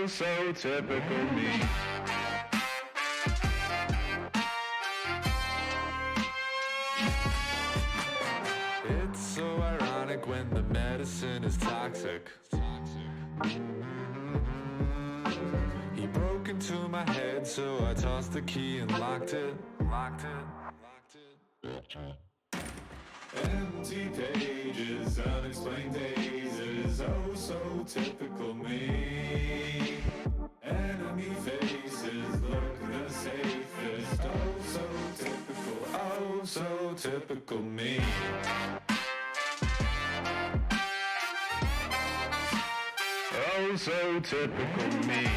so typical me. It's so ironic when the medicine is toxic. He broke into my head, so I tossed the key and locked it. Empty pages, unexplained dazes, oh so typical me. Enemy faces look the safest, oh so typical me. Oh so typical me.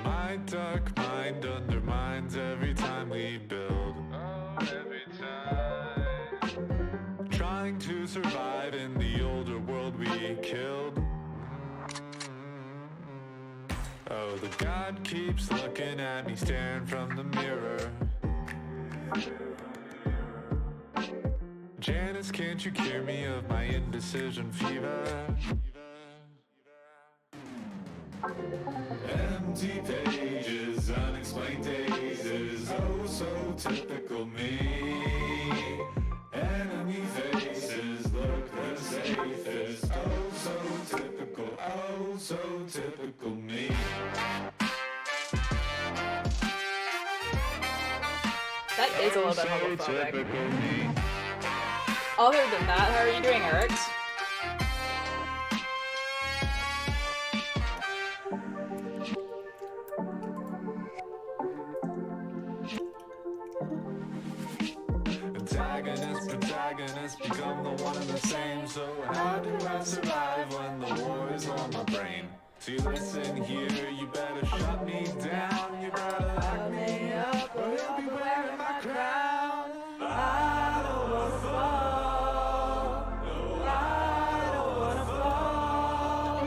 My dark mind undermines every time we build. Oh, every time. Trying to survive in the older world we killed. Oh, the God keeps looking at me, staring from the mirror. Janice, can't you cure me of my indecision fever? Empty pages, unexplained dazes, oh so typical me. Enemy faces look the safest, oh so typical me. That is a little bit homophobic. Typical me. Other than that, how are you doing, Eric? Antagonist, protagonist, become the one and the same. So how do I survive when the war is on my brain? So you listen here, you better shut me down. You better lock me up, or you'll be wearing my crown. I don't wanna fall. No, I don't wanna fall.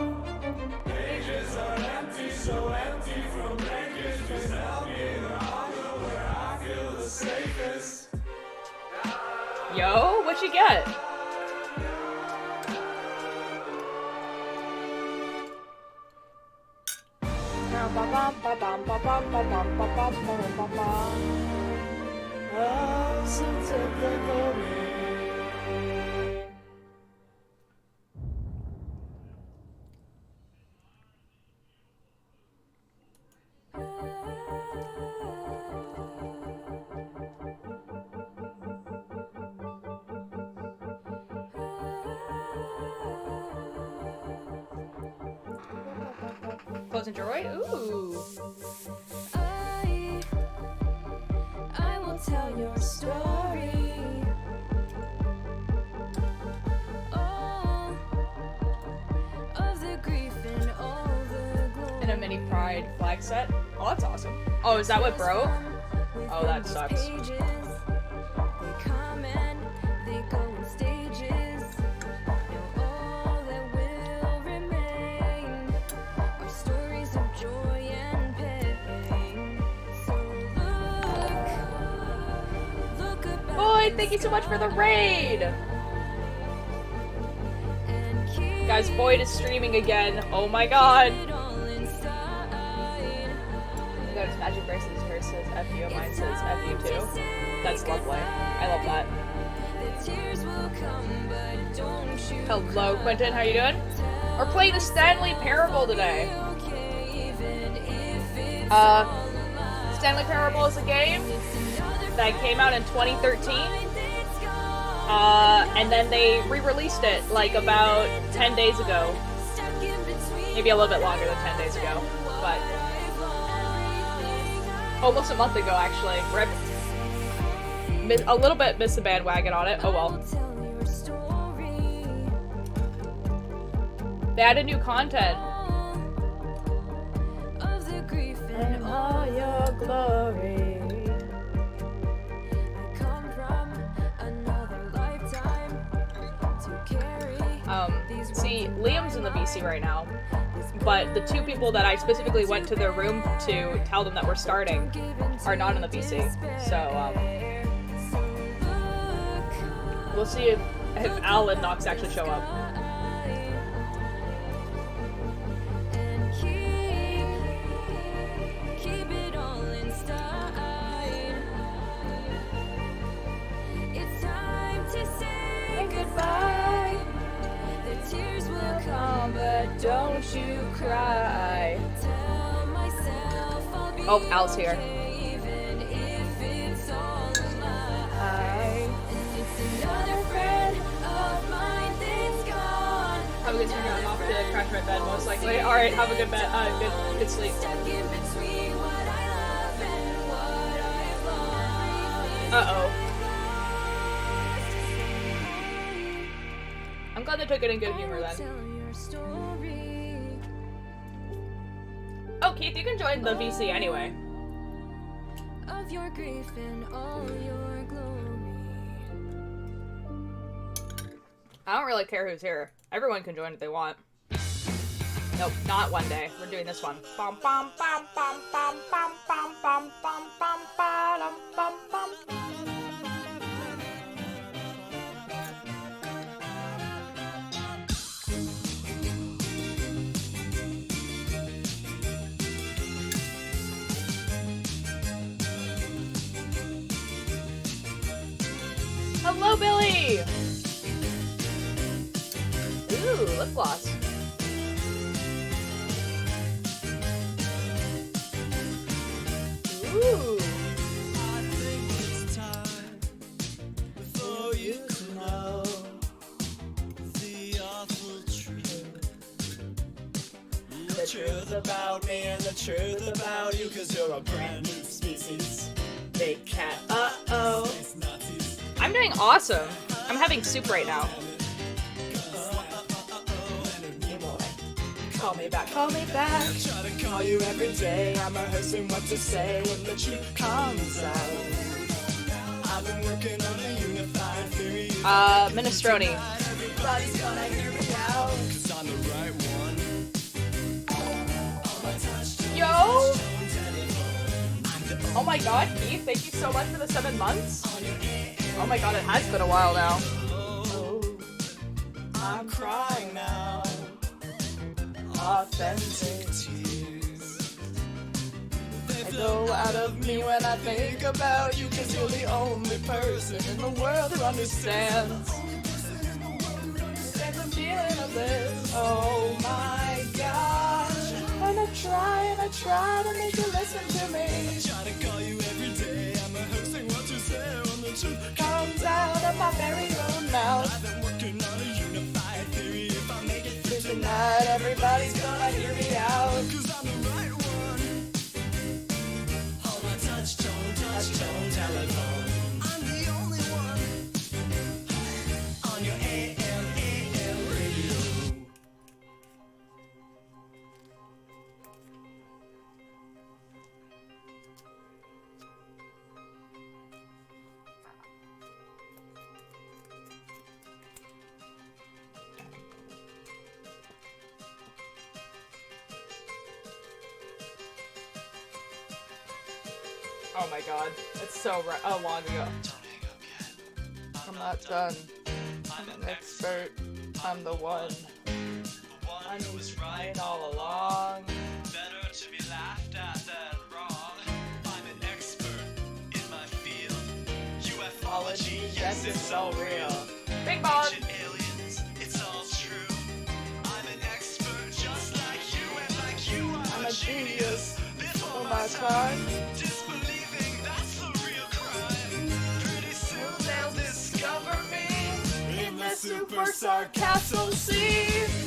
Pages are empty, so empty from breakage. Just help me, I'll go where I feel the safest. Yo, what you get? Oh, so typical me. Pleasant Joy? Ooh. I will tell your story. All of the grief and all the glory. And a mini pride flag set. Oh, that's awesome. Oh, is that what broke? Oh, that sucks. Pages, they come and they go in stages. Now all that will remain are stories of joy and pain. So look about Boyd, thank you so much for the raid! and keep Guys, Boyd is streaming again. Oh my god. it all inside. Notice Magic Bracelets versus FU, mine says FU too. That's lovely. I love that. The tears will come, but don't you Hello, Quentin, how you doing? We're playing the Stanley Parable today. okay, even if it's Stanley Parable is a game that came out in 2013. And then they re-released it like about 10 days ago. Maybe a little bit longer than 10 days ago. But almost a month ago, actually. Rip. A little bit missed the bandwagon on it. Oh well. They added new content. Of the grief and all your glory. I come from another lifetime to carry See, Liam's in the BC right now, but the two people that I specifically went to their room to tell them that we're starting are not in the BC. So, we'll see if if Al and Nox actually show up. And keep it all inside. It's time to say goodbye. The tears will come, but don't you cry. Tell myself I'll be Oh, Al's here. okay, even if it's all a lie. It's another friend of mine that's gone. Have a good time. I'm off to crash my bed, most likely. Alright, have a good bed. Good sleep. Stuck in between what I love and what I've lost. Uh-oh. I'm glad they took it in good humor then. Tell your story Oh, Keith, you can join the VC anyway. of your grief and all your glory. I don't really care who's here. Everyone can join if they want. Nope, not one day. We're doing this one. Bum bum bum bum bum bum bum bum bum bum bum bum bum. Hello, Billy! Ooh, lip gloss. Ooh. I think it's time for you to know the awful truth. The truth about me and the truth about you, 'cause you're a brand new species. Big cat. Uh-oh. Space Nazis. I'm doing awesome. I'm having soup right now. Call me back, call me back. Try to call you every day. I'm rehearsing what to say when the truth comes out. I've been working on a unified theory. Minestrone. Everybody's gonna hear me out. 'Cause I'm the right one. Yo! Oh my god, Keith, thank you so much for the 7 months. Oh my god, it has been a while now. I'm crying now. Authentic tears. They flow out of me when I think about you, 'cause you're the only person in the world who understands. Understands the feeling of this. Oh my gosh. And I try to make you listen to me. I try to call you every day. I'm rehearsing what you say when the truth comes out of my very own mouth. I've been working on a unified theory. If I make it through tonight, everybody's gonna hear me out. 'Cause I'm the right one. Hold my touch tone telephone. I'm the only one on your AM radio. Oh my god, it's so long ago. I'm not done. I'm an expert. I'm the one. I was right all along. Better to be laughed at than wrong. I'm an expert in my field. Ufology, yes, it's all real. Big Bob! Ancient aliens, it's all true. I'm an expert just like you, and like you, I'm a genius. Before my time, disbelieving, that's the real crime. Pretty soon they'll discover me in the superstar capsule C.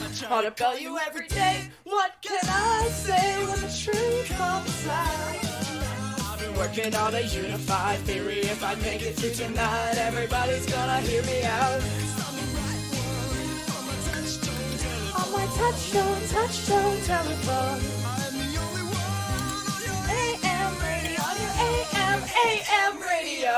I try to call you every day. What can I say when the truth comes out? I've been working on a unified theory. If I make it through tonight, everybody's gonna hear me out. On my touchstone telephone. I'm the only one on your AM radio. On your AM radio.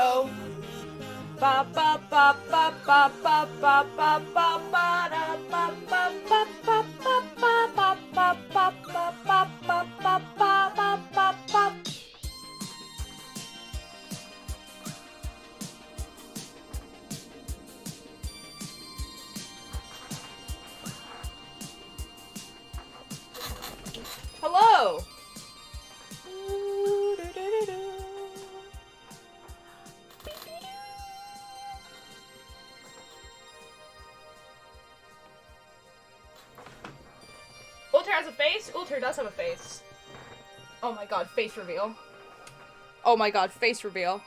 Ba ba ba ba ba ba ba ba ba ba da ba ba ba ba ba ba ba ba ba ba ba ba ba ba ba ba. a face? Ulter does have a face. Oh my god, face reveal. Oh my god, face reveal.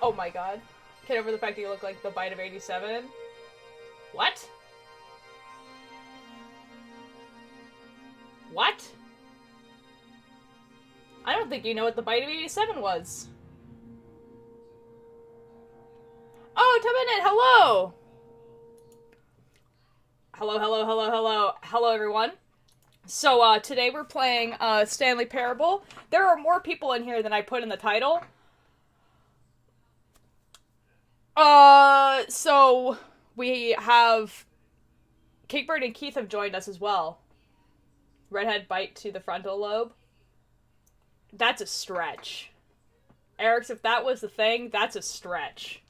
Oh my god. Get over the fact that you look like the Bite of 87. What? What? I don't think you know what the Bite of 87 was. Oh, Tubinett, hello! Hello, hello, hello, hello. Hello, everyone. So, today we're playing, Stanley Parable. There are more people in here than I put in the title. So, we have... Cakebird and Keith have joined us as well. Redhead bite to the frontal lobe. That's a stretch. Eric's, if that was the thing, that's a stretch.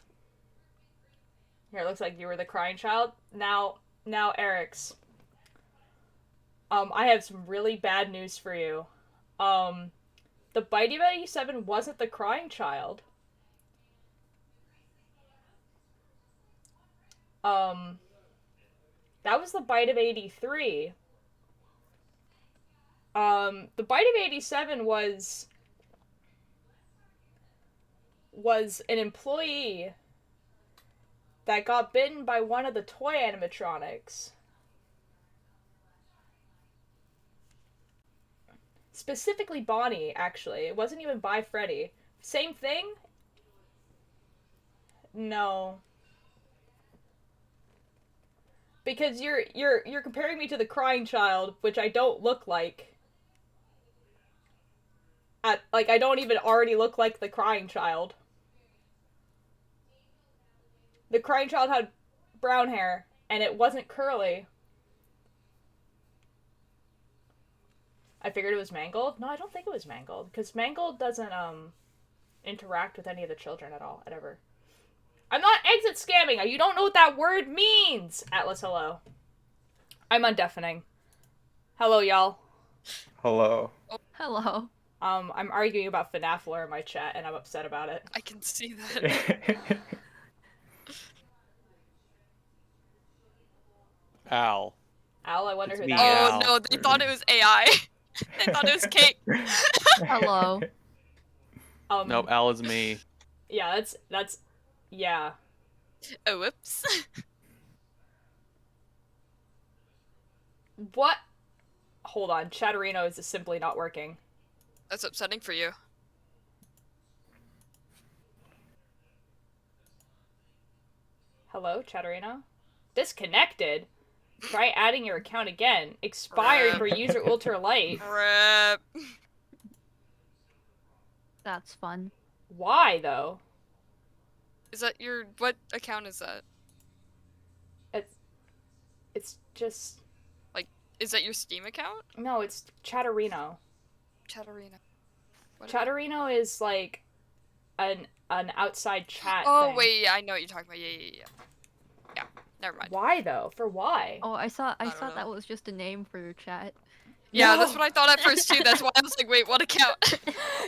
Here, it looks like you were the crying child. Now, Eric's. I have some really bad news for you. The Bite of 87 wasn't the crying child. That was the Bite of 83. The Bite of 87 was an employee that got bitten by one of the toy animatronics. Specifically Bonnie, actually. It wasn't even by Freddy. Same thing? No. Because you're comparing me to the crying child, which I don't look like. I don't even already look like the crying child. The crying child had brown hair, and it wasn't curly. I figured it was Mangled. No, I don't think it was Mangled, because Mangled doesn't, interact with any of the children at all, ever. I'm not exit scamming! You don't know what that word means! Atlas, hello. I'm undeafening. Hello, y'all. Hello. Hello. I'm arguing about FNAF lore in my chat, and I'm upset about it. I can see that. Al. Al, I wonder It's who me, that Al. Oh no, they thought it was AI. They thought it was Kate. Hello. is. Nope, Al is me. Yeah, yeah. Oh, whoops. What? Hold on, Chatterino is just simply not working. That's upsetting for you. Hello, Chatterino? Disconnected? Try adding your account again. Expired for user ultralight. Rip. That's fun. Why, though? Is that your... what account is that? It's just... Is that your Steam account? No, it's Chatterino. Chatterino. What Chatterino is like an outside chat Oh, thing. wait, yeah, I know what you're talking about. Yeah. Yeah, never mind. Why, though? For why? Oh, I thought don't know. that was just a name for your chat. Yeah, No. that's what I thought at first too. That's why I was like, wait, what account?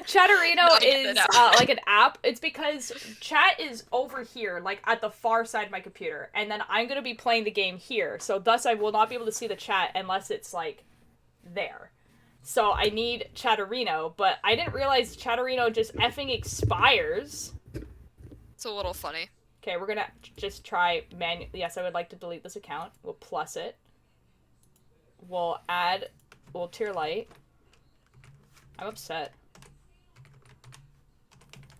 Chatterino No, I get is it now. like an app. It's because chat is over here, like at the far side of my computer, and then I'm gonna be playing the game here. So thus I will not be able to see the chat unless it's like there. So I need Chatterino, but I didn't realize Chatterino just effing expires. It's a little funny. Okay, we're gonna just try Yes, I would like to delete this account. We'll plus it. We'll add. We'll tier light. I'm upset.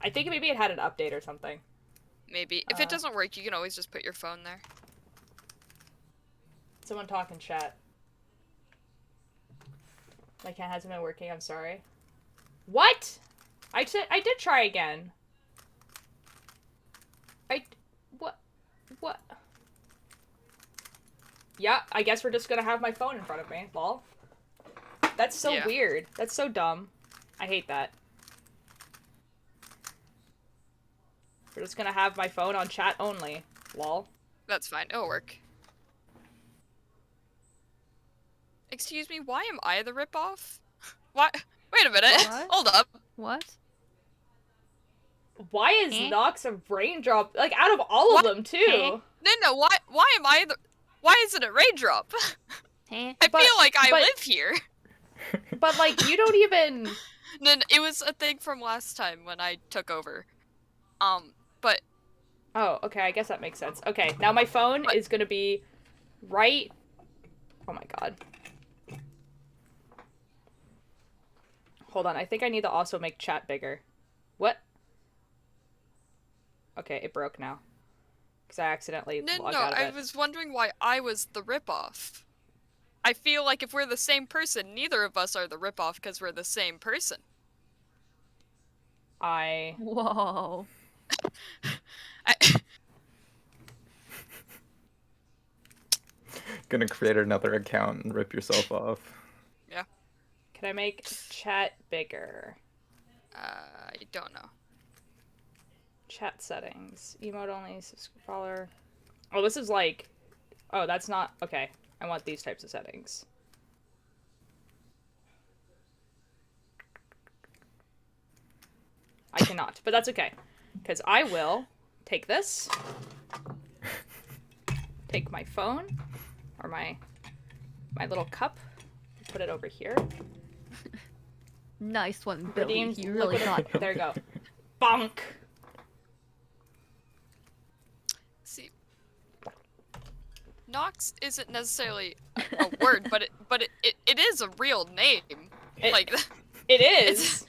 I think maybe it had an update or something. Maybe. If it doesn't work, you can always just put your phone there. Someone talk in chat. My cat hasn't been working, I'm sorry. What? I did try again. What? Yeah, I guess we're just gonna have my phone in front of me, lol. That's so Yeah. weird. That's so dumb. I hate that. We're just gonna have my phone on chat only, lol. That's fine. It'll work. Excuse me, why am I the ripoff? Why? Wait a minute. What? Hold up. What? Why is Eh? Nox a raindrop? Like, out of all of Eh? them, too. No, why am I the... Why is it a raindrop? Huh? I But- feel like I but- live here. But like, you don't even. No, it was a thing from last time when I took over. But Oh, okay. I guess that makes sense. Okay, now my phone is gonna be right. Oh my god. Hold on. I think I need to also make chat bigger. What? Okay, it broke now. Because I accidentally no, logged no, out of I it. was wondering why I was the ripoff. I feel like if we're the same person, neither of us are the ripoff because we're the same person. Whoa. I, Gonna create another account and rip yourself off. yeah, Can I make chat bigger? I don't know. Chat settings. Emote only. Follower. Oh, this is like. Oh, that's not. Okay. I want these types of settings. I cannot, but that's okay. Because I will take this. Take my phone. Or my little cup. Put it over here. Nice one, Billy. Redeemed. You really got There you go. Bonk. See, Nox isn't necessarily a word, but it is a real name. It- Like, It is.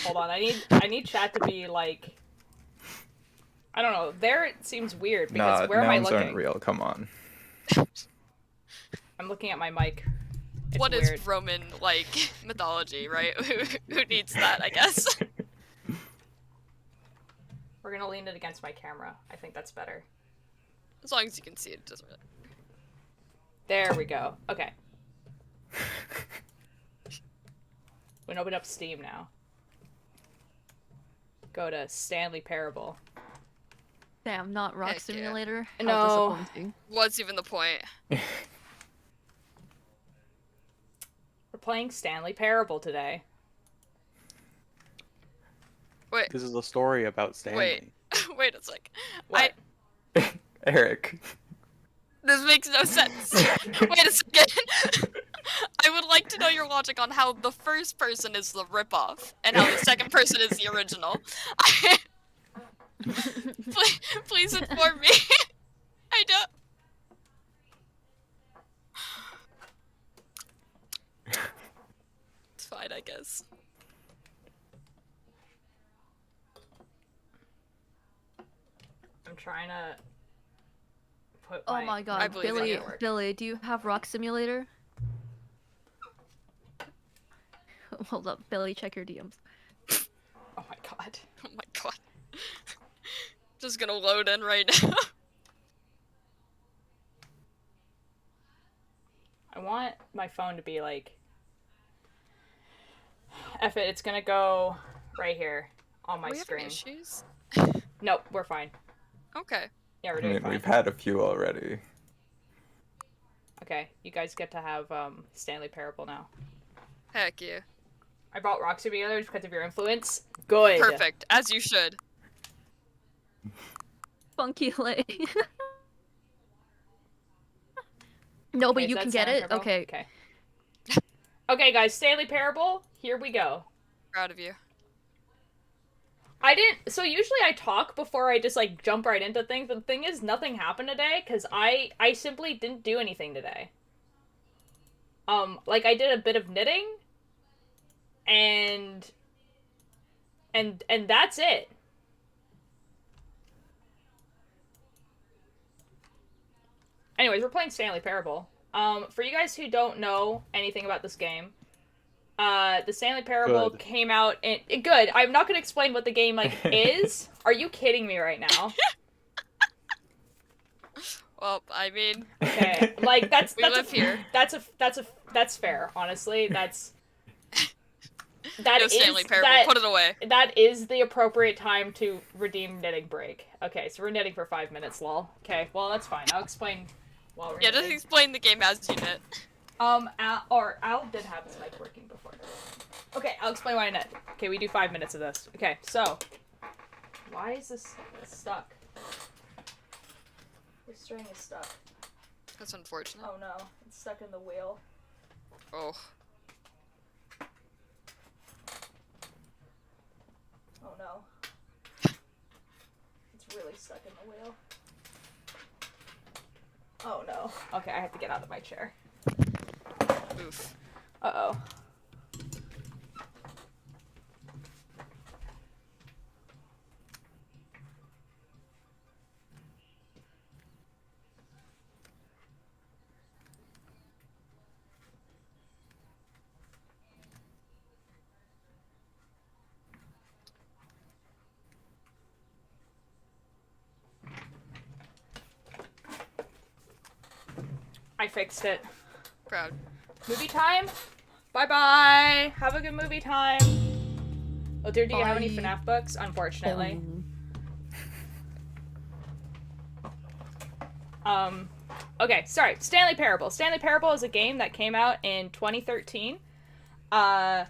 Hold on, I need chat to be like. I don't know. There it seems weird because Nah, where am I nouns looking? aren't real. Come on. I'm looking at my mic. It's what weird. is Roman like mythology, right? Who needs that? I guess. We're gonna lean it against my camera. I think that's better. As long as you can see it, doesn't really. There we go. Okay. We can open up Steam now. Go to Stanley Parable. Damn, not Rock Heck yeah. Simulator. How No. disappointing. What's even the point? We're playing Stanley Parable today. Wait, This is a story about Stanley. wait, wait a sec. What? Eric. This makes no sense. Wait a second. I would like to know your logic on how the first person is the ripoff and how the second person is the original. Please inform me. I don't. It's fine, I guess. I'm trying to put Oh my I god, believe in Billy, you. Billy, do you have Rock Simulator? Hold up, Billy, check your DMs. Oh my god. Oh my god. Just gonna load in right now. I want my phone to be like. F it, it's gonna go right here on my Are we having screen. issues? Nope, we're fine. Okay. Yeah, we're I doing mean, fine. we've had a few already. Okay, you guys get to have Stanley Parable now. Heck yeah. I brought Rock Simulator because of your influence. Good. Perfect. As you should. Funky Lay. No, but Okay, you is can that get Stanley it? Parable? Okay. Okay. Okay, guys, Stanley Parable. Here we go. Proud of you. I didn't. So usually I talk before I just like jump right into things. But the thing is, nothing happened today because I simply didn't do anything today. Like I did a bit of knitting, and that's it. Anyways, we're playing Stanley Parable. For you guys who don't know anything about this game, the Stanley Parable Good. came out in good. I'm not gonna explain what the game like is. Are you kidding me right now? Well, I mean, Okay, like that's We that's live here. That's fair. Honestly, that no is Stanley Parable. that Put it away. that is the appropriate time to redeem knitting break. Okay, so we're knitting for 5 minutes, lol. Okay, well that's fine. I'll explain while we're Yeah, just knitting. explain the game as you knit. Al did have his mic working before. Okay, I'll explain why I knit. Okay, we do 5 minutes of this. Okay, so why is this stuck? This string is stuck. That's unfortunate. Oh no, it's stuck in the wheel. Oh. Oh no. It's really stuck in the wheel. Oh no. Okay, I have to get out of my chair. Oof. Uh-oh. I fixed it. Proud. Movie time? Bye-bye! Have a good movie time! Oh dear, do you have any Bye. FNAF books? Unfortunately. Okay, sorry. Stanley Parable. Stanley Parable is a game that came out in 2013. And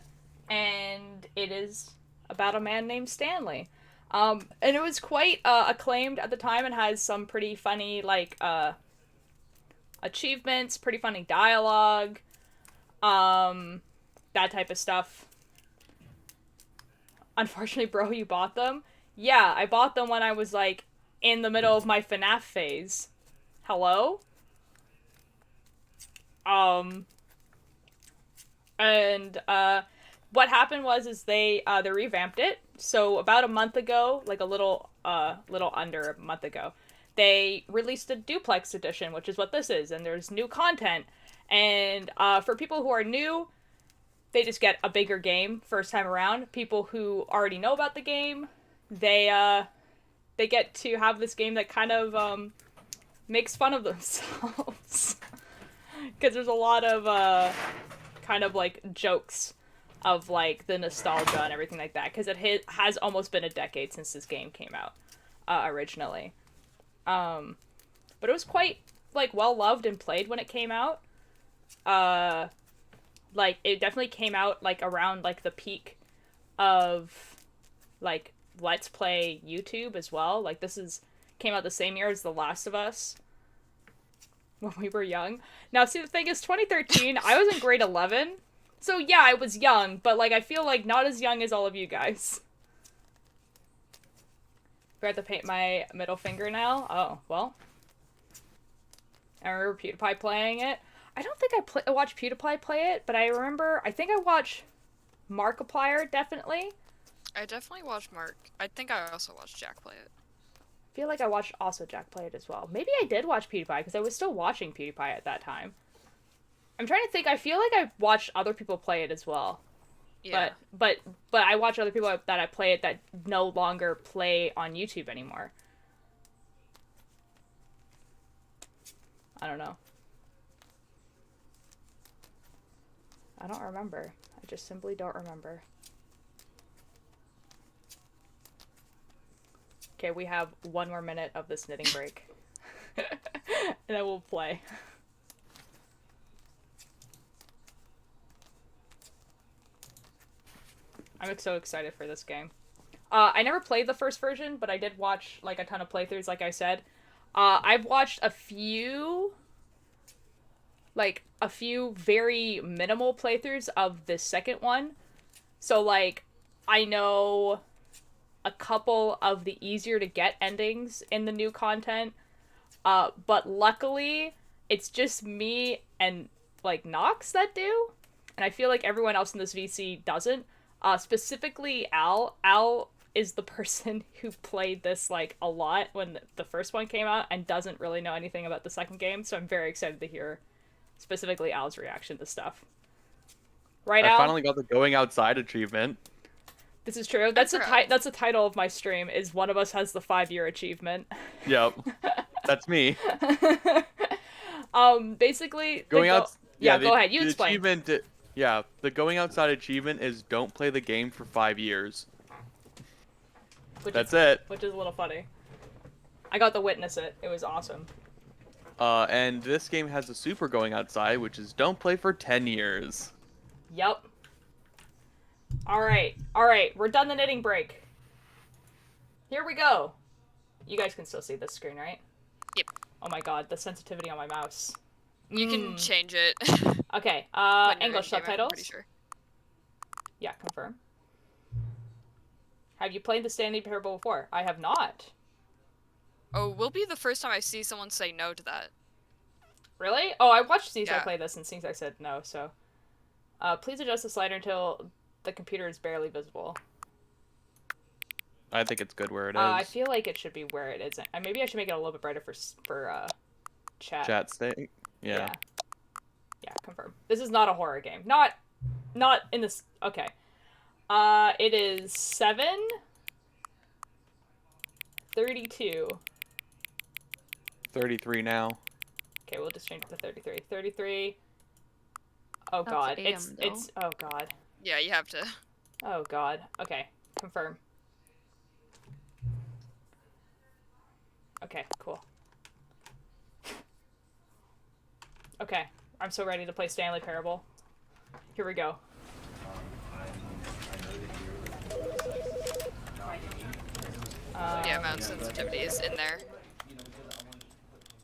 it is about a man named Stanley. And it was quite acclaimed at the time and has some pretty funny, like, achievements, pretty funny dialogue, that type of stuff. Unfortunately, bro, you bought them? Yeah, I bought them when I was, like, in the middle of my FNAF phase. Hello? And, what happened was, is they revamped it. So, about a month ago, like a little under a month ago, they released a duplex edition, which is what this is, and there's new content. And for people who are new, they just get a bigger game first time around. People who already know about the game, they get to have this game that kind of makes fun of themselves. Because there's a lot of kind of like jokes of like the nostalgia and everything like that. Because it has almost been a decade since this game came out originally. But it was quite, like, well-loved and played when it came out. Like, it definitely came out, like, around, like, the peak of, like, Let's Play YouTube as well. Like, came out the same year as The Last of Us. When we were young. Now, see, the thing is, 2013, I was in grade 11. So, yeah, I was young, but, like, I feel like not as young as all of you guys. Forgot to paint my middle finger now. Oh, well. I remember PewDiePie playing it. I don't think I watched PewDiePie play it, but I think I watched Markiplier, definitely. I definitely watched Mark. I think I also watched Jack play it. I feel like I watched also Jack play it as well. Maybe I did watch PewDiePie, because I was still watching PewDiePie at that time. I'm trying to think. I feel like I watched other people play it as well. Yeah. But I watch other people that I play it that no longer play on YouTube anymore. I don't know. I don't remember. I just simply don't remember. Okay, we have 1 more minute of this knitting break. And then we'll play. I'm so excited for this game. I never played the first version, but I did watch, like, a ton of playthroughs, like I said. I've watched a few very minimal playthroughs of the second one. So, like, I know a couple of the easier to get endings in the new content. But luckily, it's just me and, like, Nox that do. And I feel like everyone else in this VC doesn't. Specifically Al. Al is the person who played this, like, a lot when the first one came out and doesn't really know anything about the second game, so I'm very excited to hear specifically Al's reaction to stuff. Right, Al? I finally got the going outside achievement. This is true. That's the title of my stream, is one of us has the 5-year achievement. Yep. That's me. Basically... Go ahead, you explain. The going outside achievement is don't play the game for 5 years. That's it. Which is a little funny. I got to witness it. It was awesome. And this game has a super going outside, which is don't play for 10 years. Yep. Alright, we're done the knitting break. Here we go. You guys can still see this screen, right? Yep. Oh my god, the sensitivity on my mouse. You can change it. Okay, when you're English in-game, I'm subtitles? pretty sure. Yeah, confirm. Have you played the Stanley Parable before? I have not. Oh, will be the first time I see someone say no to that. Really? Oh, I watched Seaside Yeah. play this and Seaside said no, so. Please adjust the slider until the computer is barely visible. I think it's good where it is. I feel like it should be where it isn't. Maybe I should make it a little bit brighter for chat. Chat state. Yeah. Yeah, confirm. This is not a horror game. Not in this. Okay. It is 7:32. 33 now. Okay, we'll just change it to 33. 33. Oh That's god, AM, it's oh god. Yeah, you have to. Oh god. Okay, confirm. Okay, cool. Okay, I'm so ready to play Stanley Parable. Here we go. Yeah, mouse sensitivity is in there.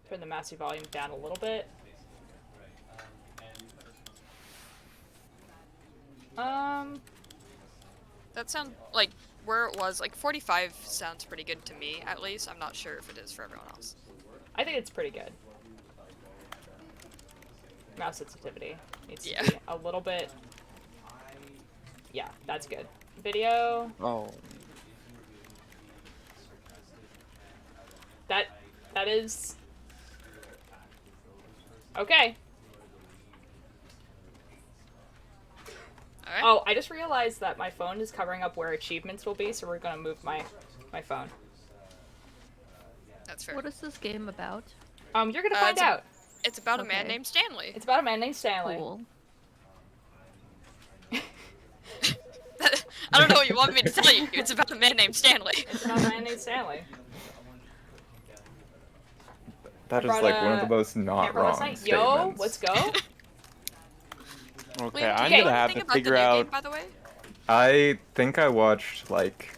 Turn the massive volume down a little bit. That sound like where it was, like 45 sounds pretty good to me, at least. I'm not sure if it is for everyone else. I think it's pretty good. Mouse sensitivity needs Yeah. to be a little bit. Yeah, that's good. Video. Oh. That is. Okay. Alright. Oh, I just realized that my phone is covering up where achievements will be, so we're gonna move my phone. That's fair. What is this game about? You're gonna find out. It's about a man Okay. named Stanley. It's about a man named Stanley. Cool. I don't know what you want me to tell you. It's about a man named Stanley. It's about a man named Stanley. That is Brought like one of a the most not Camera last wrong night. statements. Yo, let's go. Okay, Wait, I'm do you gonna know have anything to about figure the new out. game, by the way? I think I watched like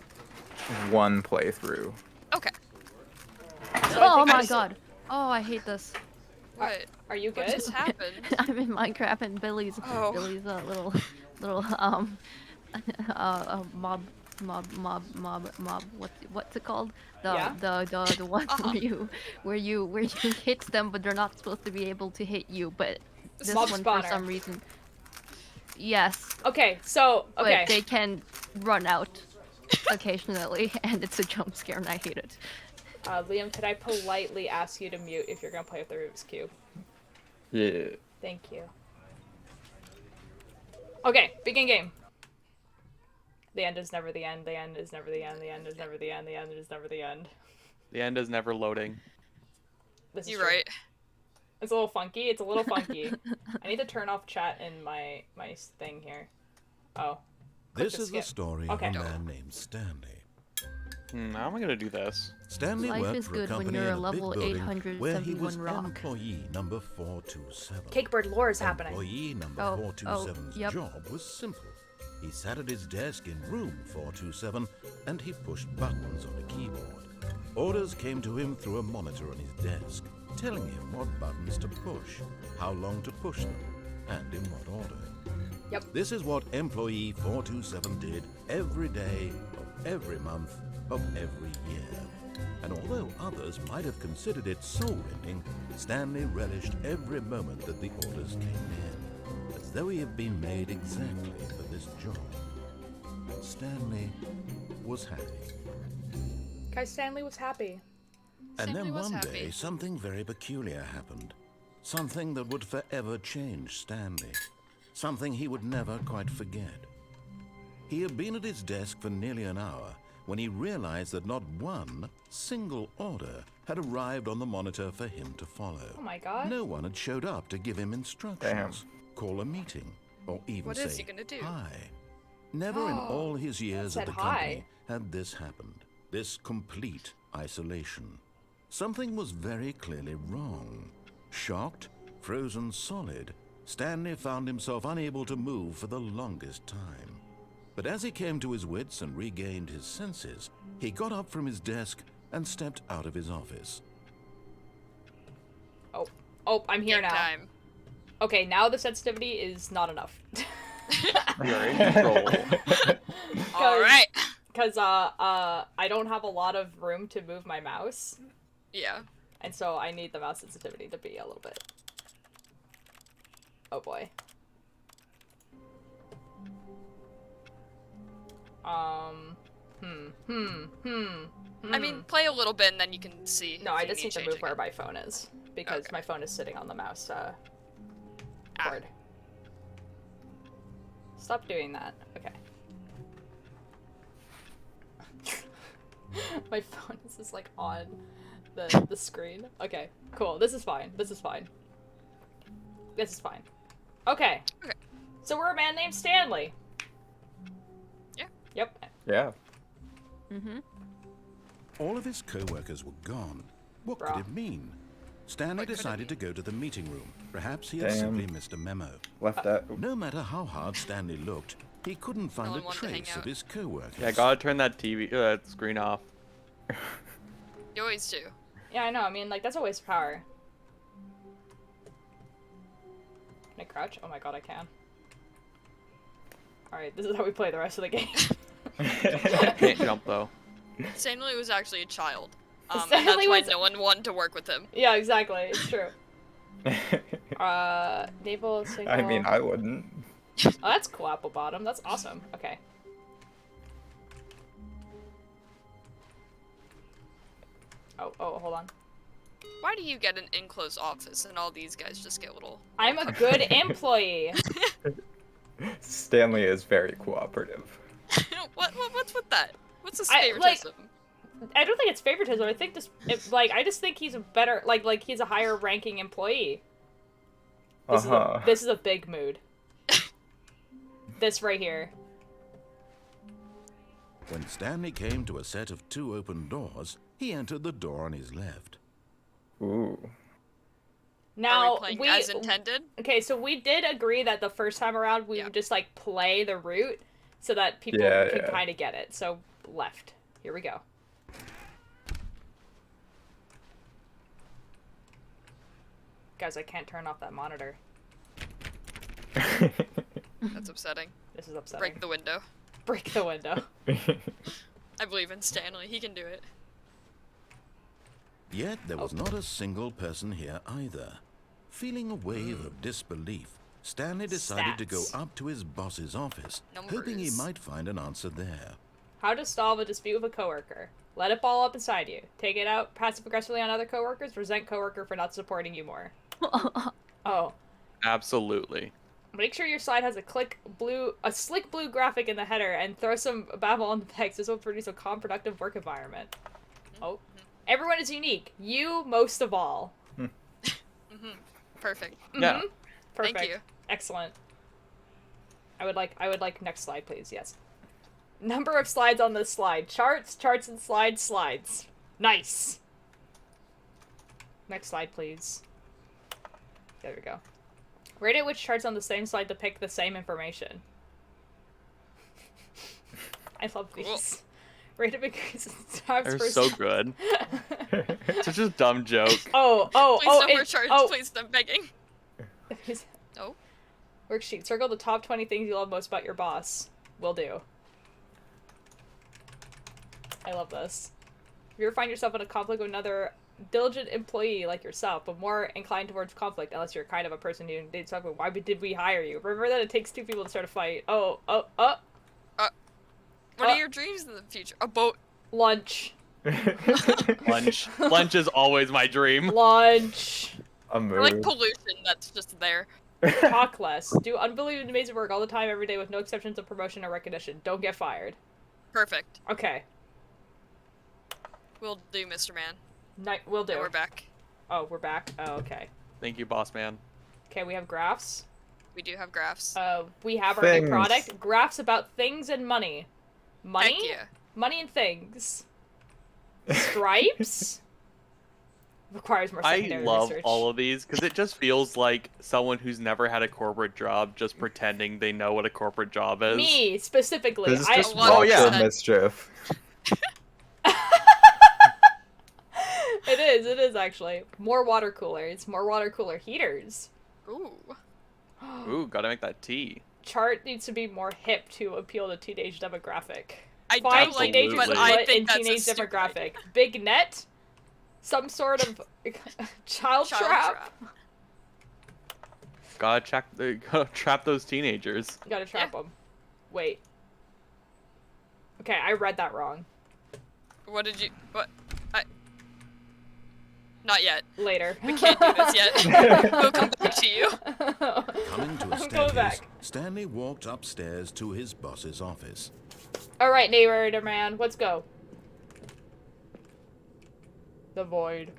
one playthrough. Okay. So I Oh think I my just- god. Oh, I hate this. What? Are you What good? just happened? I'm in Minecraft and Billy's Oh. little mob what's it called? Yeah. The one where you hit them but they're not supposed to be able to hit you, but this Mob one spawner. for some reason. Yes. Okay, so okay. But they can run out occasionally and it's a jump scare and I hate it. Liam, could I politely ask you to mute if you're gonna play with the Rubik's Cube? Yeah. Thank you. Okay, begin game. The end is never the end. The end is never the end. The end is never the end. The end is never the end. The end is never loading. This is You're true. right. It's a little funky. It's a little funky. I need to turn off chat in my thing here. Oh. Click This to is the skip. story Okay. of a man named Stanley. How am I gonna do this? Stanley Life worked is for a good when company you're in a a level big building where he 871 was rock. employee number 427. Cakebird lore is happening. Employee number Oh, 427's yep. job was simple. He sat at his desk in room 427 and he pushed buttons on a keyboard. Orders came to him through a monitor on his desk, telling him what buttons to push, how long to push them, and in what order. Yep. This is what employee 427 did every day of every month of every year. And although others might have considered it soul-rending, Stanley relished every moment that the orders came in, as though he had been made exactly for this job. And Stanley was happy. Guys, Stanley was happy. And Stanley then was one happy. day, something very peculiar happened. Something that would forever change Stanley. Something he would never quite forget. He had been at his desk for nearly an hour when he realized that not one single order had arrived on the monitor for him to follow. Oh my god. No one had showed up to give him instructions, call a meeting, or even What say is he gonna do? hi. Never in all his years said at the hi. company had this happened. This complete isolation. Something was very clearly wrong. Shocked, frozen solid, Stanley found himself unable to move for the longest time. But as he came to his wits and regained his senses, he got up from his desk and stepped out of his office. Oh, I'm here Game now. time. Okay, now the sensitivity is not enough. You're in control. All right. Because I don't have a lot of room to move my mouse, Yeah. and so I need the mouse sensitivity to be a little bit. Oh boy. I mean, play a little bit and then you can see. No, if I you just need to changing move where it. my phone is, because Okay. my phone is sitting on the mouse Ah. cord. Stop doing that. Okay. My phone is just like on the screen. Okay, cool. This is fine. This is fine. This is fine. Okay. Okay. So we're a man named Stanley. Yeah. Yep. Yeah. Mm-hmm. All of his co-workers were gone. What Bruh. could it mean? Stanley What could it decided to mean? go to the meeting room. Perhaps he had Damn. simply missed a memo. Left that. No matter how hard Stanley looked, he couldn't find one a wanted to hang trace of out. his co-workers. Yeah, gotta turn that screen off. You always do. Yeah, I know. I mean, like, that's a waste of power. Can I crouch? Oh my god, I can. Alright, this is how we play the rest of the game. Can't jump though. Stanley was actually a child. And Stanley that's why was- no one wanted to work with him. Yeah, exactly. It's true. Naval single. I mean, I wouldn't. Oh, that's cool, Apple Bottom. That's awesome. Okay. Oh, hold on. Why do you get an enclosed office and all these guys just get little... I'm a good employee. Stanley is very cooperative. What's with that? What's this I- like- favoritism? I don't think it's favoritism. I think I just think he's a better, like he's a higher ranking employee. This is a big mood. This right here. When Stanley came to a set of 2 open doors, he entered the door on his left. Ooh. Now Are we playing as intended? Okay, so we did agree that the first time around we Yeah. would just like play the route so that people Yeah, could yeah. kind of get it. So left. Here we go. Guys, I can't turn off that monitor. That's upsetting. This is upsetting. Break the window. Break the window. I believe in Stanley. He can do it. Yet there was not a single person here either. Feeling a wave Hmm. of disbelief, Stanley decided to go Stats. up to his boss's office, hoping he Numbers. might find an answer there. How to solve a dispute with a coworker. Let it ball up inside you. Take it out passive-aggressively on other coworkers. Resent coworker for not supporting you more. Oh. Absolutely. Make sure your slide has a slick blue graphic in the header, and throw some babble on the text. This will produce a calm, productive work environment. Oh. Everyone is unique. You most of all. Perfect. Yeah. Perfect. Thank you. Excellent. I would like next slide, please. Yes. Number of slides on this slide. Charts, and slides. Nice. Next slide, please. There we go. Rate it which charts on the same slide depict the same information. I love these. Cool. Rate it increases times They're per so slide. good. Such a dumb joke. Please no more charts, please. I'm begging. Oh. Worksheet. Circle the top 20 things you love most about your boss. Will do. I love this. If you ever find yourself in a conflict with another diligent employee like yourself, but more inclined towards conflict, unless you're kind of a person who needs to talk about why did we hire you? Remember that it takes 2 people to start a fight. What are your dreams in the future? A boat. Lunch. Lunch. Lunch is always my dream. Lunch. A Or like mood. pollution that's just there. Talk less. Do unbelievably amazing work all the time, every day, with no exceptions of promotion or recognition. Don't get fired. Perfect. Okay. We'll do, Mr. Man. We'll do. And we're back. Oh, we're back? Oh, okay. Thank you, boss man. Okay, we have graphs. We do have graphs. We have our new Things. product. Graphs about things and money. Money? Heck yeah. Money and things. Stripes? Requires more I secondary love research. all of these because it just feels like someone who's never had a corporate job just pretending they know what a corporate job is. Me, specifically. This is I, just Oh, rock yeah. for mischief. It is. it is actually. More water coolers, more water cooler heaters. Ooh. Ooh, gotta make that tea. Chart needs to be more hip to appeal to teenage demographic. I Find don't like teenagers it, but split I in think that's a teenage stupid demographic. Big net? Some sort of child trap? Gotta trap those teenagers. Gotta trap them. Wait. Okay, I read that wrong. What did you? What? Not yet. Later. We can't do this yet. We'll come back to you. Coming to a I'm going staircase, back. Stanley walked upstairs to his boss's office. Alright, neighbor man, let's go. The void.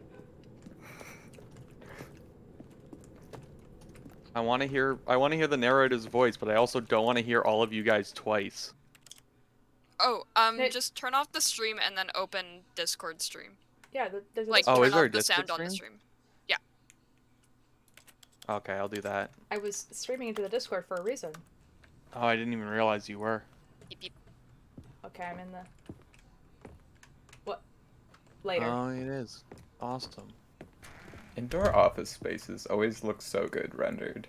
I want to hear the narrator's voice, but I also don't want to hear all of you guys twice. Oh, just turn off the stream and then open Discord stream. Yeah, there's a Like, Oh, turn is there a off the Discord sound on the stream? stream. Yeah. Okay, I'll do that. I was streaming into the Discord for a reason. Oh, I didn't even realize you were. Beep, beep. Okay, I'm in the... What? Later. Oh, it is. Awesome. Indoor office spaces always look so good rendered.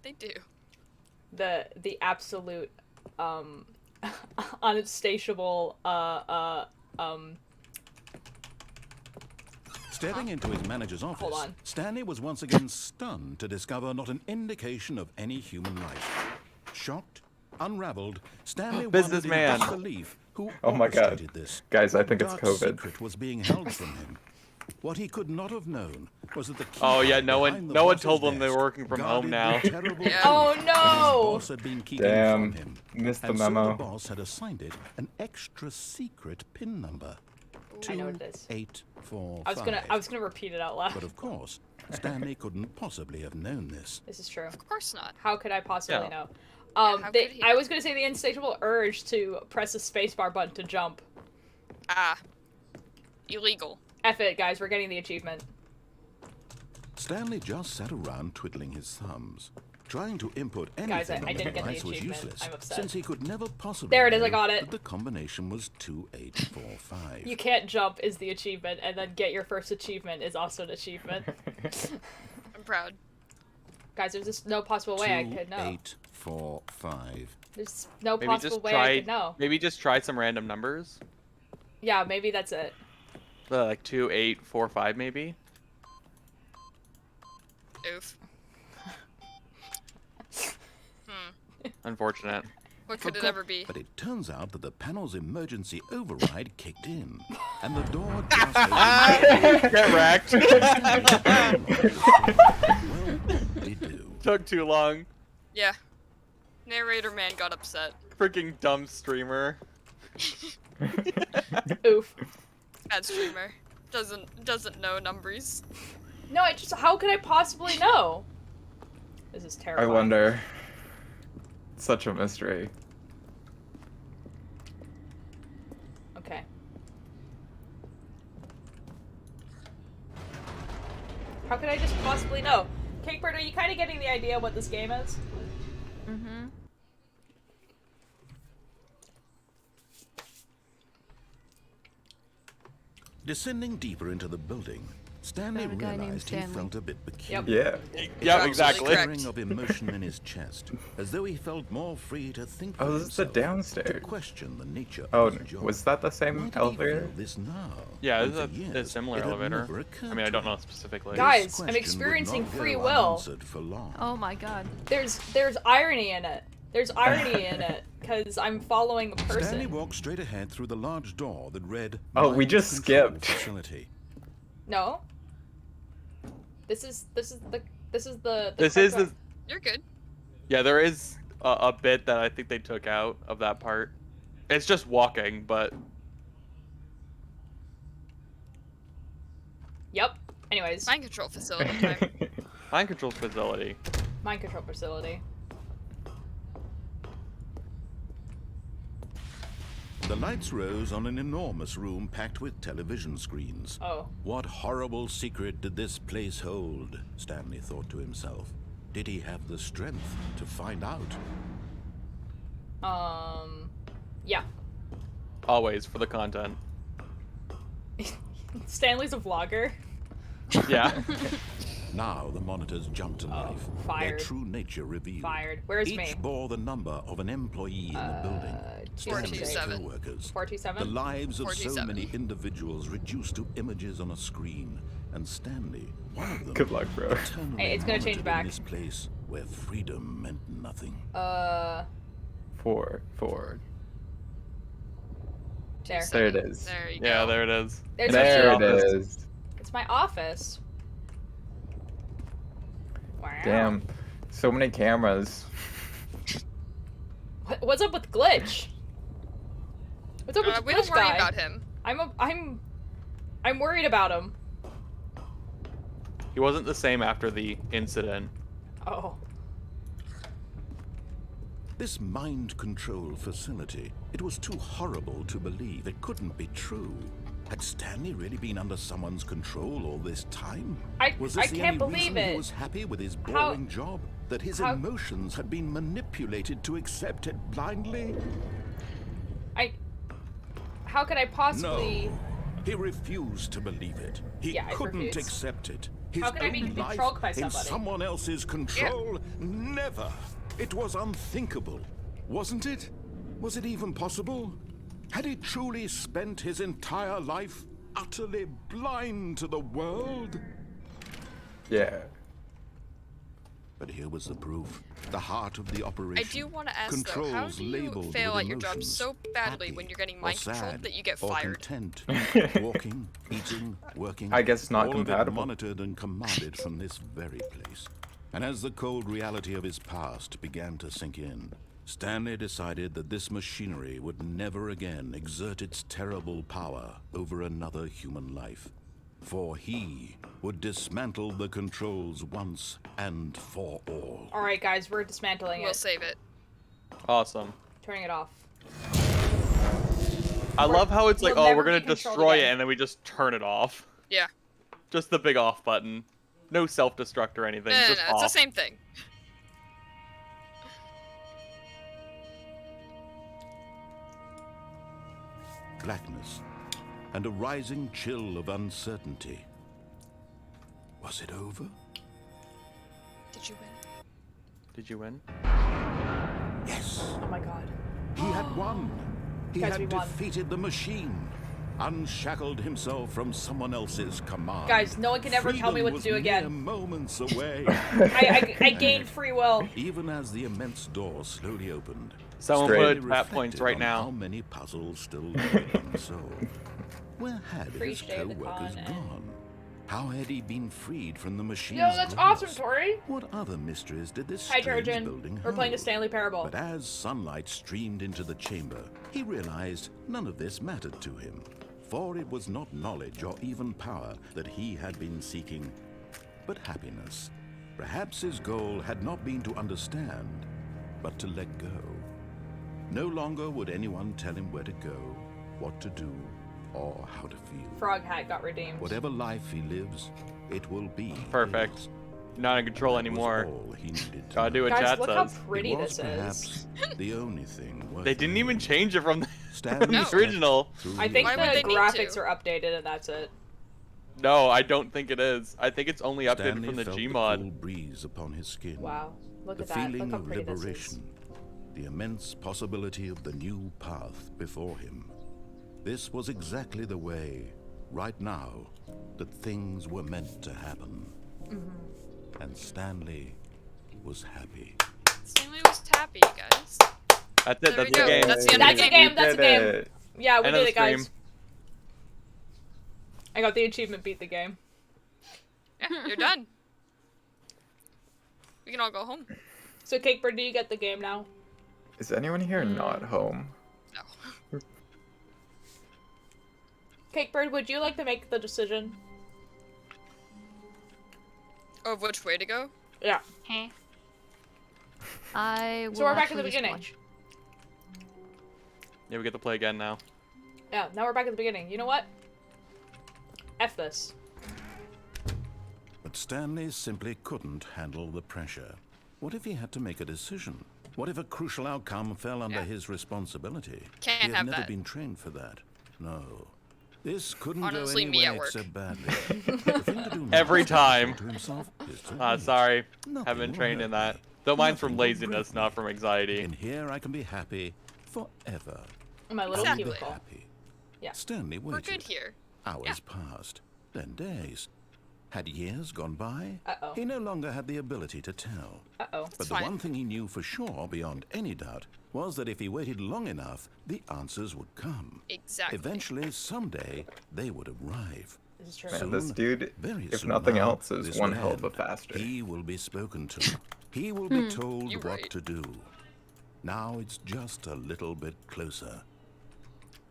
They do. The absolute, uninsatiable, Stepping into his manager's office, on. Stanley was once again stunned to discover not an indication of any human life. Shocked, unraveled, Stanley wondered in Businessman. disbelief who Oh my God. orchestrated this. Guys, I What think it's dark COVID. secret was being held from him. What he could not have known was that the key Oh, yeah, no one- behind the no one boss's told them they were desk working from guarded home the now. terrible Yeah. Oh, truth no! his boss had been keeping Damn. from him. Missed the And so memo. the boss had assigned it an extra secret PIN number. I know what it is. 2845. I was gonna repeat it out loud. But of course, Stanley couldn't possibly have known this. This is true. Of course not. How could I possibly Yeah. know? how could he I know? was gonna say the insatiable urge to press the spacebar button to jump. Ah. Illegal. F it, guys, we're getting the achievement. Stanley just sat around twiddling his thumbs. Trying to input Guys, anything I on the didn't get the device was achievement. useless, I'm upset. since he could never possibly There it is, I know got it. that the combination was 2845. You can't jump is the achievement, and then get your first achievement is also an achievement. I'm proud. Guys, there's just no possible way I could know. 2845. There's no Maybe possible just way I try. could know. Maybe just try some random numbers. Yeah, maybe that's it. Like 2, 8, 4, 5, maybe. Oof. Unfortunate. What could it ever be? But it turns out that the panel's emergency override kicked in, and the door just opened. Get wrecked. Well, they do. Took too long. Yeah. Narrator man got upset. Freaking dumb streamer. Oof. Bad streamer. Doesn't know numbers. No, how could I possibly know? This is I terrifying. wonder. Such a mystery. Okay. How could I just possibly know? Cakebird, are you kind of getting the idea of what this game is? Mm-hmm. Descending deeper into the building, Stanley Found a guy named realized he Stanley. felt a bit peculiar. Yeah. Yeah, Absolutely exactly. correct. Stirring of emotion in his chest, as though he felt more free to think Oh, for this is the himself, to downstairs. question the nature Oh, of his job. was that the Why same did he elevator? feel this now? Yeah, When this for is a years, similar it had elevator. never I occurred mean, I to don't him. know specifically. Guys, This I'm question would experiencing not free go will. unanswered for long. Oh my god. There's irony in it. There's irony in it, because I'm following a Stanley person. walked straight ahead through the large door that read, Oh, we "Mind just Control skipped." Facility. No. This is the This is part the. You're good. Yeah, there is a bit that I think they took out of that part. It's just walking, but Yep. Anyways, Mind control facility time. mind control facility. mind control facility. The lights rose on an enormous room packed with television screens. Oh. What horrible secret did this place hold? Stanley thought to himself. Did he have the strength to find out? Yeah. Always for the content. Stanley's a vlogger. Yeah. Now the monitors jumped to life. fired. Their true nature revealed. Fired. Where's Each me? bore the number of an employee in the building. Stanley's 427. co-workers. 427? The lives of so 427. many individuals reduced to images on a screen. And Stanley, one of them, Good luck, bro. eternally Hey, it's gonna change monitored back. in this place where freedom meant nothing. 4. There. There it is. There you go. Yeah, there it is. There's There my it office. is. It's my office. Wow. Damn. So many cameras. What's up with Glitch? What's up with We Glitch don't worry guy? about him. I'm worried about him. He wasn't the same after the incident. Oh. This mind control facility, it was too horrible to believe. It couldn't be true. Had Stanley really been under someone's control all this time? Was this I the can't only believe reason it. He was happy with his How- boring job? That his how- emotions had been manipulated to accept it blindly? How could I possibly? No. He refused to believe it. He Yeah, I couldn't refuse. accept it. His How could I be own life controlled by in somebody? someone else's control? Never. It was unthinkable. Wasn't it? Was it even possible? Had he truly spent his entire life utterly blind to the world? Yeah. But here was the proof. The heart of the operation. I do want to ask though, how Controls do you labeled fail with at your job emotions, so badly happy when you're getting or mind controlled sad that you get or fired? content, walking, eating, working. I guess not all compatible. Of it monitored and commanded from this very place. And as the cold reality of his past began to sink in, Stanley decided that this machinery would never again exert its terrible power over another human life. For he would dismantle the controls once and for all. All right, guys, we're dismantling We'll it. save it. Awesome. Turning it off. I love how it's like, we'll oh, never we're gonna be controlled destroy it, again. and then we just turn it off. Yeah. Just the big off button. No self-destruct or anything. No, just it's off. the same thing. Blackness and a rising chill of uncertainty. Was it over? Did you win? Did you win? Yes. Oh my god. He had won. He Guys, we had won. defeated the machine. Unshackled himself from someone else's command. Guys, no one can ever tell me Freedom what to was do mere again. moments away. I gained free will. Even as the immense door slowly opened, Someone Straight. put tap points right on now. How many puzzles still lay unsolved? Where had his Appreciate the co-workers con, gone? How had he been freed from the machine's Yo, that's grasp? awesome, Tori. What other mysteries did this Hi, strange Trojan. building We're playing the hold? Stanley Parable. But as sunlight streamed into the chamber, he realized none of this mattered to him. For it was not knowledge or even power that he had been seeking, but happiness. Perhaps his goal had not been to understand, but to let go. No longer would anyone tell him where to go, what to do, or how to feel. Frog hat got redeemed. Whatever life he lives, it will be Perfect. his. Not in control That was anymore. all he needed to Gotta do know. what Guys, chat look how says. pretty It was this is. perhaps the only thing worth They didn't knowing. even change it from the, Stanley from the stepped original. through I think Why would the they need graphics to? are updated and that's it. No, I don't think it is. I think it's only updated Stanley from the felt Gmod. cool breeze upon his skin. Wow. Look The at that. Look feeling how of pretty this is. liberation. The immense possibility of the new path before him. This was exactly the way, right now, that things were meant to happen. Mm-hmm. And Stanley was happy. Stanley was happy, guys. That's it. There we That's the go. game. That's the end That's of the a game. game. That's a did game. it. Yeah, we End of did the it, guys. stream. I got the achievement. Beat the game. Yeah, you're done. We can all go home. So, Cakebird, do you get the game now? Is anyone here Mm. not home? No. Cakebird, would you like to make the decision? Of which way to go? Yeah. I will So we're back at the actually beginning. watch. Yeah, we get to play again now. Yeah, now we're back at the beginning. You know what? F this. But Stanley simply couldn't handle the pressure. What if he had to make a decision? What if a crucial outcome fell under Yeah. his responsibility? Can't he had have never that. been trained for that. No. This couldn't Honestly, go me anywhere at work. except badly. The thing to do now Every is to time. to himself is to wait. Sorry. Nothing Haven't been will trained hurt in that. me. Though mine's from Nothing will laziness, break not me. from anxiety. In here, I can be happy forever. My little Exactly. Be cubicle. happy. Yeah. Stanley We're waited. good here. Hours passed, then days. Had years gone by? Uh-oh. He no longer had the ability to tell. Uh-oh. But the fine. one thing he knew for sure, beyond any doubt, was that if he waited long enough, the answers would come. Exactly. Eventually, someday, they would arrive. This is true. Man, Soon, this dude, very if soon nothing now, else, is this one will hell of a end. faster. He will be spoken to. He will be told you're what right. to do. Now it's just a little bit closer.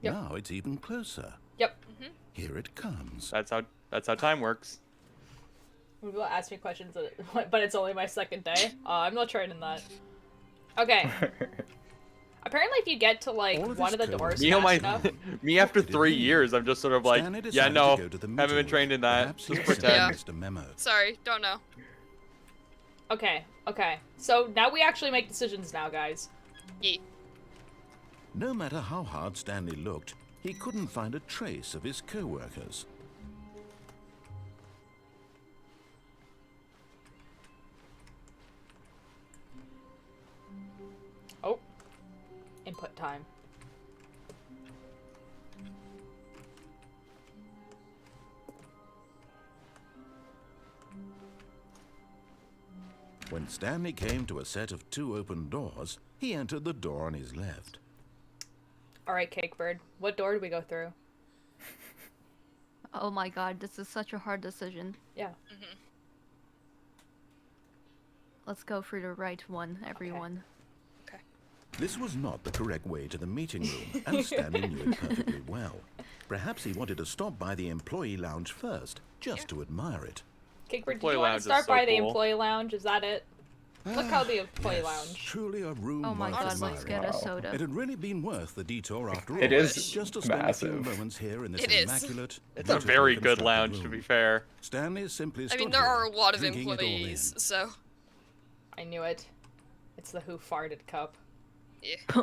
Yep. Now it's even closer. Yep. Here it comes. That's how time works. People ask me questions, but it's only my second day. I'm not trained in that. Okay. Apparently, if you get to like All of one his of the doors Me on fast my, enough, me after 3 years, I'm just sort of like, Stanley yeah, decided no, to go to the haven't meeting been trained in that. Perhaps he Just had sent pretend. Mr. Memo. Sorry, don't know. okay, okay. So now we actually make decisions now, guys. Yeet. No matter how hard Stanley looked, he couldn't find a trace of his co-workers. Oh, input time. When Stanley came to a set of 2 open doors, he entered the door on his left. All right, Cakebird. What door do we go through? Oh my god, this is such a hard decision. Yeah. Let's go for the right one, everyone. This was not the correct way to the meeting room, and Stanley knew it perfectly well. Perhaps he wanted to stop by the employee lounge first, just to admire it. Cakebird, did Employee you want lounge to is start so by the cool. employee lounge? Is that it? Look how the employee Yes, lounge. truly a room Oh my worth god, Honestly. let's admiring. get a Wow. soda. It had really been worth the detour after all. It is just to spend a few massive. moments here in this It is. immaculate. It's a beautifully very good constructed lounge, to room. be fair. Stanley simply I stood mean, there here, are a lot of drinking it all in. employees, so I knew it. It's the Who Farted cup. yeah.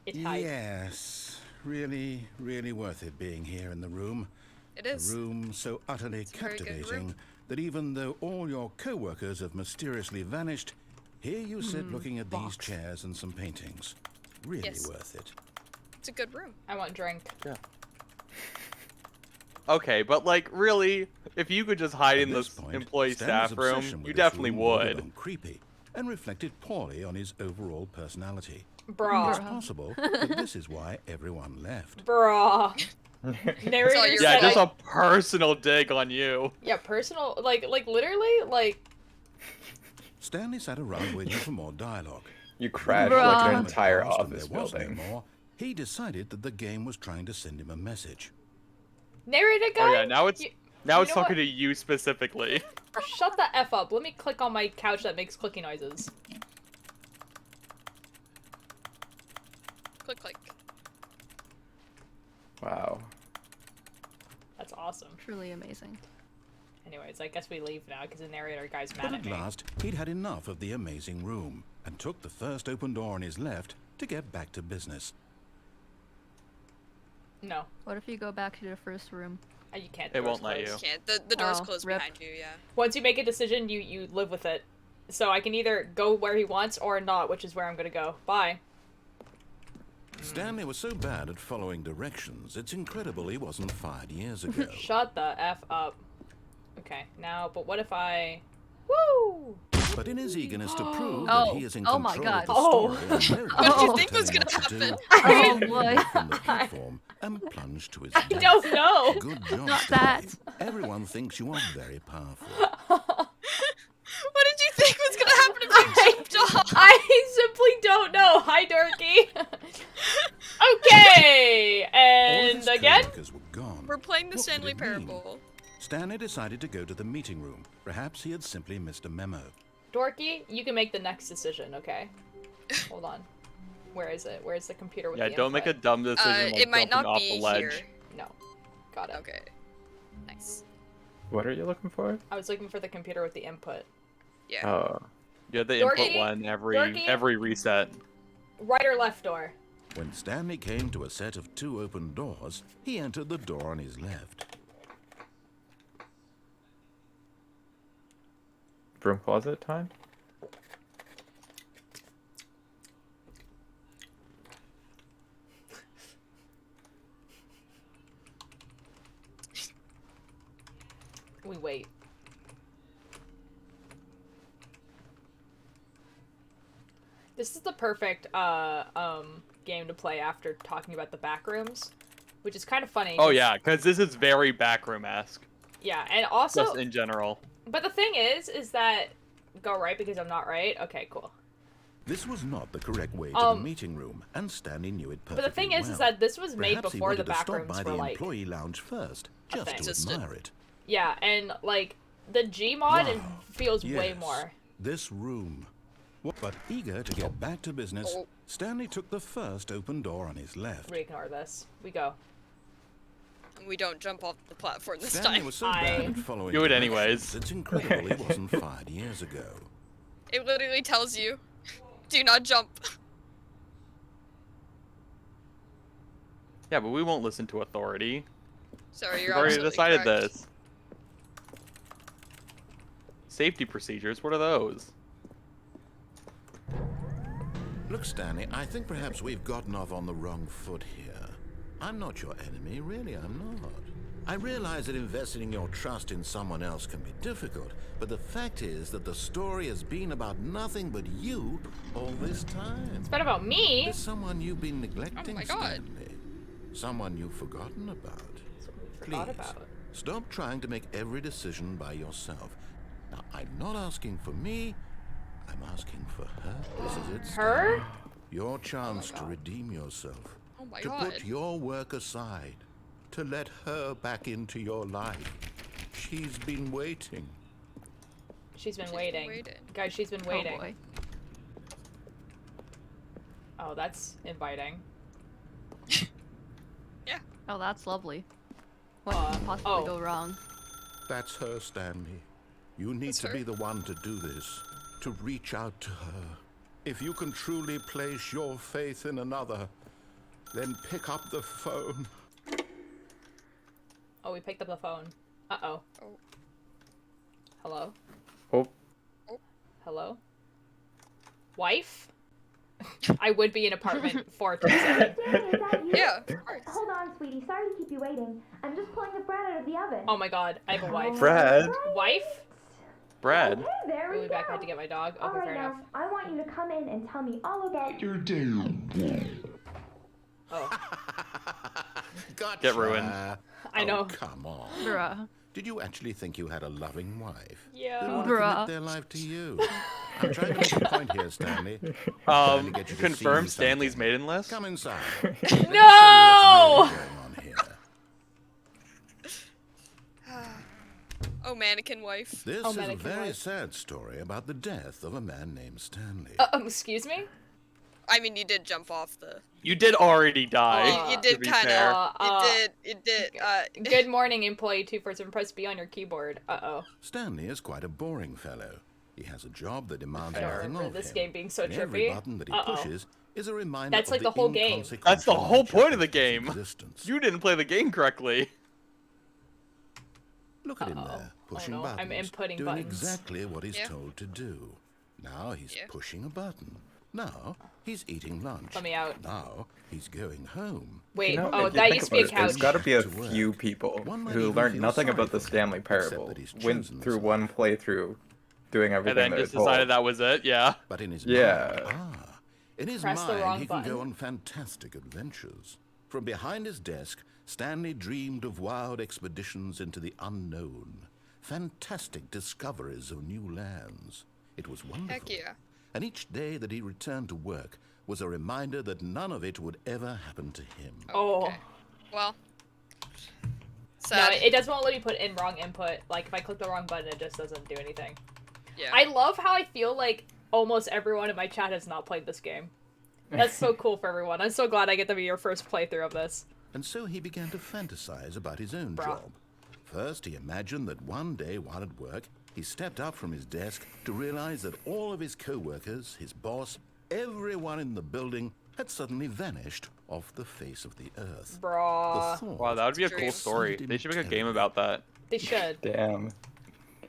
It hype. Yes, really, really worth it being here in the room. It A is. room so utterly a very good captivating room. that even though all your co-workers have mysteriously vanished, here you sit looking at these chairs and some paintings. Really Yes. worth it. It's a good room. I want drink. Okay, but like, really, if you could just hide in At this point, employee Stanley's staff room, obsession with you this definitely room bordered would. on creepy and reflected poorly on his overall personality. It's Bra. possible that this is why everyone left. Bra. all Narrator your Yeah, said just I- a personal dig on you. Yeah, personal, like literally, like, Stanley sat around waiting for more dialogue. You crashed Bruh. like an When it entire passed and office there was no building. more, he decided that the game was trying to send him a message. narrator guy. Oh yeah, now it's You- now you it's know talking what? to you specifically. Shut the F up. Let me click on my couch that makes clicky noises. Click, click. Wow. That's awesome. Truly amazing. Anyways, I guess we leave now because the narrator guy's But mad at at me. last, he'd had enough of the amazing room and took the first open door on his left to get back to business. No, What if you go back to the first room? you can't. It doors won't let closed. you. Can't. The door's Oh, closed rip. behind you, yeah. Once you make a decision, you live with it. So I can either go where he wants or not, which is where I'm gonna go. Bye. Stanley was so bad at following directions, it's incredible he wasn't fired years ago. Shut the F up. Okay, now, but what if I... Woo! But in his eagerness to prove Oh, that he is in oh control my God. of the Oh. story and very What did you good think at was telling gonna what to do, Oh he boy. leaped from the platform and plunged to his I death. don't know! Good job, Not Stanley. that. Everyone thinks you are very powerful. What did you think was gonna happen if you jumped off? I simply don't know. Hi, Dorky. Okay, All of and his again. co-workers were gone. We're playing the What could Stanley it mean? Parable. Stanley decided to go to the meeting room. Perhaps he had simply missed a memo. Dorky, you can make the next decision, okay? Hold on. Where is it? Where's the computer with Yeah, the don't make a input? dumb decision like It might jumping not off be the ledge. here. No. Got it. Okay. Nice. What are you looking for? I was looking for the computer with the input. Yeah. Oh. You have the Dorky? input one every Dorky? every reset. Right or left door? When Stanley came to a set of 2 open doors, he entered the door on his left. Broom closet time? We wait. This is the perfect game to play after talking about the back rooms, which is kind of funny. Oh yeah, because this is very backroom-esque. Yeah, and also, Just in general. but the thing is that go right because I'm not right. Okay, cool. This was not the correct way to the meeting room, and Stanley knew it perfectly But the thing is well. that this was made Perhaps he before the wanted to back stop rooms by were the like employee lounge first, just thing. to admire it. Yeah, and like the Gmod Wow. feels way Yes, more. This room. But eager to get back to business, Stanley took the first open door on his left. We ignore this. We go. We don't jump off the platform this Stanley time. was so bad at following Do it directions, anyways. It's incredible it wasn't 5 years ago. It literally tells you, do not jump. Yeah, but we won't listen to authority. Sorry, We've you're already absolutely decided correct. this. Safety procedures, what are those? Look, Stanley, I think perhaps we've gotten off on the wrong foot here. I'm not your enemy, really, I'm not. I realize that investing your trust in someone else can be difficult, but the fact is that the story has been about nothing but you all this time. It's been about me. There's someone you've been neglecting, Oh my God. Stanley. Someone you've forgotten about. Forgot Please, about. stop trying to make every decision by yourself. Now, I'm not asking for me, I'm asking for her. This is it, Her? Stanley. Your chance to redeem yourself. Oh my To God. put your work aside. To let her back into your life. She's been waiting. She's been She's been waiting. waiting. Guys, she's been waiting. Oh boy. Oh, that's inviting. Yeah. Oh, that's lovely. What Uh, could possibly oh. go wrong? That's her, Stanley. You need That's to her. be the one to do this. To reach out to her. If you can truly place your faith in another, then pick up the phone. Oh, we picked up the phone. Uh-oh. Oh. Hello? Oh, Hello? Wife? I would be in apartment 427. Yeah, of course. Hold on, sweetie. Sorry to keep you waiting. I'm just pulling the bread out of the oven. Oh my god, I have a wife. Brad. Wife? Brad. Okay, there We'll we be back. I go. have to get my dog. All Okay, right, fair now, enough. I want you to come in and tell me all about your Oh, Gotcha. Get ruined. I know. Oh, come on. Bruh. Did you actually think you had a loving wife? Yeah. Who would Bruh. commit their life to you? I'm trying to make a point here, Stanley. Trying to get you to Confirm see Stanley's something. maiden list? Come inside. No! What's really going on here? Oh, mannequin wife. This Oh, is a mannequin very wife. sad story about the death of a man named Stanley. Excuse me? I mean, you did jump off the. You did already die. You to did be kind fair. of. You did. Good morning, employee 247. Press B on your keyboard. Uh-oh. Stanley is quite a boring fellow. He has a job that demands I don't nothing remember of this him. game being so And every trippy. button that he Uh-oh. pushes is a reminder That's of like the whole game. inconsequential That's the whole nature point of the his game. existence. You didn't play the game correctly. Look at him Uh-oh. there, pushing no, I'm buttons, inputting doing buttons. exactly what he's Yeah. told to do. Now he's Yeah. pushing a button. Now he's eating lunch. Let me out. Now he's going home. Wait, You know, oh, if you that think used to be a about it, There's couch. got to be a To work. few people One might who even learned feel nothing sorry about the for him, Stanley except Parable, that he's went chosen through this one playthrough, doing And everything then they just were told. decided that was it, yeah. But in his Yeah. mind, in his Press the mind, wrong he can go button. on fantastic adventures. From behind his desk, Stanley dreamed of wild expeditions into the unknown, fantastic discoveries of new lands. It was wonderful. Heck yeah. And each day that he returned to work was a reminder that none of it would ever happen to him. Oh. Okay. Well. No, Sad. it doesn't let me put in wrong input. Like, if I click the wrong button, it just doesn't do anything. Yeah. I love how I feel like almost everyone in my chat has not played this game. That's so cool for everyone. I'm so glad I get to be your first playthrough of this. And so he began to fantasize about his own Bruh. job. First, he imagined that one day while at work, he stepped up from his desk to realize that all of his co-workers, his boss, everyone in the building had suddenly vanished off the face of the earth. Bruh. The thought Wow, that would be a True. cool story. excited They him should make a game terribly. about that. They should. Damn.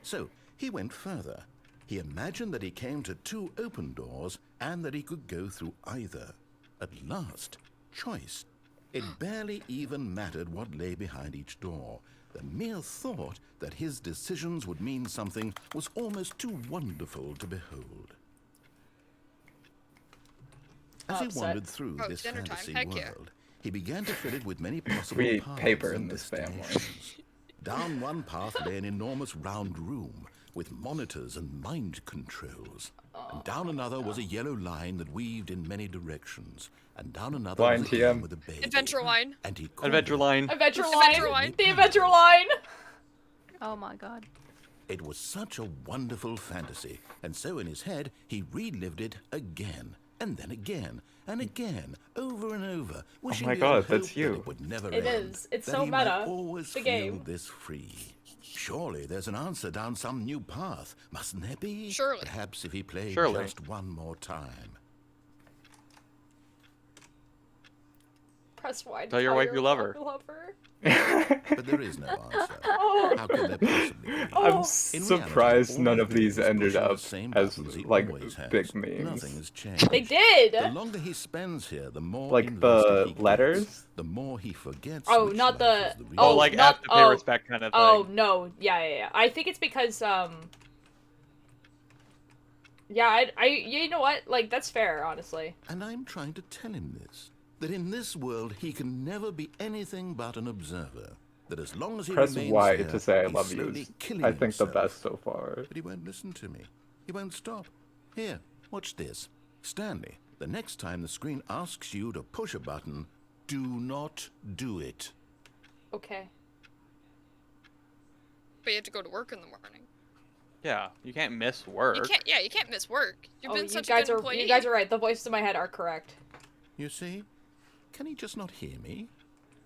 So he went further. He imagined that he came to 2 open doors and that he could go through either. At last, choice. It barely even mattered what lay behind each door. The mere thought that his decisions would mean something was almost too wonderful to behold. As he Upset. wandered through Oh, this dinner time. fantasy Heck yeah. world, he began to fill it with many possible We paths paper and in this family. destinations. Down one path lay an enormous round room with monitors and mind controls. And down another was a yellow line that weaved in many directions. And down another Line was a game TM. with a baby. Adventure line. And he called Adventure it- line. Adventure Adventure line. line. The adventure line. Oh my god. It was such a wonderful fantasy, and so in his head he relived it again, and then again, and again, over and over, wishing my beyond God, that's hope that you. it would never It end, is. It's that so he might meta, always the feel game. this free. Surely there's an answer down some new path, mustn't there be? Surely. Perhaps if he played Surely. just one more time. Press Y. to Tell your wife you love her. But there is no answer. How could there possibly be? Oh. I'm In surprised reality, none all of he did these was ended push the up same as buttons he like always has. big memes. Nothing has changed. They did. The longer he spends here, the more Like enlisted the he gets, letters? the more he forgets. Oh, which not life the- is Oh, real. like not- have to pay oh. respect kind of thing. Oh no. Yeah. I think it's because Yeah, you know what? Like that's fair, honestly. And I'm trying to tell him this: that in this world he can never be anything but an observer. That as long as he Press remains Y here, to say I he's love you. slowly Is, killing I think the himself. best so far. But he won't listen to me. He won't stop. Here, watch this. Stanley, the next time the screen asks you to push a button, do not do it. Okay. But you have to go to work in the morning. Yeah, you can't miss work. You can't. Yeah, you can't miss work. You've Oh, been you such guys a good are employee. you guys are right. The voices in my head are correct. You see? Can he just not hear me?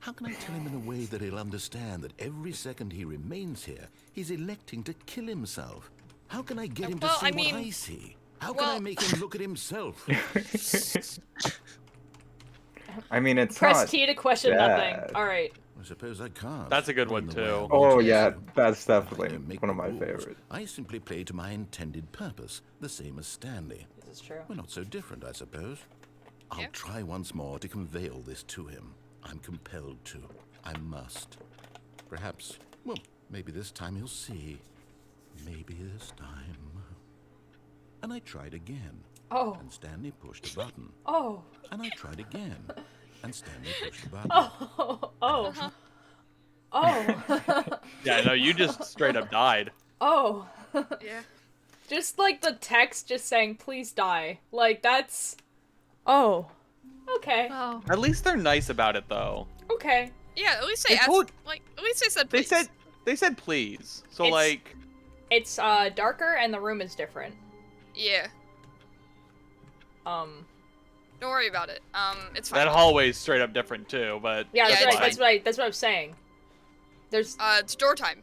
How can I tell him in a way that he'll understand that every second he remains here, he's electing to kill himself? How can I get him to Well, see I mean- what I see? How can I well- make him look at himself? I mean, it's Press not. T to question bad. nothing. All right. I suppose I can't. That's a good one, in the way too. I Oh want yeah, to. that's I definitely don't make one of the my rules. favorites. I simply play to my intended purpose, the same as Stanley. This is true. We're not so different, I suppose. I'll Yeah. try once more to convey all this to him. I'm compelled to. I must. Perhaps, well, maybe this time he'll see. Maybe this time. And I tried again. Oh. And Stanley pushed a button. Oh. And I tried again. And Stanley pushed a button. Oh. Oh. Oh. Yeah, no, you just straight up died. Oh. Yeah. Just like the text just saying please die. Like that's Oh. Okay. Oh. At least they're nice about it though. Okay. Yeah. At least they They asked. told- At least they said. They Please. said please. So It's- like It's darker and the room is different. Yeah. Um Don't worry about it. It's fine. that hallway's straight up different too, but Yeah, that's Yeah, right. it's That's what I was saying. There's It's door time.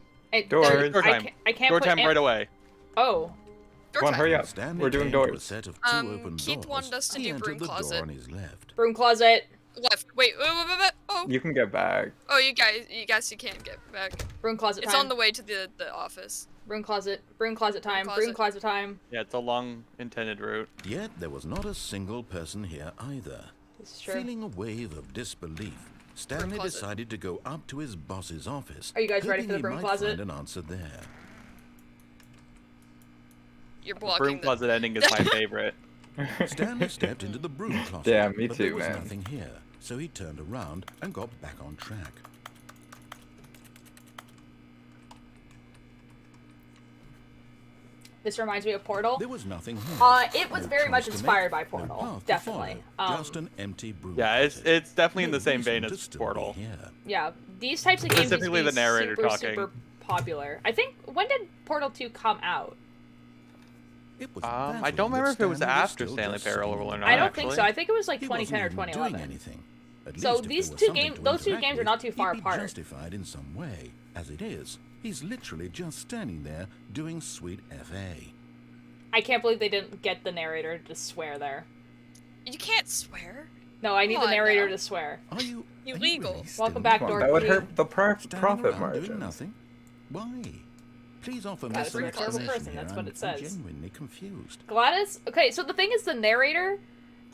Doors. Door time. I can't door put time in- right away. Oh. Door Come on, time. hurry up. Stanley We're doing came to a doors. set of two open Keith doors. wanted us to He do entered broom the closet. door on his left. Broom closet. Left. Wait. Oh. You can get back. Oh, you guys you can't get back. Broom closet It's time. on the way to the office. Broom closet. Broom closet time. closet. Broom closet time. Yeah, it's a long intended route. Yet there was not a single person here either. This is true. Feeling a wave of disbelief, Stanley closet. decided to go up to his boss's office. Are you guys ready hoping for the he broom might closet? Find an answer there. You're Broom blocking the. closet ending is my favorite. Stanley stepped into the broom closet. Yeah, me but too, there was man. nothing here, so he turned around and got back on track. This reminds me of Portal. There was nothing here. It was No very choice much to inspired make, by no Portal, path to definitely. follow, just an empty broom Yeah, closet. it's definitely in No the same vein reason to as still Portal. be here. Yeah, these types of games used to Specifically be the narrator super, talking. super popular. I think when did Portal 2 come out? It was I baffling don't remember that if it was Stanley after still Stanley just sitting Parallel there. or not. I don't think actually. so. I think it was like He 2010 or wasn't even doing 2011. anything. At So least if these there was two something games- to those two interact games are with, not too far he'd be apart. Justified in some way. As it is, he's literally just standing there doing sweet FA. I can't believe they didn't get the narrator to swear there. You can't swear. No, I need Come the on narrator now. to swear. Are you Illegal. really Welcome still back, Come on, Dorothy. that would hurt the standing profit around margins. doing nothing? Why? Please offer me Gladys, some you're a terrible explanation person, here. that's what I'm it says. genuinely confused. Gladys? Okay, so the thing is the narrator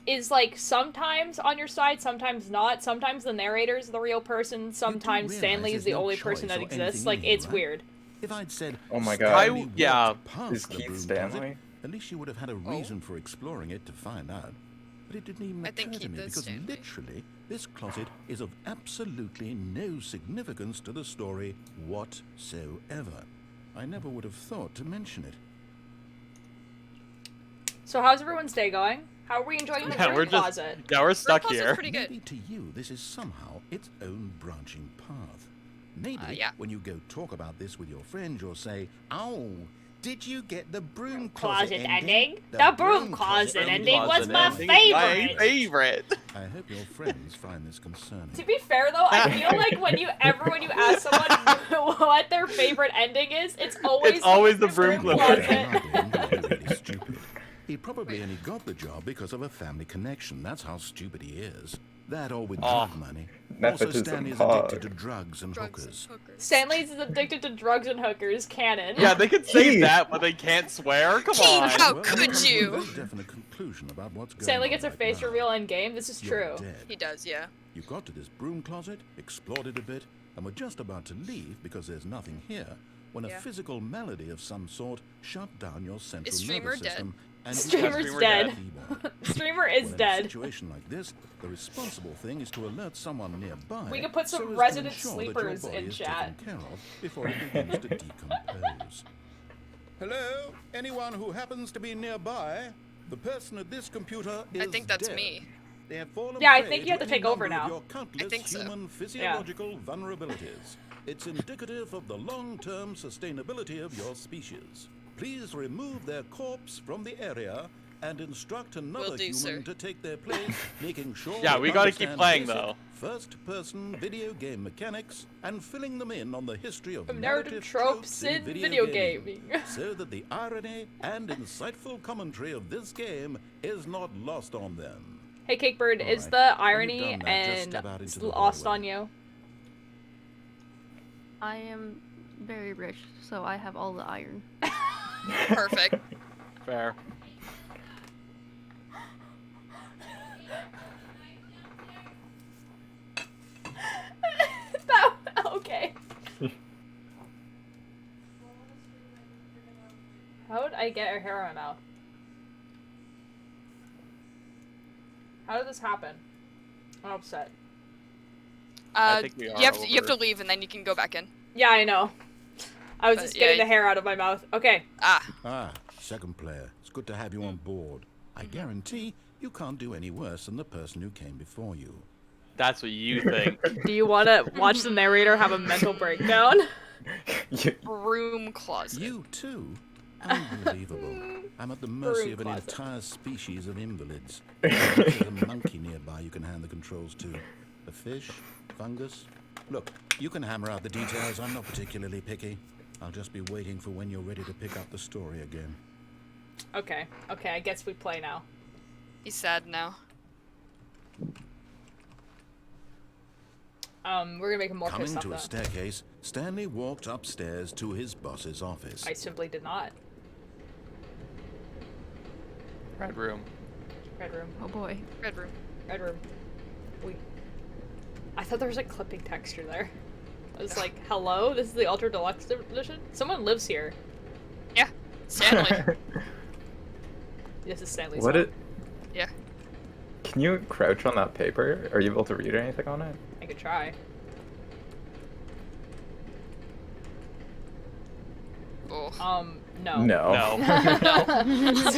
is like sometimes on your side, sometimes not. Sometimes the narrator's the real person, sometimes realize Stanley is there's the no only person choice that or exists. anything Like, in here, it's right? weird. If I'd said, Oh my Stanley God. yeah. walked past Is the Keith broom Stanley? closet, at least you would have had a reason for exploring it to find out. But it didn't even I occur think to Keith me is because Stanley. literally this closet is of absolutely no significance to the story whatsoever. I never would have thought to mention it. So how's everyone's day going? How are we enjoying the Yeah, broom we're just closet? we're stuck closet's here. pretty good. Maybe to you this is somehow its own branching path. Maybe Yeah. when you go talk about this with your friends, you'll say, "Oh, did you get the broom Closet closet ending? The broom closet ending was my favorite. favorite. I hope your friends find this concerning. To be fair though, I feel like when you ask someone what their favorite ending is, it's always the broom closet. Really stupid. He probably only got the job because of a family connection. That's how stupid he is. That or with drug money. Also, Nepotism Stanley is hog. addicted to drugs and Drugs hookers. and hookers. Stanley's is addicted to drugs and hookers. Canon. Yeah, they could say Keith. that, but they can't swear. Come Keith, on. how Well, could we've come to a you? very definite conclusion about what's going Stanley on gets a right face now. reveal in game. This is You're true. dead. He does, yeah. You got to this broom closet, explored it a bit, and were just about to leave because there's nothing here when a Yeah. physical malady of some sort shut down your central Is Streamer nervous dead? system. And you Streamer's got dead. keyboard. Streamer is Well, in a dead. situation like this, the responsible thing is to alert someone nearby. We could put some so as to resident ensure that your sleepers body in is chat. taken care of before it begins to decompose. Hello? Anyone who happens to be nearby? The person at this computer is I think that's dead. me. They have fallen Yeah, I prey think you have to any take over number of now. Your countless think so. human physiological vulnerabilities. It's indicative of the long-term sustainability of your species. Please remove their corpse from the area and instruct another Will do, human sir. to take their place, making sure Yeah, they we gotta keep understand playing, basic though. first-person video game mechanics and filling them in on the history of narrative tropes in video gaming. so that the irony and insightful commentary of this game is not lost on them. Hey, Cakebird, All is right. the When you've irony done that, just and step out into the lost hallway. on you? I am very rich, so I have all the iron. Perfect. Fair. Okay. How would I get her hair on my mouth? How did this happen? I'm upset. I think we are you have to over. leave and then you can go back in. Yeah, I know. I was But, just yeah, getting the you- hair out of my mouth. Okay. Ah, second player. It's good to have you on board. I guarantee you can't do any worse than the person who came before you. That's what you think. Do you want to watch the narrator have a mental breakdown? Broom closet. You too? Unbelievable. I'm at the mercy of an closet. entire species of invalids. There's a monkey nearby you can hand the controls to. A fish? Fungus? Look, you can hammer out the details. I'm not particularly picky. I'll just be waiting for when you're ready to pick up the story again. Okay. Okay, I guess we play now. He's sad now. We're gonna make him more Coming pissed off to a though. staircase, Stanley walked upstairs to his boss's office. I simply did not. Red room. Red room. Oh boy. Red room. Red room. I thought there was a clipping texture there. I was like, hello? This is the Ultra Deluxe edition? Someone lives here. Yeah. Stanley. This is Stanley's What home. it? Yeah. Can you crouch on that paper? Are you able to read anything on it? I could try. Oh. No. No. No.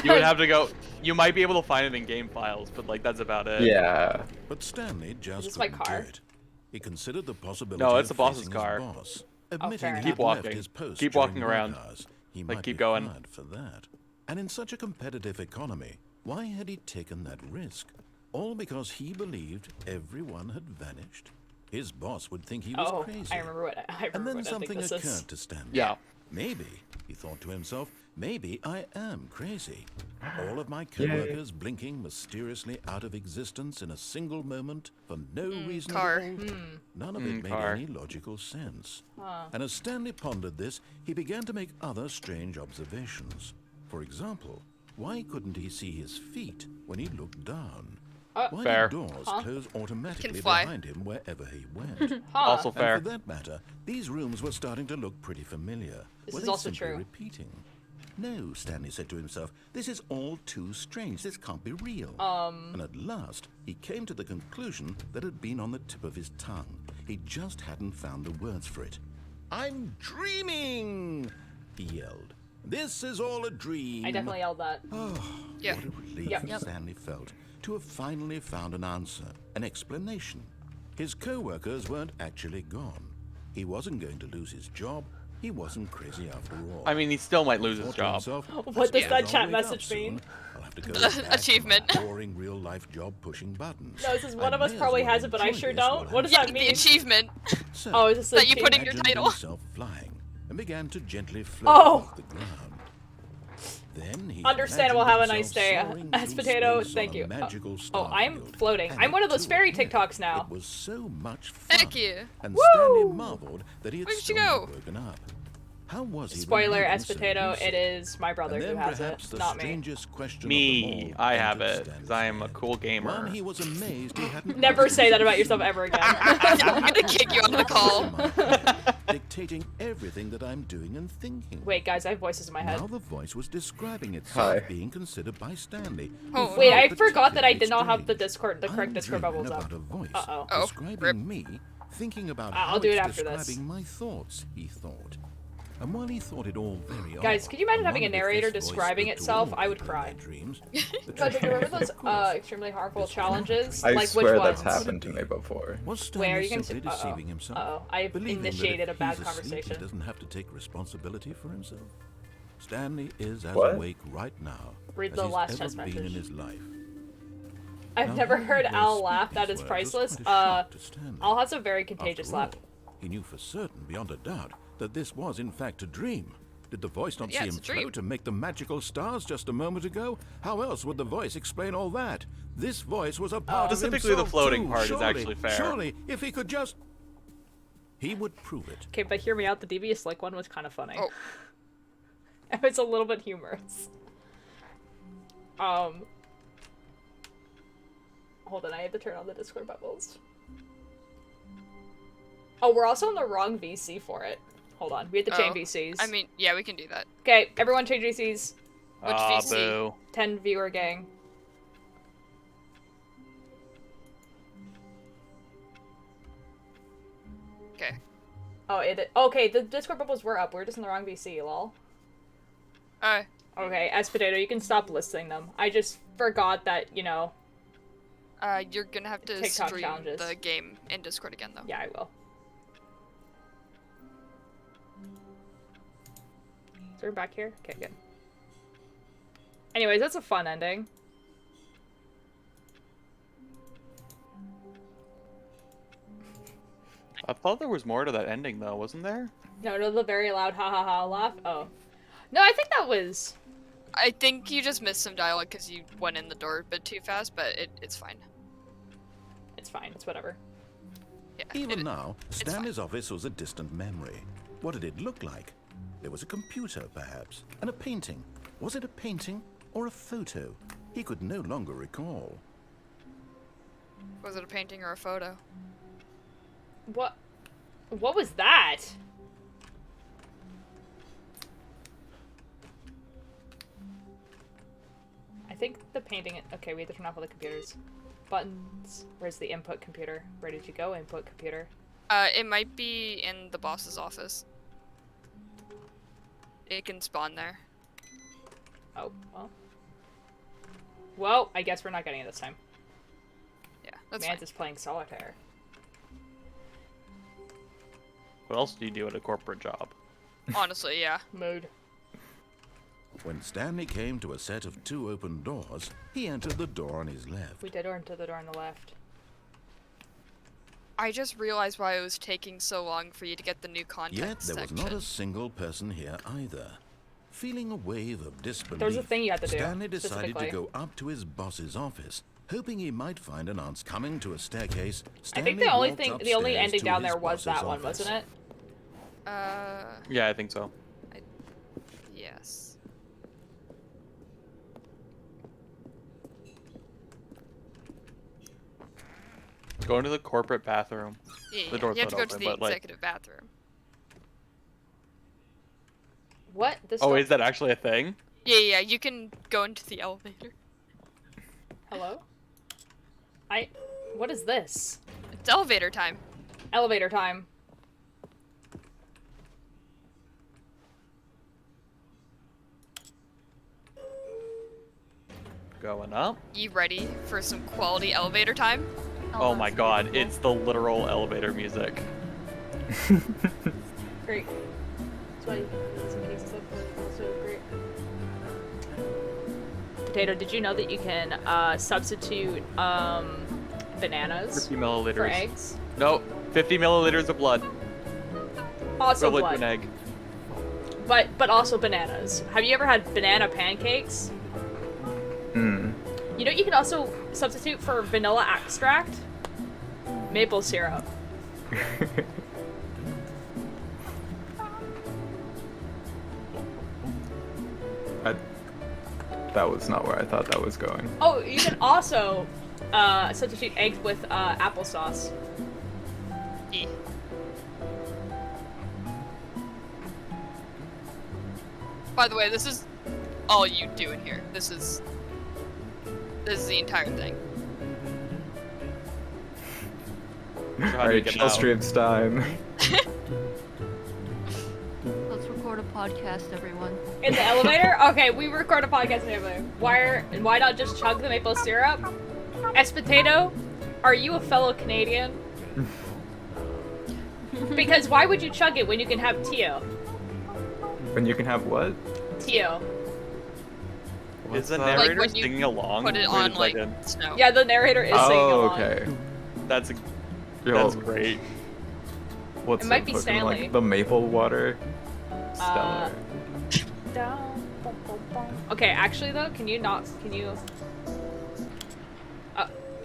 You would have to go. You might be able to find it in game files, but like that's about it. Yeah. But Stanley just this my couldn't car? do it. He considered the possibility No, it's of the boss's facing his car. boss, fair admitting enough. he'd Keep left walking. his post Keep during walking work around. hours. He Like, might keep be going. fired for that. And in such a competitive economy, why had he taken that risk? All because he believed everyone had vanished. His boss would think he was Oh, crazy. I remember what I And then think something this occurred is. to Stanley. Yeah. Maybe, he thought to himself, Maybe I am crazy. All of my coworkers blinking mysteriously out of existence in a single moment for no reason car. at all. None of it made car. any logical sense. And as Stanley pondered this, he began to make other strange observations. For example, why couldn't he see his feet when he looked down? Why Fair. did doors close automatically fly. behind him wherever he went? Also And fair. for that matter, these rooms were starting to look pretty familiar. This Were is they also simply true. repeating? No, Stanley said to himself, this is all too strange. This can't be real. And at last, he came to the conclusion that had been on the tip of his tongue. He just hadn't found the words for it. I'm dreaming, he yelled. This is all a dream. I definitely yelled that. Yeah. What a relief Yep. Stanley felt to have finally found an answer, an explanation. His co-workers weren't actually gone. He wasn't going to lose his job. He wasn't crazy after all. I mean, he still might lose his Thought to job. himself, What "I does suppose that I'll chat wake message up soon. mean? I'll have to go back to my Achievement. boring real-life job pushing buttons. No, it says one I of us may as probably well has it, but I enjoy sure this while don't. What does I'm that The mean? achievement. So, Oh, is this That you a put in team? your imagined title. himself flying and began to gently float Oh. off the ground. Then he Understandable. imagined Have a nice himself day, soaring As through Potato. space Thank on a you. magical Oh, I'm starfield. floating. And I'm one of it those too fairy appeared. TikToks now. It was so much fun. Heck yeah. And Woo! Stanley marveled that he had Where'd you still go? not woken up. How was he Spoiler, remembering as so Potato, lucid? it is my brother And who then has perhaps it, the not me. strangest question of them Me, all I have entered it, because Stanley's I am a head. cool gamer. One, he was amazed he hadn't Never lost say his that about yourself ever again. I'm gonna kick you out of the call. in my head, dictating everything that I'm doing and thinking. Wait, guys, I have voices in my head. Now the voice was describing itself Hi. being considered by Stanley. Oh, who Wait, found I forgot that I did particularly not have the strange. the correct I'm Discord dreaming bubbles up. about a voice Uh-oh. Oh, describing rip. me, thinking about I'll how do it it's after this. describing my thoughts, he thought. And while he thought it all very Guys, odd, could you imagine and having a wondered if narrator this voice describing spoke to itself? all I would people in cry. their dreams, the Guys, truth do you remember is, those of course, extremely harmful this challenges? I Like swear which that's ones? happened to me before. Was Where Stanley you can simply see? deceiving himself? I've Believing that if initiated a bad he's asleep, conversation. he doesn't have to take responsibility for himself. Stanley is as What? awake right now Read as the he's last ever test been in message. his life. I've Now, never hearing heard the voice Al speak laugh. these That is words was priceless. quite a shock to Stanley. Al has a very contagious After laugh. all, he knew for certain, beyond a doubt, that this was in fact a dream. Did the voice not Yeah, see it's him a dream. float and make the magical stars just a moment ago? How else would the voice explain all that? This voice was a part of Specifically the himself floating too. part is Surely, actually fair. Surely, if he could just... He would prove it. Okay, but hear me out. The Devious Lick one was kind of funny. Oh. It was a little bit humorous. Hold on, I have to turn on the Discord bubbles. Oh, we're also in the wrong VC for it. Hold on, we have to change VCs. I mean, yeah, we can do that. Okay, everyone change VCs. Which Ah, VC? boo. 10 viewer gang. Okay. Oh, okay, the Discord bubbles were up. We're just in the wrong VC, lol. Okay, as Potato, you can stop listing them. I just forgot that, you know. You're gonna have to TikTok stream challenges. the game in Discord again, though. Yeah, I will. So we're back here? Okay, good. Anyways, that's a fun ending. I thought there was more to that ending, though, wasn't there? No, the very loud ha ha ha laugh. Oh. No, I think that was... I think you just missed some dialogue because you went in the door a bit too fast, but it's fine. It's fine, it's whatever. Yeah. Even now, fine. Stanley's office was a distant memory. What did it look like? There was a computer, perhaps, and a painting. Was it a painting or a photo? He could no longer recall. Was it a painting or a photo? What was that? I think the painting... Okay, we have to turn off all the computers. Buttons. Where's the input computer? Where did you go, input computer? It might be in the boss's office. It can spawn there. Oh, well. Well, I guess we're not getting it this time. Yeah, that's Man's fine. is playing solitaire. What else do you do at a corporate job? Honestly, yeah. Mood. When Stanley came to a set of 2 open doors, he entered the door on his left. We did enter the door on the left. I just realized why it was taking so long for you to get the new context Yet there was section. not a single person here either. Feeling a wave of disbelief, There's a thing you have to do, Stanley decided to specifically. go up to his boss's office, hoping he might find an answer. Coming to a staircase, I Stanley think the only walked thing, the upstairs only ending to down his there was boss's that one, office. wasn't it? Yeah, I think so. Yes. Go into the corporate bathroom. Yeah, The yeah. door's You have to not go to open, the but, like- executive bathroom. What? This Oh, door- is that actually a thing? Yeah, you can go into the elevator. Hello? What is this? It's elevator time. Elevator time. Going up. You ready for some quality elevator time? Oh my god, it's the literal elevator music. Great. That's why some cases of also great. Potato, did you know that you can substitute bananas 50 milliliters. for eggs? No, 50 milliliters of blood. Also Equivalent to blood. an egg. But also bananas. Have you ever had banana pancakes? Hmm. You know what you can also substitute for vanilla extract? Maple syrup. That was not where I thought that was going. Oh, you can also substitute eggs with applesauce. Yeah. By the way, this is all you do in here. This is the entire thing. So how do you Alright, get chill out? streams time. Let's record a podcast, everyone. In the elevator? Okay, we record a podcast in the elevator. Why not just chug the maple syrup? Potato, are you a fellow Canadian? Because why would you chug it when you can have Tio? When you can have what? Tio. Is the that? narrator Like when you singing along? Put it Wait a on like second. snow. Yeah, the narrator is singing Oh, along. okay. That's Yo, great. What's It might the be fucking, Stanley. like, the maple water? Stellar. Down, bum, bum, bum. Okay, actually though, can you? Yeah,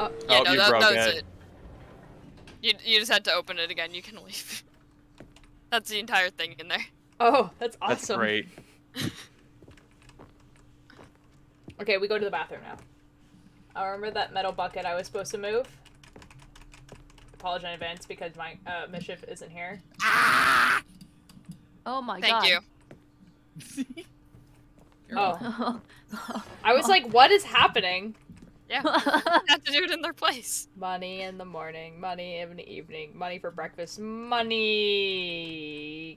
Oh, no, you that broke was it. it. You just had to open it again. You can leave. That's the entire thing in there. Oh, that's awesome. That's great. Okay, we go to the bathroom now. I remember that metal bucket I was supposed to move. Apologize in advance because my mischief isn't here. Oh my Thank god. you. Oh. I was like, what is happening? Yeah, have to do it in their place. Money in the morning, money in the evening, money for breakfast, money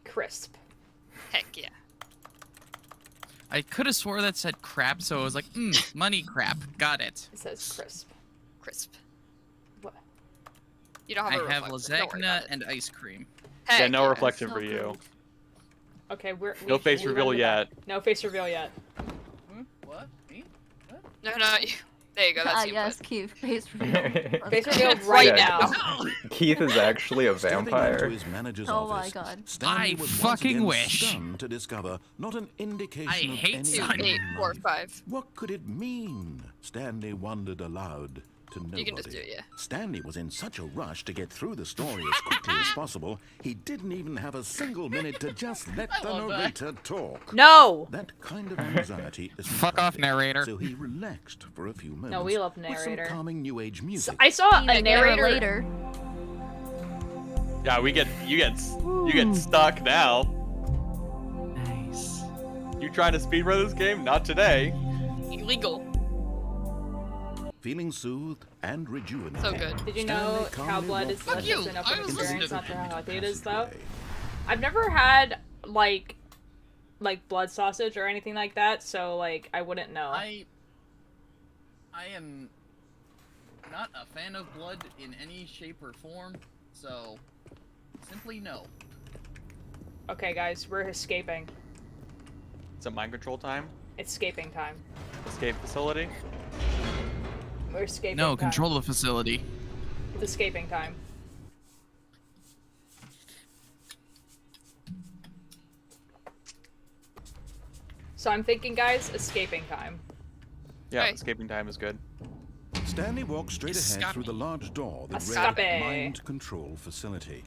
crisp. Heck yeah. I could have swore that said crap, so I was like, money crap. Got it. It says crisp. Crisp. What? You don't have a I have reflector. Don't worry about lasagna it. and ice cream. Heck Yeah, no yeah. reflection So for you. good. Okay, No face we reveal went to yet. that. No face reveal yet. What? Me? No, you. There you go. That's Ah, the yes, input. Keith. Face reveal. Face reveal right Yeah. now. Keith is actually a Stepping into vampire. his manager's Oh my office, god. Stanley I was once fucking again wish. stunned to discover not an indication I of hate any 2, sun. 8, 4, life. 5. What could it mean? Stanley wondered aloud to nobody. You can just do it, yeah. Stanley was in such a rush to get through the story as quickly as possible, he didn't even have a single minute to just let the love that. narrator talk. No! That kind of anxiety is Fuck off, narrator. So he relaxed for a few moments. No, we love With narrator. some calming new age music. I saw a Even narrator later. Yeah, you get stuck now. Nice. You trying to speedrun this game? Not today. Illegal. Feeling soothed and rejuvenated. So good. Did you Stanley know calmly cow blood is walked Fuck delicious you, enough I for was experience, listening not to sure how healthy it is though? passageway. I've never had like blood sausage or anything like that, so like I wouldn't know. I am not a fan of blood in any shape or form, so simply no. Okay, guys, we're escaping. It's a mind control time. It's escaping time. Escape facility. We're escaping. No, time. control the facility. It's escaping time. So I'm thinking, guys, escaping time. Yeah, Right. escaping time is good. Stanley walked straight ahead Escape. through the large door that Escape. read Mind Control Facility.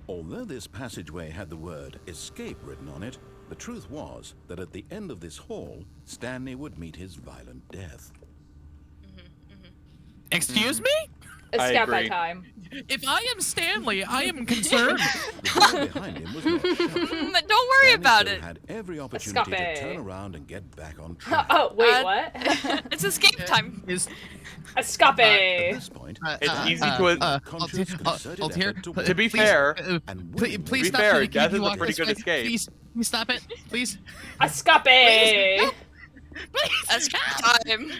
Although this passageway had the word escape written on it, the truth was that at the end of this hall, Stanley would meet his violent death. Excuse me? Escape by agree. time. If I am Stanley, I am concerned. The door behind him was not shut. But don't worry Stanley about still it. had every opportunity to Escape. turn around and get back on track. Oh, wait, Uh, what? It's escape time. Is At Escape! this point, It's Stanley easy was to- conscious, concerted Altair, effort To be please, fair- and please, willingly please To be stop fair, trying to death keep is you a off pretty this good way. escape. Please, can you stop it, please. Escape! Escape time.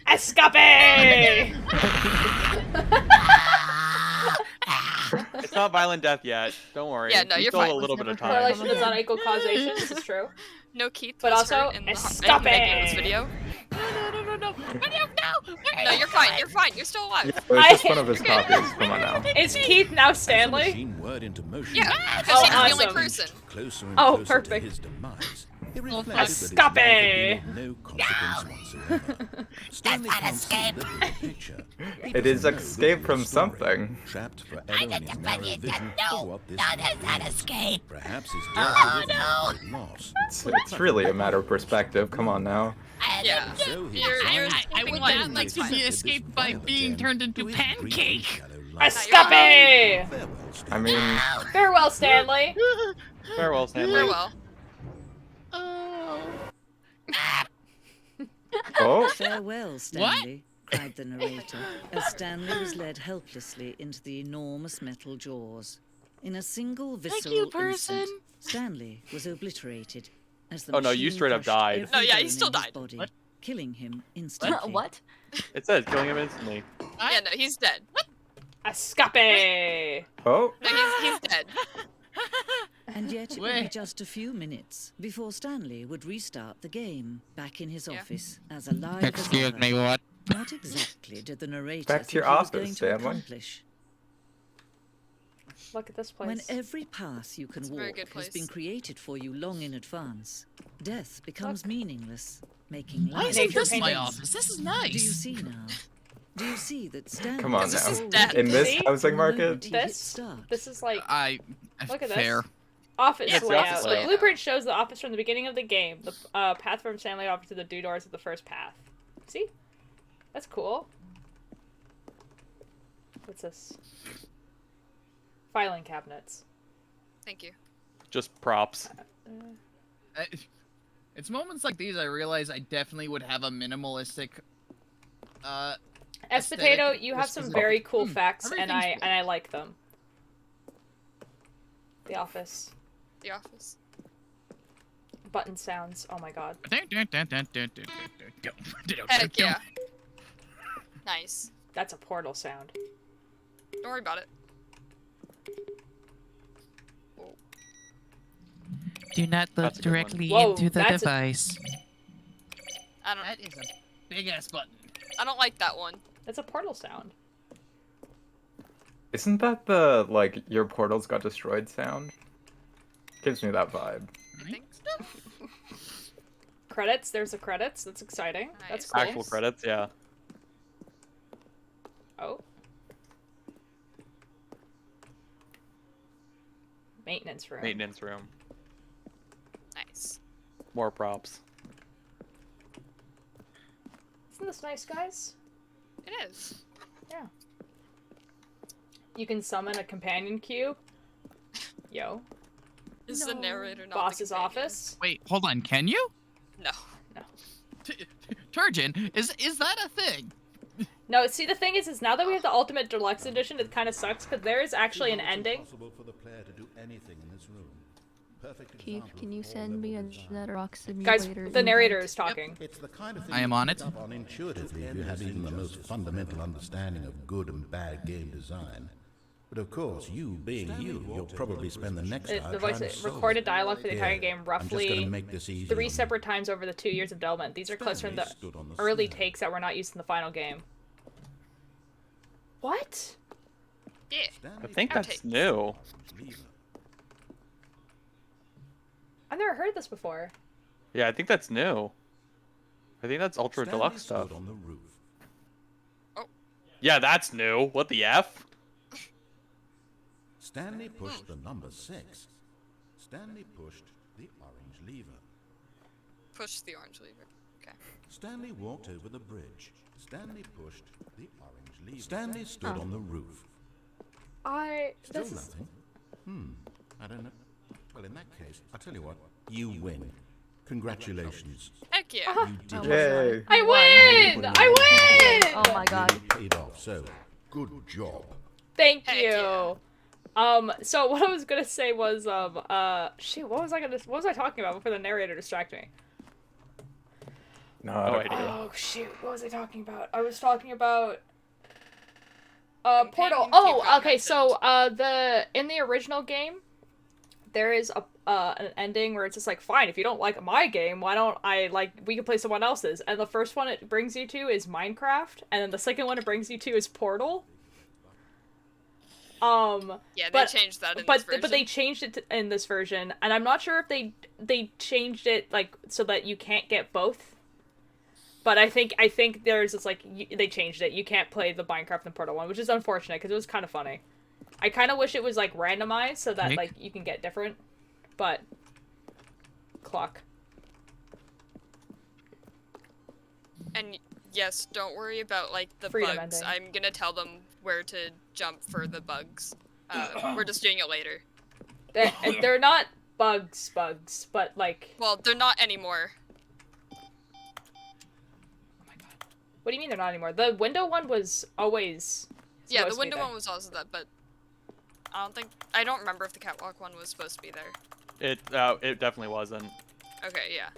Escape! It's not violent death yet. Don't worry. Yeah, no, We you're still have fine. a little bit of time. Correlation does not equal causation, this is true. No Keith But was also, hurt in the escape. making of this video. No, you're fine. You're fine. You're still alive. It was just one of his copies. Come on now. Is Keith now as the Stanley? machine whirred into motion, Yeah, Oh, because he's the only awesome. person. closer and Oh, closer perfect. to his demise. It fuck. reflected that his life Escape. had been of no consequence whatsoever. Stanley can't see the bigger picture. He It is doesn't know escape that from he's sorry, something. trapped forever in his narrow vision of what this world is. Perhaps his death was a great loss. It's really a matter of perspective. Come on now. Yeah. So he You're decided I sleeping would light. not like to be escaped by being turned into pancake. Escape! I mean, Farewell, Stanley! Farewell, Stanley. Farewell. oh, Farewell, Stanley, cried the narrator, as Stanley was led helplessly into the enormous metal jaws. In a single visceral you, person. instant, Stanley was obliterated as the Oh, no, you machine straight up crushed died. every No, yeah, he bone still in his died. body, What? killing him instantly. What? It says killing him instantly. Yeah, no, he's dead. Escape! oh, No, he's dead. And yet it would be Wait. just a few minutes before Stanley would restart the game, back in his Yeah. office, as alive as ever. what? What exactly did the narrator Back to think your he was office, going to Stanley. accomplish? Look at this When place. every path you can It's a very walk good has been place. created for you long in advance, death becomes meaningless, making Why life. isn't Nature this my paintings. office? This is Do you nice. see now? Do you see that Stanley come on This is now. death. In this See? housing market, moment he hit This? start. This is like Look at this. Fair. office Yeah, it's the layout. office The layout. blueprint shows the office from the beginning of the game. The path from Stanley office to the two doors of the first path. See? That's cool. What's this? Filing cabinets. Thank you. Just props. It's moments like these I realize I definitely would have a minimalistic. S Potato, you have This some is- very cool facts, and everything's- I like them. The office. The office. Button sounds. Oh my god. Heck yeah. Nice. That's a portal sound. Don't worry about it. Do not look That's a good one. directly Whoa, into the that's a- device. I don't. That is a big ass button. I don't like that one. That's a portal sound. isn't that the like your portals got destroyed sound? Gives me that vibe. I think so. Credits. There's the credits. That's exciting. That's Nice. cool. Actual credits, yeah. Oh. Maintenance room. Maintenance room. Nice. More props. Isn't this nice, guys? It is. Yeah. You can summon a companion cube. Yo. Is the narrator not the Boss's companion? office. Wait, hold on. Can you? No. Turgeon, is that a thing? No, see, the thing is now that we have the Ultimate Deluxe Edition, it kind of sucks, because there is actually an ending. Impossible for the player to do anything in this room. Perfect Keith, example can you of all send me levels of another rock Guys, simulator? the narrator invite? is talking. It's the kind of thing I am you on pick it. up on intuitively if you have even the most fundamental understanding of good and bad game design. But of course, you being you, you'll probably spend the next hour The voice trying to solve recorded it. dialogue for the entire Here, game I'm just gonna roughly make this easy 3 on you. separate times over the 2 years of development. These are closer to the Stanley stood on the early stairs. takes that were not used in the final game. What? Yeah. I think Outtake. that's new. Lever. I've never heard this before. Yeah, I think that's new. I think that's Ultra Stanley Deluxe stood stuff. on the roof. Yeah, that's new. What the F? Stanley pushed the number 6. Stanley pushed the orange lever. Push the orange lever. Okay. Stanley walked over the bridge. Stanley pushed the orange lever. Stanley stood on the roof. Still This is... nothing? I don't know. Well, in that case, I'll tell you what. You win. Congratulations. Heck yeah. You did Yay. I win! I win! Oh my god. Really paid off, so good job. Thank Heck you. yeah. So what I was gonna say was, shoot, what was I talking about before the narrator distracted me? No idea. Oh shoot, what was I talking about? I was talking about Portal. Companions Oh, you've got okay. So mentioned. in the original game, there is an ending where it's just like, fine, if you don't like my game, why don't we can play someone else's? And the first one it brings you to is Minecraft, and then the second one it brings you to is Portal. Yeah, they changed that in this version. But they changed it in this version, and I'm not sure if they changed it like so that you can't get both. But I think there's this they changed it. You can't play the Minecraft and Portal one, which is unfortunate because it was kind of funny. I kind of wish it was like randomized so that like you can get different, but clock. And yes, don't worry about like the Freedom bugs. ending. I'm gonna tell them where to jump for the bugs. We're just doing it later. They're not bugs, but like. Well, they're not anymore. What do you mean they're not anymore? The window one was always. Yeah, the supposed to be window there. one was also that, but I don't remember if the catwalk one was supposed to be there. It definitely wasn't. Okay, yeah.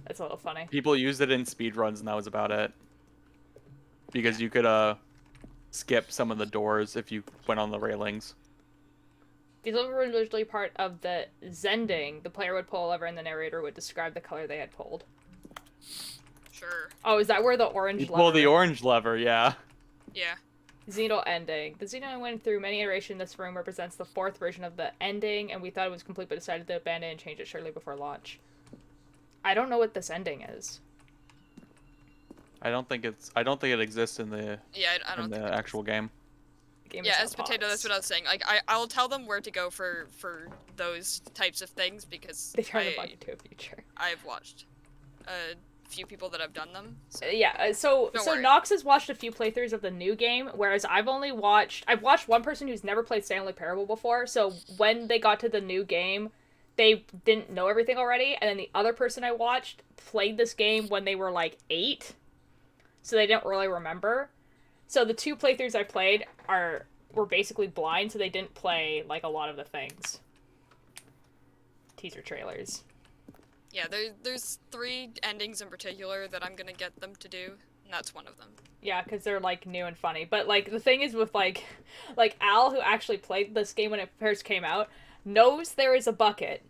That's a little funny. People used it in speedruns, and that was about it. Because you could skip some of the doors if you went on the railings. These were originally part of the Zending. The player would pull a lever and the narrator would describe the color they had pulled. Sure. Oh, is that where the orange You lever... pull the orange lever, yeah. Yeah. Xeno ending. The Xeno went through many iterations. This room represents the 4th version of the ending, and we thought it was complete but decided to abandon and change it shortly before launch. I don't know what this ending is. I don't think it exists in the I don't think actual game. Yeah, as Potato, that's what I was saying. Like, I'll tell them where to go for those types of things because They turn the bug into a feature. I've watched a few people that have done them. So. Yeah, so worry. Nox has watched a few playthroughs of the new game, whereas I've watched one person who's never played Stanley Parable before, so when they got to the new game, they didn't know everything already, and then the other person I watched played this game when they were like 8, so they didn't really remember. So the 2 playthroughs I played were basically blind, so they didn't play like a lot of the things. Teaser trailers. Yeah, there's 3 endings in particular that I'm gonna get them to do, and that's one of them. Yeah, because they're like new and funny. But like the thing is with like Al, who actually played this game when it first came out, knows there is a bucket.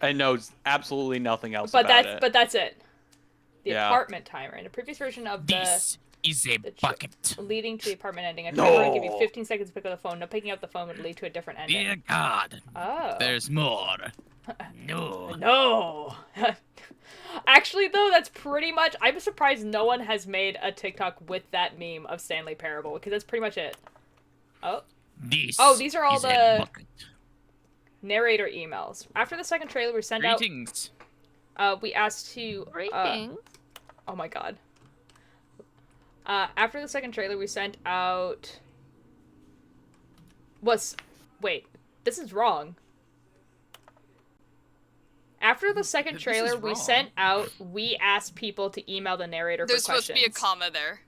And knows absolutely nothing else about it. But that's it. The Yeah. apartment timer. In a previous version of This is a bucket. leading to the apartment ending, a No. timer would give you 15 seconds to pick up the phone. No picking up the phone would lead to a different ending. Dear God. Oh. There's more. No. No. Actually, though, that's pretty much... I'm surprised no one has made a TikTok with that meme of Stanley Parable, because that's pretty much it. Oh. This These are all is a the bucket. narrator emails. After the second trailer, we sent Greetings. out... we asked to... Greetings. oh my god. After the second trailer, we sent out... Wait. This is wrong. After the second trailer, we sent out... We asked people to email the narrator There's for questions. supposed to be a comma there.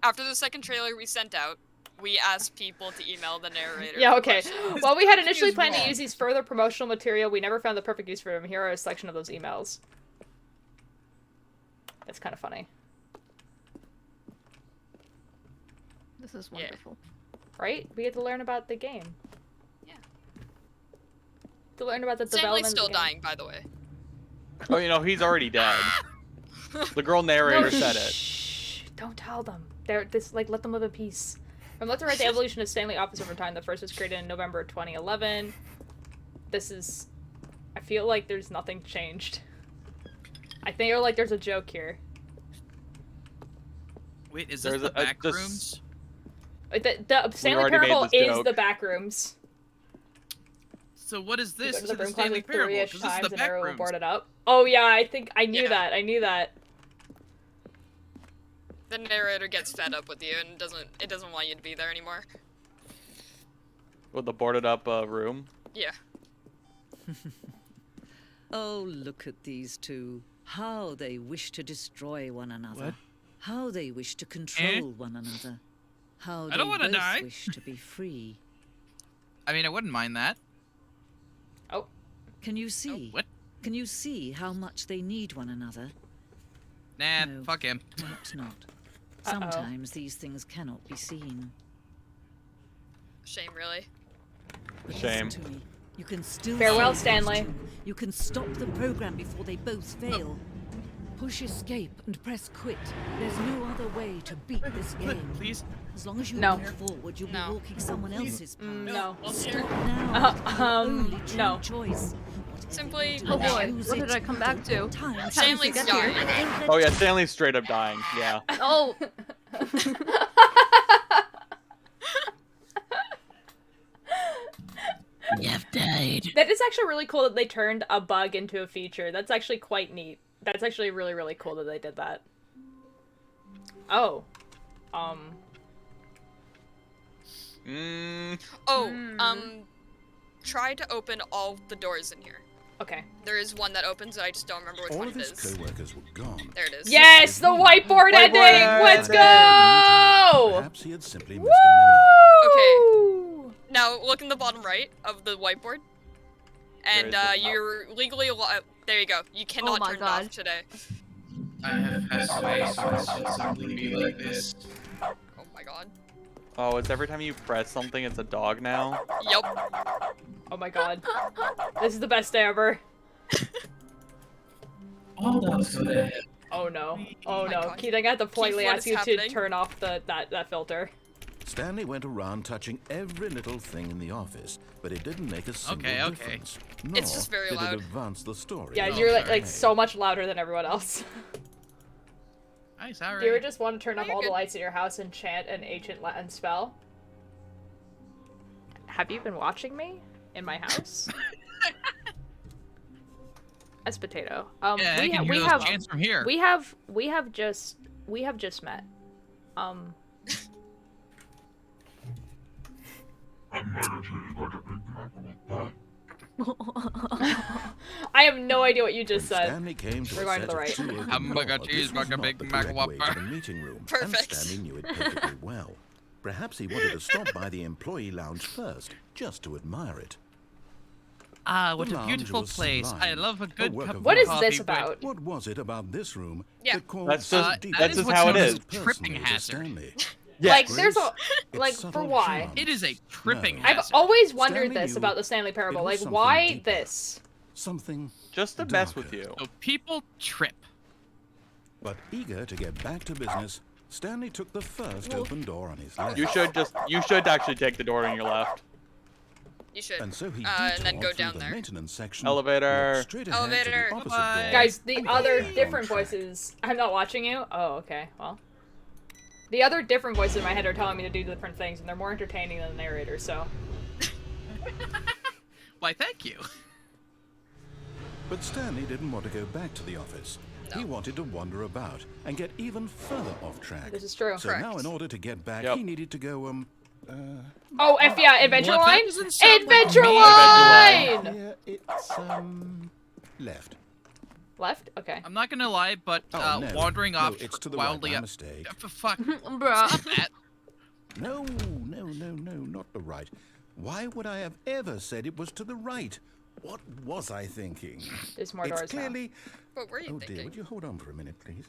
After the second trailer we sent out, we asked people to email the narrator. Yeah, for okay. questions. While we had initially planned to use these further promotional material, we never found the perfect use for them. Here are a selection of those emails. That's kind of funny. This is wonderful. Right? We get to learn about the game. Yeah. To learn about the Stanley's development of still the game. dying, by the way. Oh, he's already dead. The girl narrator said it. Shh, don't tell them. Let them live in peace. From left to right, the evolution of Stanley Office over time. The first was created in November 2011. This is I feel like there's nothing changed. I feel like there's a joke here. Wait, is this the back rooms? The Stanley already made Parable this is joke. the back rooms. So what is You this go to the to the broom Stanley closet Parable? 3-ish 'Cause this is times the and back Arrow will rooms. board it up. Oh yeah, I knew that. I knew that. The narrator gets fed up with you and doesn't want you to be there anymore. With the boarded up room. Yeah. Oh, look at these two. How they wish to destroy one another. What? How they wish to control one another. How I they don't wanna both die. wish to be free. I mean, I wouldn't mind that. Oh. Can you see? What? Can you see how much they need one another? Nah, No, fuck him. perhaps not. Uh-oh. Sometimes these things cannot be seen. Shame, really. But Shame. listen to me. You can still Farewell, save Stanley. these two. You can stop the program before they both fail. Push escape and press quit. There's no other way to beat this game. Please. As long as you No. move forward, you'll No. be walking someone else's path. No. Stop now. It's the only true no. choice. Simply. Oh boy, Choose what did it. I come back to? Time. Stanley's get dying. here. Oh yeah, Stanley's straight up dying. Yeah. Oh, You've died. That is actually really cool that they turned a bug into a feature. That's actually quite neat. That's actually really, really cool that they did that. Oh. Try to open all the doors in here. Okay. There is one that opens, and I just don't remember which All one of it his is. co-workers were gone. There it is. Yes, the whiteboard ending! Let's go! Perhaps he had simply missed a Okay. Now look in the bottom right of the whiteboard, and There is the- you're legally allowed. There you go. You cannot my turn it God. off today. I have passed away, so it should simply be like this. Oh my god. Oh, it's every time you press something, it's a dog now. Yup. Oh my god. This is the best day ever. All that's good ahead. Oh no. Oh my no. God. Keith, I got to politely Keith, what ask is you to happening? turn off that filter. Stanley went around touching every little thing in the office, but it didn't make a single Okay. difference. It's just Nor very did loud. it advance the story. Yeah, in you're any like way. so much louder than everyone else. Nice, Do you ever alright. just want to turn No, off you're all the good. lights in your house and chant an ancient Latin spell? Have you been watching me in my house? As potato. Yeah, I can hear those chants from here. We have just met. I have no idea what you just When said. Stanley came to We're a going to set the of right. two open Hamburger doors, cheese, this was burger, not big the Mac correct way to Whopper. the meeting room, Perfect. and Stanley knew it perfectly well. Perhaps he wanted to stop by the employee lounge first, just to admire it. Ah, what The a lounge beautiful was place. sublime, I love a good work cup of of What is coffee. this about? What was it about this room Yeah. that caused That's so just- deep that that's is just what's how it known as is. a tripping personally to hazard. Stanley. Like Grace, there's a its like for subtle why? charm. It is a tripping No. hazard. I've always wondered Stanley this knew about the Stanley Parable. it was Like something why deeper. this? Something Just to mess with darker. you. So people trip. But eager to get back to business, Stanley took the first open door on his left. You should actually take the door on your left. You should. And so he and then detoured go through down the there. maintenance section, Elevator. walked straight ahead to the Elevator. opposite Bye-bye. door, Guys, the and other got different on track. voices. I'm not watching you. Oh, okay. Well, the other different voices in my head are telling me to do different things, and they're more entertaining than the narrator. So Why, thank you. But Stanley didn't want to go back to the office. He wanted to wander about and get even further off track. this is true. So now, in order to get back, Yep. he needed to go, Oh, yeah, Adventure Well, if that Line. doesn't sound like Adventure me- Line. here it's, left. Left. Okay. I'm not gonna lie, but Oh, no. wandering No, off it's to the wildly right, my up. mistake. For fuck. bruh. Stop that. No, not the right. Why would I have ever said it was to the right? What was I thinking? There's more It's doors now. clearly... What were you Oh dear, thinking? would you hold on for a minute, please?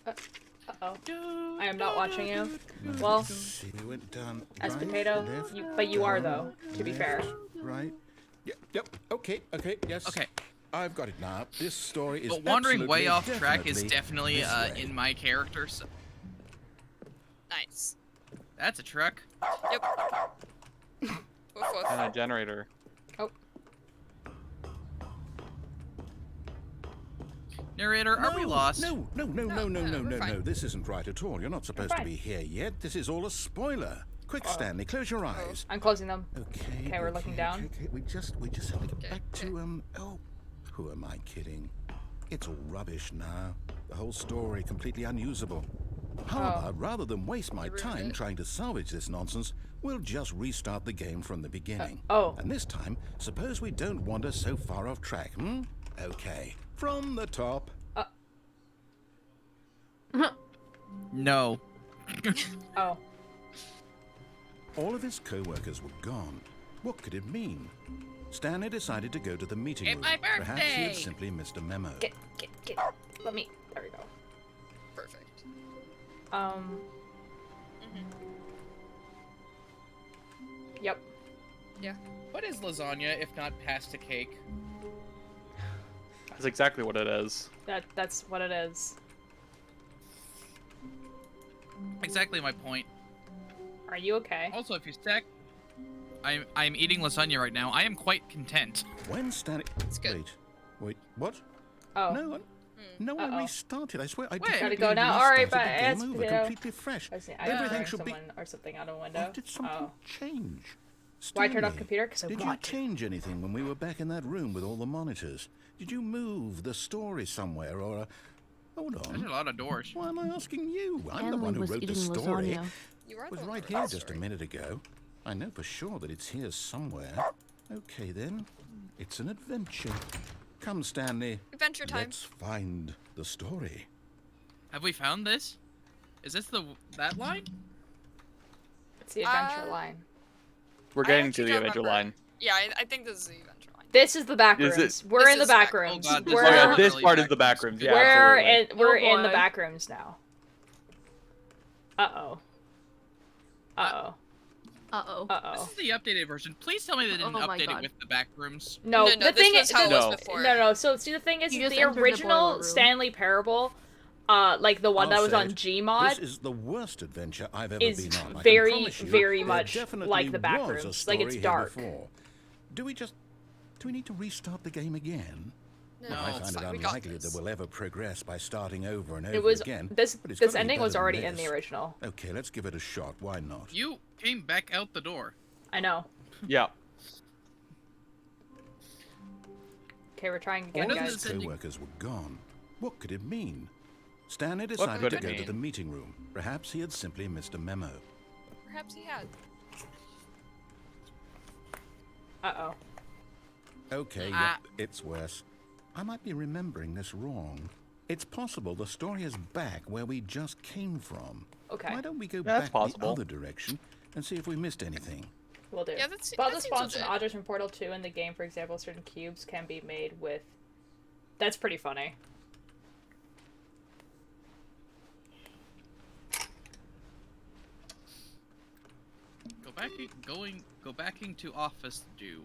Uh-oh. I am not watching you. Well, See, you went down as right, potato, left, but you are down, though. To be fair. right. Yep, okay, yes. Okay. I've got it now. This story is But wandering way absolutely, off track is definitely definitely this way. in my character. So Nice. that's a truck. Yep. Woof woof. And a generator. Oh. Narrator, are we lost? No. This isn't right at all. You're not supposed to be here yet. This is all a spoiler. Quick, Stanley, close your eyes. I'm closing them. Okay, we're looking down. Okay. We just have to get back to oh, who am I kidding? It's all rubbish now. The whole story completely unusable. How about, rather than waste my time trying to salvage this nonsense, we'll just restart the game from the beginning. And this time, suppose we don't wander so far off track, hmm? Okay, from the top. No. Oh. All of his co-workers were gone. What could it mean? Stanley decided to go to the meeting room. my Perhaps he had birthday! simply missed a memo. Get. Let me. There we go. Perfect. Yep. Yeah. What is lasagna if not pasta cake? That's exactly what it is. That's what it is. Exactly my point. Are you okay? Also, if you stack, I'm eating lasagna right now. I am quite content. When Stanley... It's good. Wait, what? Oh. No, I restarted. I swear I Gotta definitely go now. All right, restarted but the as game over, you know, completely fresh. I Everything should be... someone or something out of a window. Why did something change? Why turn off Stanley, computer? Because I did want you change anything when we were back in that room with all the monitors? Did you move the story somewhere or... Hold on. There's a lot of doors. Why am I asking you? I'm the Stanley one who was wrote the eating story. lasagna. You are It was the one right who here wrote the just a story. minute ago. I know for sure that it's here somewhere. Okay then, it's an adventure. Come, Stanley. Adventure time. Let's find the story. Have we found this? Is this that line? It's the adventure line. We're getting to the adventure line. Yeah, I think this is the adventure line. This is the back Is rooms. it- We're This in the is back back- rooms. oh God, this we're is Oh yeah, really this part back is the back rooms. Yeah, we're absolutely. we're in the boy. back rooms now. Uh-oh. This is the updated version. Please tell me they didn't Oh my update it God. with the back rooms. No, No, the this thing was is, how it was No. before. no. So see, the thing is, You the just entered the original boiler room. Stanley Parable, like the one I'll that was say on it, Gmod, This is the worst adventure I've ever is been on. I can very, promise you, very there much definitely like the back was a rooms. Like, it's story here dark. before. Do we need to restart the game again? No, I it's find it fine. We got unlikely that this. we'll ever progress by starting over and over It was again. this but it's this gotta be ending was better than already in the this. original. Okay, let's give it a shot. Why not? You came back out the door. I know. Yeah. Okay, we're trying When again, does guys. this His ending- co-workers were gone. What could it mean? Stanley decided could to it go to mean? the meeting room. Perhaps he had simply missed a memo. Perhaps he had. Uh-oh. Okay, Ah. yep, it's worse. I might be remembering this wrong. It's possible the story is back where we just came from. Okay. Why don't we go That's back possible. the other direction and see if we missed anything? Will do. Yeah, that's- While that the seems spawns and legit. objects from Portal 2 in the game, for example, certain cubes can be made with... That's pretty funny. Go backing to office do.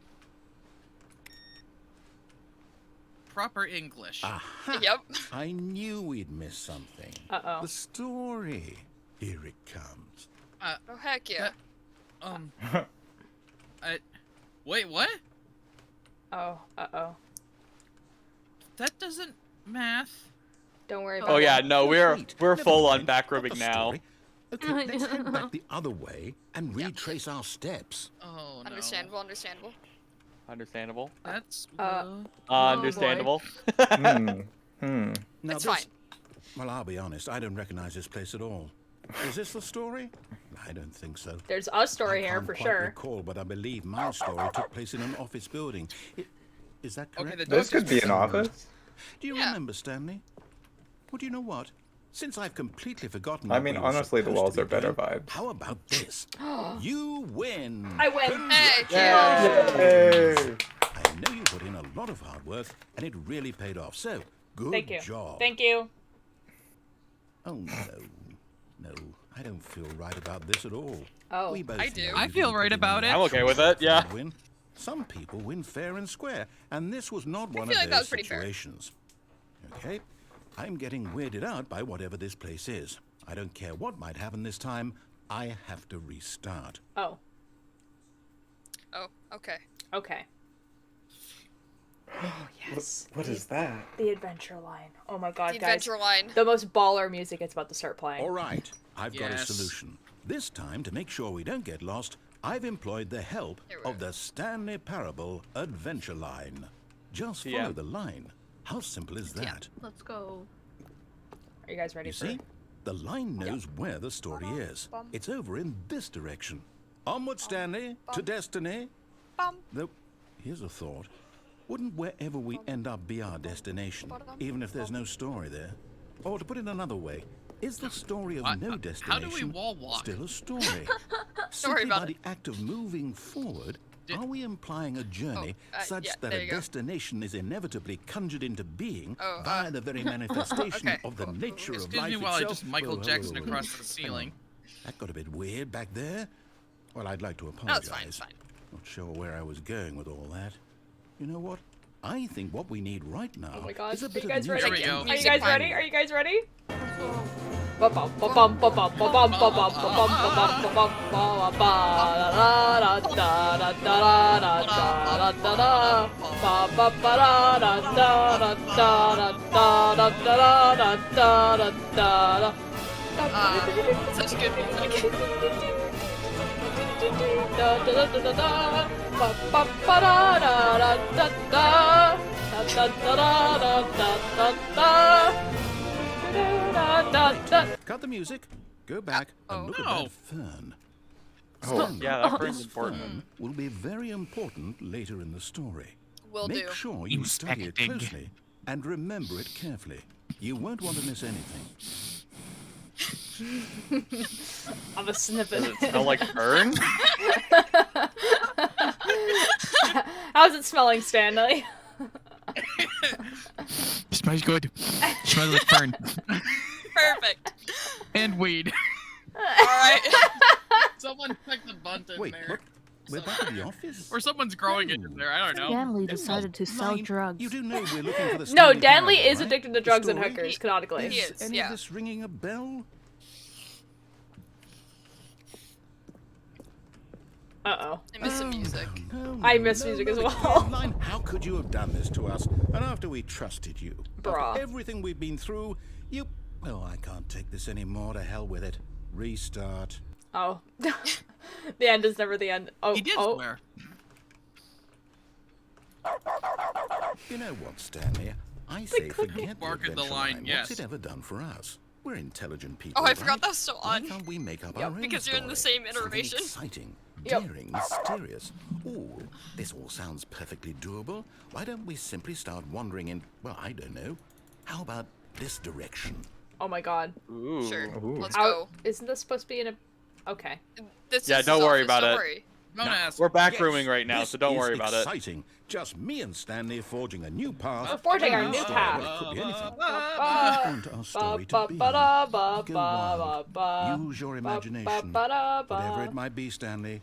Proper English. Aha! Yep. I knew we'd miss something. Uh-oh. The story. Here it comes. Oh, heck yeah. Wait, what? Oh, uh-oh. That doesn't math. Don't worry about Oh it. yeah, no, we're Never full on mind, back not rooming the now. story. Okay, let's head back the other way and retrace our steps. Oh no. Understandable, understandable. Understandable. That's Understandable. Now It's this, fine. Well, I'll be honest, I don't recognize this place at all. Is this the story? I don't think so. There's a story I here can't for quite sure. recall, but I believe my story took place in an office building. Is that Okay, correct? the This dog could be just- an office. Do you Yeah. remember, Stanley? Well, do you know what? Since I've completely forgotten. I what mean, we were honestly, the supposed walls to are be better doing, vibes. How about this? You win. I win. Hey, Yay! I know you put in a lot of hard work, and it really paid off. So, good Thank you. job. Thank you. Oh no, I don't feel right about this at all. Oh. We both I do. know I you feel didn't right put in about the it. I'm okay with it, yeah. win. Some people win fair and square, and this was not one feel of like that was those pretty fair. situations. Okay, I'm getting weirded out by whatever this place is. I don't care what might happen this time. I have to restart. Oh. Oh, okay. Okay. Yes. What is that? The adventure line. Oh my god, The guys. adventure line. The most baller music is about to start playing. All right, I've got a Yes. solution. This time, to make sure we don't get lost, I've employed the help of the Stanley Parable Adventure Line. Just follow the line. How simple is that? Let's go. Are you guys ready You for see, the line knows where the story is. It's over in this direction. Onward, Stanley, to destiny. Though, here's a thought. Wouldn't wherever we end up be our destination, even if there's no story there? Or to put it another way, is the story of no How destination do we wall walk? still a story? Sorry Simply about by it. the act of moving forward, are we implying a journey such yeah, that there a you go. destination is inevitably conjured into being Oh, via the very manifestation okay. of the nature of Excuse life me while I itself? just Michael Whoa, Jackson whoa, whoa, across whoa. the ceiling. That got a bit weird back there. Well, I'd like to No, apologize. it's fine, it's fine. Not sure where I was going with all that. You know what? I think what we need right now Oh my god. is a Are bit you of guys ready? music. Are you guys ready? Are you guys ready? Ba-bum, ba-bum, ba-bum, ba-bum, ba-bum, ba-bum, ba-bum, ba-bum, ba-ba-da-da-da-da-da-da-da-da-da-da-da. Ba-ba-ba-da-da-da-da-da-da-da-da-da-da. Such good music. Da-da-da-da-da. Ba-ba-ba-da-da-da-da. Da-da-da-da-da-da-da. Cut the music. Go back and look at No. that fern. Oh, Stanley, yeah, that fern's this important. fern will be very important later in the story. Will Make do. sure you study it Inspecting. closely and remember it carefully. You won't want to miss anything. I'm a snippet. Does it smell like fern? How's it smelling, Stanley? Smells good. Smells like fern. Perfect. And weed. Alright. Someone click the button Wait, there. what? We're back at the office? Or someone's growing it in there, I don't know. Stanley decided to sell drugs. You do know we're looking for the No, Stanley Danley Parable, is right? addicted to The drugs and story? hookers, canonically. He is, Any yeah. of this ringing a bell? Uh-oh. I miss some music. No, I miss music as the well. Caroline, how could you have done this to us? And after we trusted you, Bruh. after everything we've been through, you... Oh, I can't take this anymore. To hell with it. Restart. Oh. The end is never the end. Oh, He did oh. swear. You know what, Stanley? I say forget the Bark at the adventure line, line. yes. What's it ever done for us? We're intelligent people. Oh, I forgot right? that was still Why on. can't we make up our own Because you're in the story? same Something iteration. exciting, Yep. daring, mysterious. Ooh, this all sounds perfectly doable. Why don't we simply start wandering in, well, I don't know. How about this direction? Oh my god. Ooh. Sure. Let's How, go. isn't this supposed to be in a... Okay. This Yeah, is don't his worry office, about don't it. worry. Don't ask. We're back Yes, rooming right now, this so don't is worry about it. exciting. Just me and Stanley forging a new path. We're forging our new Story. path. It could be anything. Ba- Want our story to ba- be. ba- da- ba- Go ba- wild. ba- Use your ba- imagination. ba- da- ba. Whatever it might be, Stanley,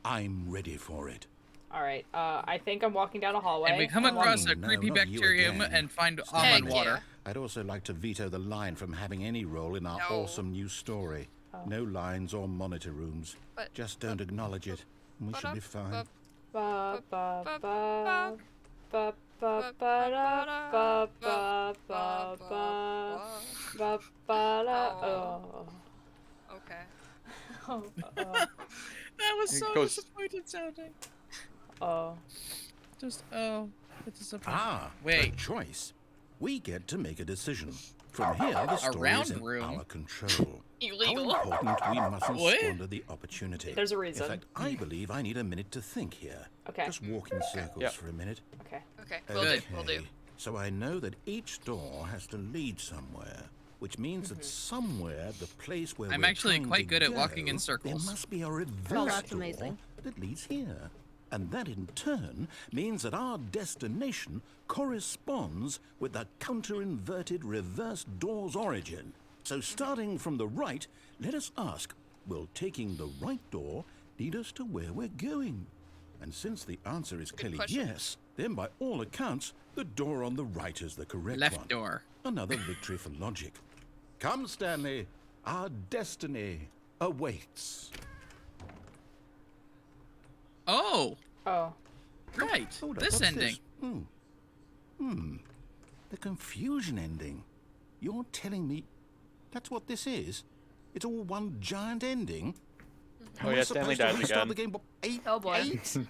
I'm ready for it. Alright, I think I'm walking down a hallway. And we come across a No, creepy not you bacterium again. and find Stanley, almond water. I'd also like to veto the line from having any role in our No. awesome new story. No lines or monitor rooms. But- Just don't acknowledge it, and we should be fine. Ba- ba- ba- ba- ba- ba- da- ba- ba- ba- ba- ba- ba- da- Oh. Okay. That was It so goes- disappointed sounding. Oh. Just, oh, it's disappointing. Ah, Wait. good choice. We get to make a decision. From here, the story round is in room? our control. Illegal. How important we mustn't What? squander the opportunity. There's a reason. In fact, I believe I need a minute to think here. Okay. Just walk in circles Yep. for a minute. Okay. Okay, will do, will do. So I know that each door has to lead somewhere, which means that somewhere, the place where I'm we're actually trying quite to good at walking in go, circles. There must be a reverse that's door amazing. that leads here. And that in turn means that our destination corresponds with the counter-inverted reverse door's origin. So starting from the right, let us ask, will taking the right door lead us to where we're going? And since the answer is clearly question. yes, then by all accounts, the door on the right is the correct Left one. door. Another victory for logic. Come, Stanley, our destiny awaits. Oh, Oh. right. Hold up, This what's ending. Hmm. The confusion ending. You're telling me that's what this is? It's all one giant ending? Oh yeah, Stanley dies again. The game eight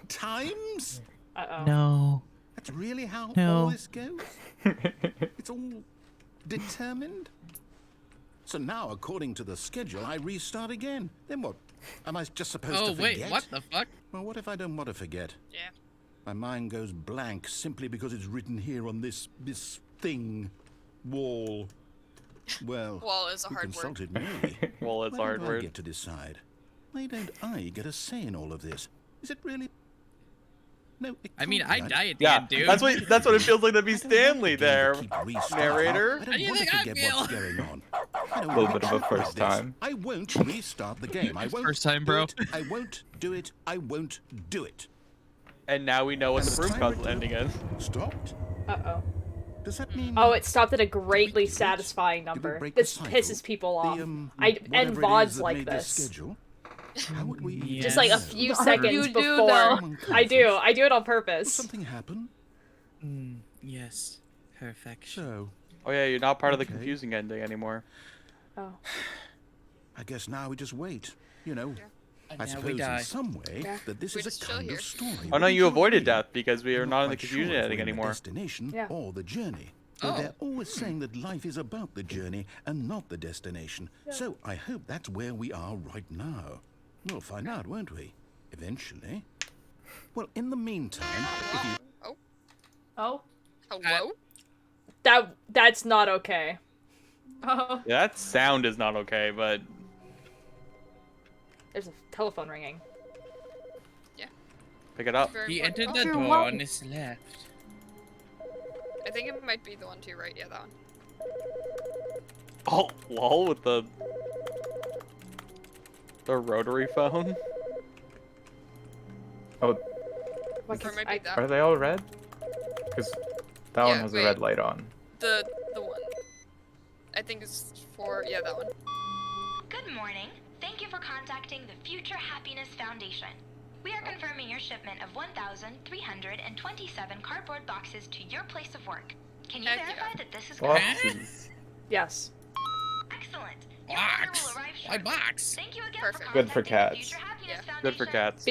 times? Uh-oh. No. That's really how No. all this goes? It's all determined? So now, according to the schedule, I restart again. Then what? Am I just supposed to Oh, forget? wait, what the fuck? Well, what if I don't want to forget? Yeah. My mind goes blank simply because it's written here on this thing, wall. Well, Wall is a who hard word. consulted me? Wall is a Where hard do I word. get to decide? Why don't I get a say in all of this? Is it really? No, it I mean, can't I be. die at the Yeah, end, dude. that's what it feels like to be Stanley there, narrator. I don't do you want to think I forget what's feel? going on. I don't A little want bit to of a first do this. time. I won't restart the game. I won't. First time, do bro. it. I won't do it. I won't do it. And now we know what the And broom timer puzzle ending is. Stopped? Uh-oh. Does that mean? Oh, it stopped at a greatly Did we satisfying break number. the This cycle? pisses people off. The, I end whatever it is VODs that like made this. schedule? How would we? Yeah. Just like a Yes. few But seconds you do, before. though. I do. I do it on Will purpose. something happen? Yes. Perfection. So, Oh yeah, you're not part of the Okay. confusing ending anymore. Oh. I guess now we just wait. You know, And I now we suppose die. in some way that this We is a just chill kind here. of story. Oh no, wouldn't you avoided agree? death because we are I'm not in the quite confusion sure if ending we're in the anymore. destination Yeah. or the journey. Though Oh. they're always saying that life is about the journey and not the destination. So I hope that's where we are right now. We'll find out, won't we? Eventually. Well, in the meantime, if you Oh, Oh. hello? That's not okay. Oh. Yeah, that sound is not okay, but There's a telephone ringing. pick it up. Very He important. entered the Oh, door wow. on his left. I think it might be the one to your right. Yeah, that one. Oh, lol with the rotary phone. Oh, Why Or can't it might I- be that are one. they all red? Because that one Yeah, has wait. a red light on. The one. I think it's for that one. Good morning. Thank you for contacting the Future Happiness Foundation. We are confirming your shipment of 1,327 cardboard boxes to your place of work. Can you Heck verify yeah. that this is correct? Boxes. Yes. Excellent. Your order Box. will arrive Why shortly. box? Thank you again Perfect. for Good for contacting the cats. Future Happiness Yeah. Foundation. Good for cats.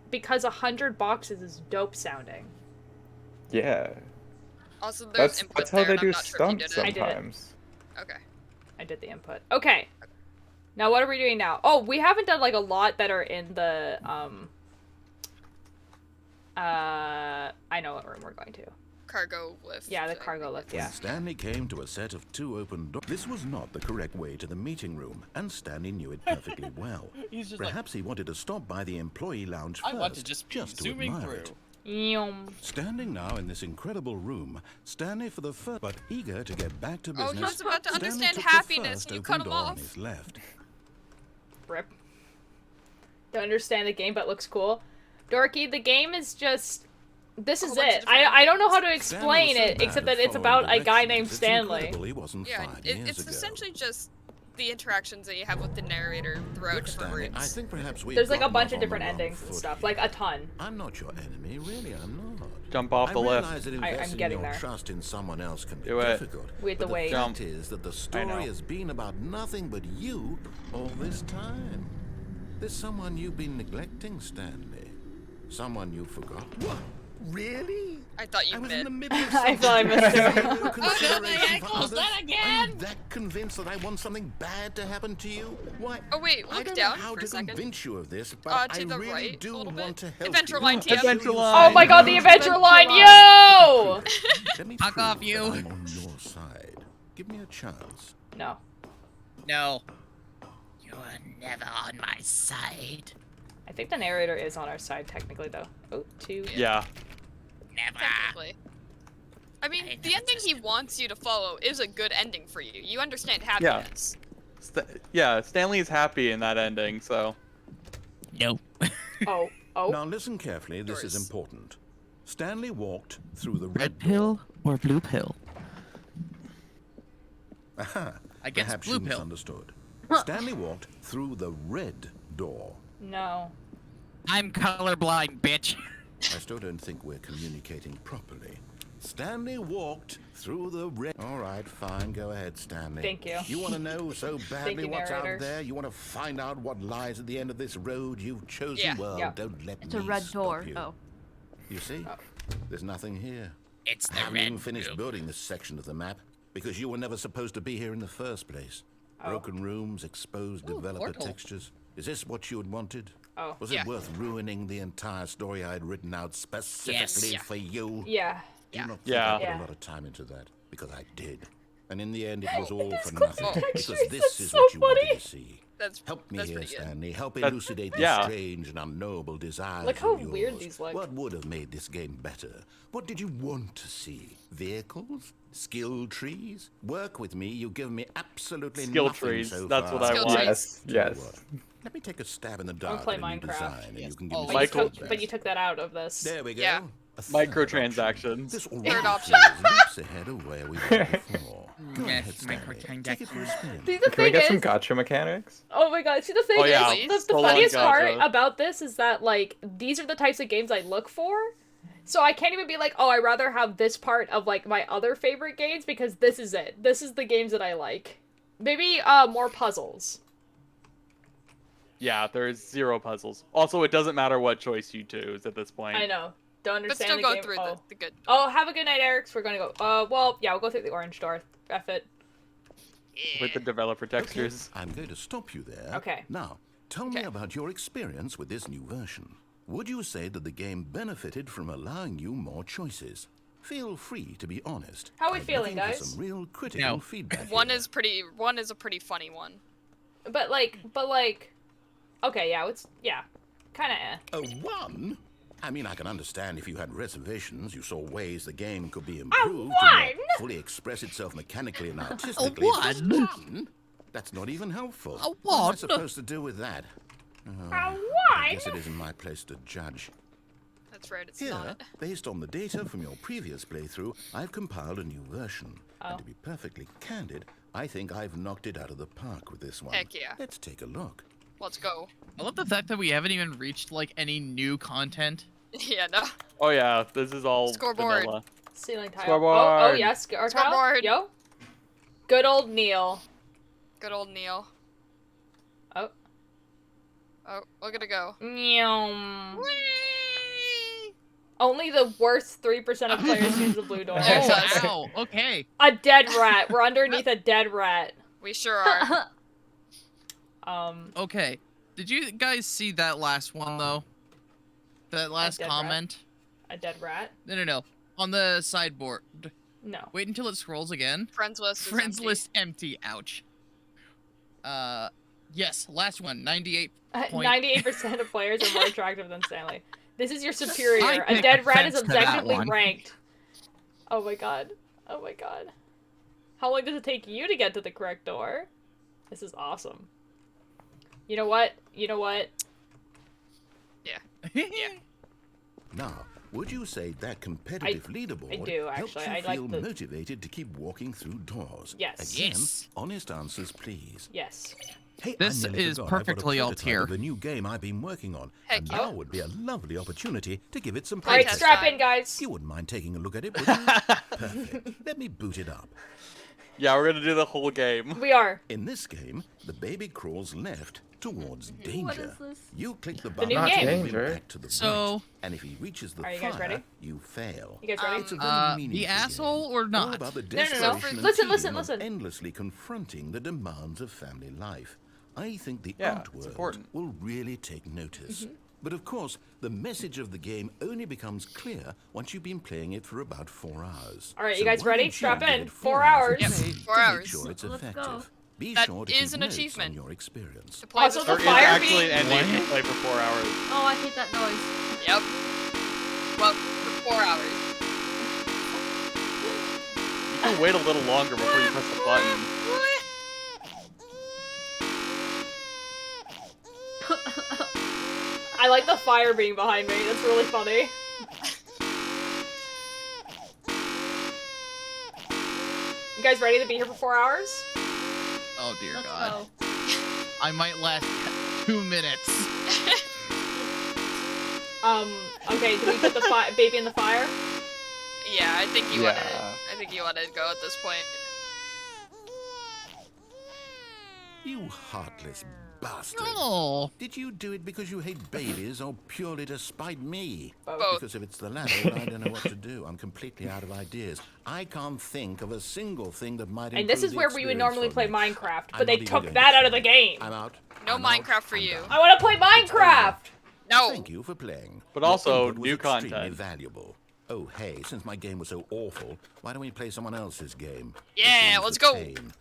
Because 100 boxes is dope sounding. Yeah. Also, there's input That's how there, they and I'm do not sure if you stunts did it. I did it. sometimes. Okay. I did the input. Okay. Now what are we doing now? Oh, we haven't done like a lot that are in the I know what room we're going to. Cargo lift. Yeah, the I cargo think. lift, When yeah. Stanley came to a set of 2 open doors, this was not the correct way to the meeting room, and Stanley knew it perfectly well. He's just like, Perhaps he wanted to stop by the employee lounge I first, want to just be to zooming admire through. it. Yum. Standing now in this incredible room, Stanley for the first, but eager to get back to Oh, business. he was about to Stanley understand took the happiness, first and you open cut him door on off. his left. Rip. Don't understand the game, but looks cool. Dorky, the game is just... This is bunch of it. different I don't know how to Stanley explain was so it, bad except at that it's following about a guy directions, named it's Stanley. incredible he wasn't Yeah, 5 years it's ago. essentially just the interactions that you have with the narrator throughout Look, different Stanley, I rooms. think perhaps we've There's like a gotten bunch off of on different the wrong endings and foot stuff. here. Like a ton. I'm not your enemy, really, I'm not. Jump off the I lift. realize that I'm investing getting your there. trust in someone else can be Do it. difficult. We had to but wait. the fact Jump. is that the know. story has been about nothing but you all this time. There's someone you've been neglecting, Stanley. Someone you forgot. What? Really? I thought I you was in meant. the middle of I thought I something. missed it. No Oh, no, consideration my for ankles, others. not Are again! you that convinced that I want something bad to happen to you? Why? Oh wait, I look don't down know how for to a second. convince you of this, but To I the really right do a little want bit. to help Adventure you. line, TM. Adventure line. Oh my god, the adventure line! Yo! Let me Fuck prove off, you. that I'm on your side. Give me a chance. No. No. You're never on my side. I think the narrator is on our side technically though. Oh, 2. Yeah. Never. Technically. I mean, the ending he wants you to follow is a good ending for you. You understand happiness. Yeah, Stanley is happy in that ending, so. Nope. Oh. Oh. Now listen carefully, this is Doors. important. Stanley walked through the Red red pill or blue pill? Aha. I guess Perhaps blue you pill. misunderstood. Stanley walked through the red door. No. I'm colorblind, bitch. I still don't think we're communicating properly. Stanley walked through the All right, fine. Go ahead, Stanley. Thank you. You want to know so badly you, what's narrator. out there? You want to find out what lies at the end of this road you've chosen? Yeah. Well, Yeah. don't let It's me a red stop door. you. Oh. You see? There's nothing here. It's I the haven't even red finished room. building this section of the map because you were never supposed to be here in the first place. Broken rooms, exposed developer portal. textures. Is this what you had wanted? Oh. Was Yeah. it worth ruining the entire story I had written out specifically Yes. for you? Yeah. Do you not think Yeah. I put Yeah. a lot of time into that? Because I did. And in the end, it was all for clips nothing. of Because textures, this that's is so what you funny. wanted to see. That's Help me that's here, pretty good. Stanley. Help That- elucidate these yeah. strange and unknowable desires Look how of yours. weird these look. What would have made this game better? What did you want to see? Vehicles? Skill trees? Work with me. You've given me absolutely Skill nothing trees, so that's far. what I Skill want. trees. Yes. Tell you what, let me take a stab in the I'll dark play at a new Minecraft. design, and Yes. you can Oh, give me But you, Michael- took, but you took that out of this. There we go. Yeah. A third Microtransactions. This Third already option. feels leaps ahead of where we were before. Go ahead, Yes, Stanley. Take it for a microtransactions. spin. See, the Can we thing get some is, gotcha mechanics? oh my god, see the thing Oh, yeah. is, the Full on funniest part gotcha. about this is that, like, these are the types of games I look for. So I can't even be like, oh, I'd rather have this part of, like, my other favorite games because this is it. This is the games that I like. Maybe, more puzzles. Yeah, there's 0 puzzles. Also, it doesn't matter what choice you choose at this point. I know. Don't But understand still the go game. through Oh. the good. Oh, have a good night, Eric. We're gonna go. Well, yeah, we'll go through the orange door. F it. With the developer textures. I'm going to stop you there. Okay. Now, tell me Okay. about your experience with this new version. Would you say that the game benefited from allowing you more choices? Feel free to be honest. How are we I'm feeling, looking for guys? some real critical No. feedback. One here. is a pretty funny one. But like, okay, yeah, it's kind of eh. A 1? I mean, I can understand if you had reservations, you saw ways the game could be improved to more 1? fully express itself mechanically and artistically. Just 1? 1? That's not even helpful. A What am I 1? supposed to do with that? I guess it isn't my place to judge. That's right. It's Here, not. based on the data from your previous playthrough, I've compiled a new version. And to be perfectly candid, I think I've knocked it out of the park with this one. Heck yeah. Let's take a look. Let's go. I love the fact that we haven't even reached like any new content. Yeah. No. Oh yeah, this is all Scoreboard. vanilla. Ceiling tile. Oh Scoreboard. yes, tile. Scoreboard. Yo. Good old Neil. Good old Neil. Oh. Oh, look at it go. Meow. Only the worst 3% of players use the blue door. Oh, ow. Okay. A dead rat. We're underneath a dead rat. We sure are. Okay. Did you guys see that last one though? That last dead rat? comment? A dead rat? No. On the sideboard. No. Wait until it scrolls again. Friends list. Is Friends empty. list empty. Ouch. Yes, last one. 98. 98% of players are more attractive than Stanley. This is your superior. I A take dead rat is offense to that objectively one. ranked. Oh my god. Oh my god. How long does it take you to get to the correct door? This is awesome. You know what? You know what? Yeah. Now, would you say that competitive leaderboard do, helps actually. you I like feel the- motivated to keep walking through doors? Yes. Again, Yes. honest answers, please. Yes. Hey, This I nearly is forgot I've got a perfectly prototype alt-tier. of a new game I've been working on. Heck and yeah. now would be a lovely opportunity to give it some Alright, playtesting. strap in, guys. You wouldn't mind taking a look at it, would you? Perfect. Let me boot it up. Yeah, we're gonna do the whole game. We are. In this game, the baby crawls left towards danger. What is this? You click the new button game. to move Danger. back to the So- right, and if he reaches the Are you fire, guys ready? you fail. You guys ready? It's a very The meaningful asshole game. or All not? about the no. desperation and Listen, feeling of listen. endlessly confronting the demands of family life. I think the Yeah, art it's world important. will really take notice. Mm-hmm. But of course, the message of the game only becomes clear once you've been playing it for about 4 hours. All right, you So guys why ready? don't you Strap give in. it 4 a hours. Yep, play 4 to hours. Make sure it's Let's go. effective. Be That sure to is keep an notes achievement. on your experience. To play Also, this the There is for fire actually being- an ending to play for 4 hours. Oh, I hate that noise. Yep. Well, for 4 hours. You can wait a little longer before you press the button. I like the fire being behind me. That's really funny. You guys ready to be here for 4 hours? Oh dear Let's God. go. I might last 2 minutes. Okay, do we put the baby in the fire? Yeah, I think you Yeah. want to go at this point. You heartless bastard. No. Did you do it because you hate babies or purely to spite me? Both. Because if it's the latter, I don't know what to do. I'm completely out of ideas. I can't think of a single thing that might improve And this is the where we would experience normally for play me. Minecraft, I'm but they not even took going that to out of the try. game. I'm out. No I'm out. Minecraft for I'm you. done. I want to play Minecraft! No. Thank you for playing. But Your also, input was new extremely content. valuable. Oh, hey, since my game was so awful, why don't we play someone else's game? Yeah, This one's let's the go. tame.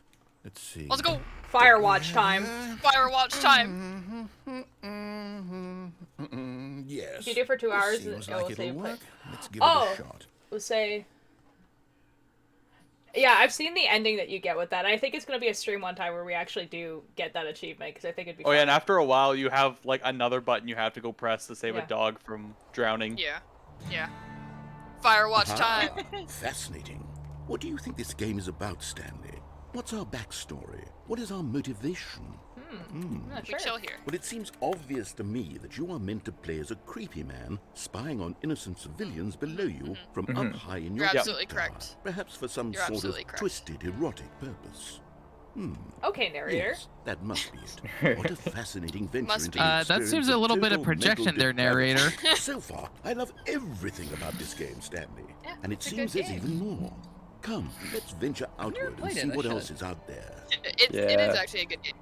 Let's see. Let's go. Firewatch time. Firewatch time. Yes. If you do it for 2 This hours, seems it like will it'll say play. work. Let's give Oh. it a shot. We'll say... Yeah, I've seen the ending that you get with that. I think it's going to be a stream one time where we actually do get that achievement, because I think it'd be Oh fun. yeah, and after a while, you have like another button you have to go press to save Yeah. a dog from drowning. Yeah. Yeah. Firewatch Ah, time. fascinating. What do you think this game is about, Stanley? What's our backstory? What is our motivation? I'm not We sure. chill here. Well, it seems obvious to me that you are meant to play as a creepy man spying on innocent civilians below you from up high in your You're absolutely tower, correct. perhaps for some You're sort of absolutely correct. twisted erotic purpose. Okay, narrator. Yes, that must be it. What a fascinating venture Must into be. the That experience seems a of little bit of total projection mental there, narrator. depravity. So far, I love everything about this game, Stanley. Yeah, And it it's a seems good there's game. even more. Come, let's venture outward and played see it, I what should. else is out there. It is Yeah. actually a good game.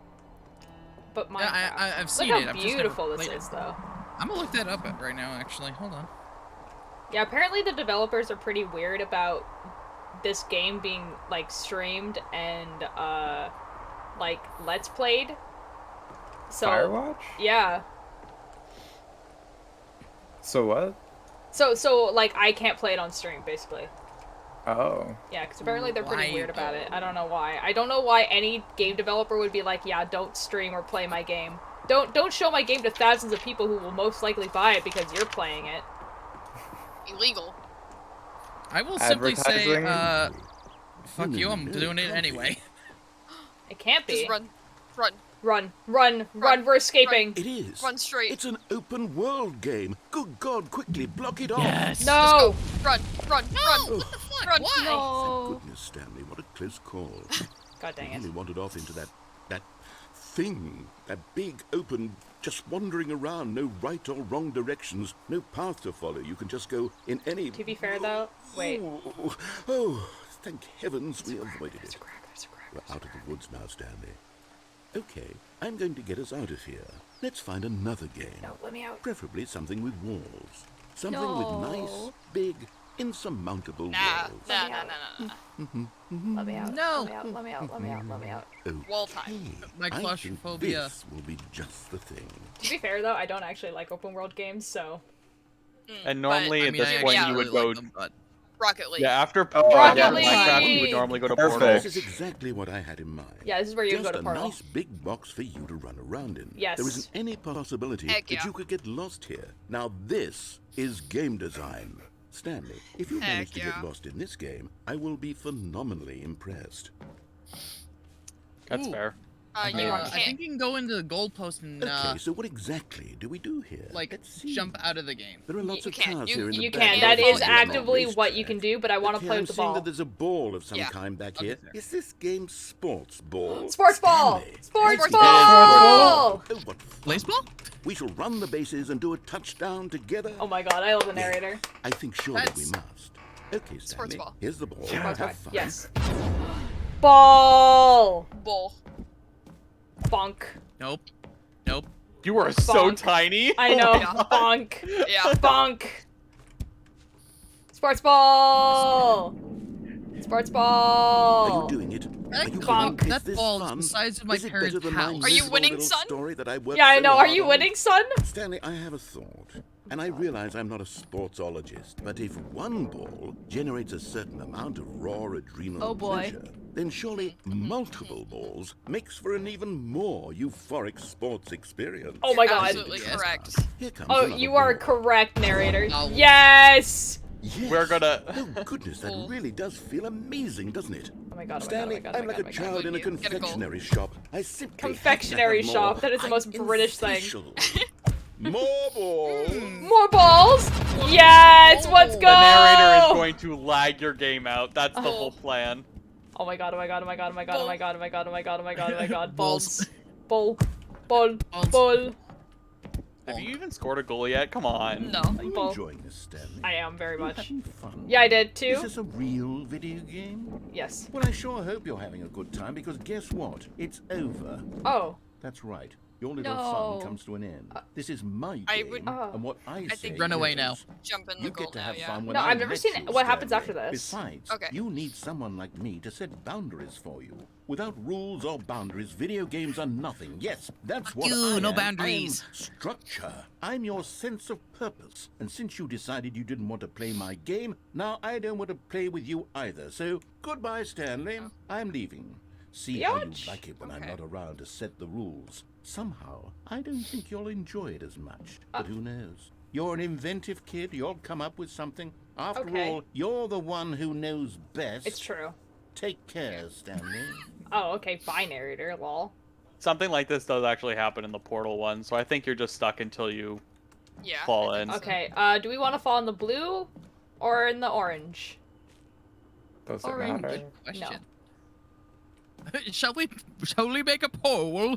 But Minecraft. Yeah, I've seen Look it. how I've just never beautiful this played it. is, though. I'm gonna look that up right now, actually. Hold on. Yeah, apparently the developers are pretty weird about this game being, like, streamed and, like, Let's Played. So, Firewatch? yeah. So what? So, like, I can't play it on stream, basically. Oh. Yeah, because apparently they're pretty Why? weird about it. I don't know why. I don't know why any game developer would be like, yeah, don't stream or play my game. Don't show my game to thousands of people who will most likely buy it because you're playing it. Illegal. I will simply say, Advertising? fuck you, I'm doing it anyway. It can't be. Just run. Run. Run, we're escaping. It is. Run straight. It's an open world game. Good God, quickly block it off. Yes. No! Run. Run. Oh, Run. Why? No! goodness, Stanley, what a close call. God dang I it. really wandered off into that thing. That big, open, just wandering around. No right or wrong directions. No path to follow. You can just go in any... To be fair, though, wait. Oh, thank heavens we avoided it. We're out of the woods now, Stanley. Okay, I'm going to get us out of here. Let's find another game. No, let me out. Preferably something with walls. Something No. with nice, big, insurmountable Nah. walls. Nah. Let me out. No. Let me out. Okay. Wall time. My I think claustrophobia. this will be just the thing. To be fair, though, I don't actually like open world games, so... And normally I at mean, this I point actually you would really go. like them, but Rocket League. Yeah, after Rocket yeah, League! Minecraft, you would normally go to Perfect. Portal. This is exactly what I had in mind. Yeah, this is where you Just go to a Portal. nice big box for you to run around in. Yes. There isn't any possibility Heck that yeah. you could get lost here. Now this is game design. Stanley, if you Heck manage to yeah. get lost in this game, I will be phenomenally impressed. That's Ooh. fair. You I can't. think you can go into the goalpost and Okay, so what exactly do we do here? like Let's see. jump out of the game. There are lots You of can't. cars You- here in the You back. can. Yeah, That well, is it's actively racetrack. what you can do, but I want to Okay, play I'm with the seeing ball. that there's a ball of some Yeah. kind back Okay, here. fair. Is this game sports ball? Sports ball! Stanley, Sports I think ball! it is. Oh, what fun. Baseball? We shall run the bases and do a touchdown together. Oh my god, I love the narrator. I think surely we That's- must. Okay, Stanley. ball. Here's the ball. Sports Have ball. fun. Yes. Ball! Bull. Bonk. Nope. Nope. You are so Bonk. tiny. I know. Yeah. Bonk. Yeah. Bonk. Sports ball! Sports Are ball! you doing it? Are you Bonk. winning? Is That this ball is fun? the size of my Is it parents' better than my house. Are you miserable winning, little son? Story that I worked Yeah, I so know. Are hard you on? winning, son? Stanley, I have a thought. And I realize I'm not a sportsologist, but if one ball generates a certain amount of raw adrenal Oh, boy. pleasure, then surely multiple balls makes for an even more euphoric sports experience. Oh my god. Absolutely correct. Here comes Oh, another you are ball. correct, narrator. Oh. Yes! Yes. We're gonna. Oh goodness, that really does feel amazing, doesn't it? Oh my god, oh my god, oh Stanley, my god, oh I'm my like god, a oh my child god. in a Get a goal. confectionery shop. I simply have to Confectionery have shop, more. that is the most I'm British thing. insatiable. More balls. More balls. Yes. Let's go. The narrator is going to lag your game out. That's the whole plan. Oh my god, oh my god, oh my god, oh my god, oh my god, oh my god, oh my god, oh my god, oh my god. Balls. Bull. Bull. Bull. Have you even scored a goal yet? Come on. No. Are you Bull. enjoying this, Stanley? I am very Are you much. having fun? Yeah, I did too. Is this a real video game? Yes. Well, I sure hope you're having a good time because guess what? It's over. Oh. That's right. Your little No. fun comes to an end. This is my game, I would- and what I say think Run away is, now. Jump in the You goal get to now, have yeah. fun when No, I I've never let seen you, what happens Stanley. after this. Besides, Okay. you need someone like me to set boundaries for you. Without rules or boundaries, video games are nothing. Yes, that's what you, I no am. boundaries. I'm structure. I'm your sense of purpose. And since you decided you didn't want to play my game, now I don't want to play with you either. So, goodbye, Stanley. I'm leaving. See how you Biatch. like it when I'm not around to set the rules. Somehow, I don't think you'll enjoy it as much. But who knows? You're an inventive kid. You'll come up with something. After Okay. all, you're the one who knows best. It's true. Take care, Stanley. Oh, okay. Bye, narrator. Lol. Something like this does actually happen in the Portal one, so I think you're just stuck until you fall in. Okay. Do we want to fall in the blue or in the orange? Does it Orange. matter? Good question. No. Shall we make a poll?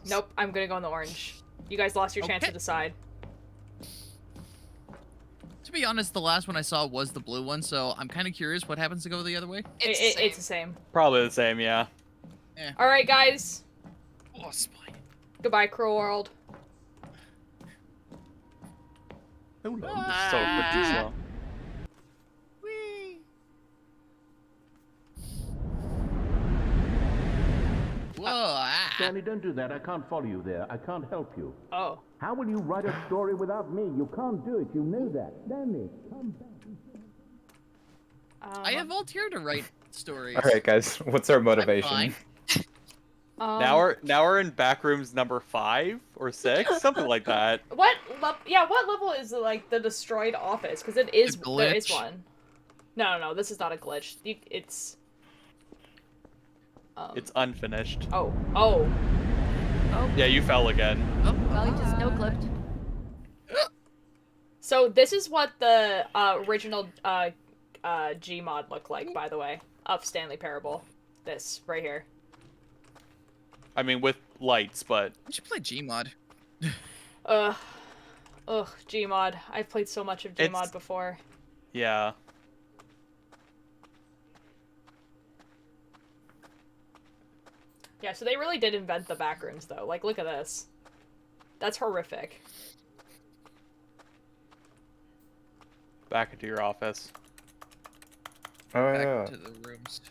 Nope. I'm gonna go in the orange. You guys lost your chance to Okay. decide. To be honest, the last one I saw was the blue one, so I'm kind of curious what happens to go the other way. It's the same. Probably the same, yeah. All right, guys. Oh, spine. Goodbye, Cruel World. Hold on. It's so pretty slow. Whoa, Stanley, don't do that. I can't follow you there. I can't help you. Oh. How will you write a story without me? You can't do it. You know that. Stanley, come back. I have volunteered to write stories. All right, guys. What's our motivation? fine. Now we're in backrooms number 5 or 6, something like that. What level is like the destroyed office? Because it is there is glitch? one. No, this is not a glitch. It's It's unfinished. Oh. Yeah, you fell again. Well, you just no clipped. So this is what the original Gmod looked like, by the way, of Stanley Parable. This right here. I mean, with lights, but... We should play Gmod. Ugh, Gmod. I've played so much of Gmod It's- before. Yeah. Yeah, so they really did invent the backrooms, though. Like, look at this. That's horrific. Back into your office. Oh, Back yeah. to the rooms.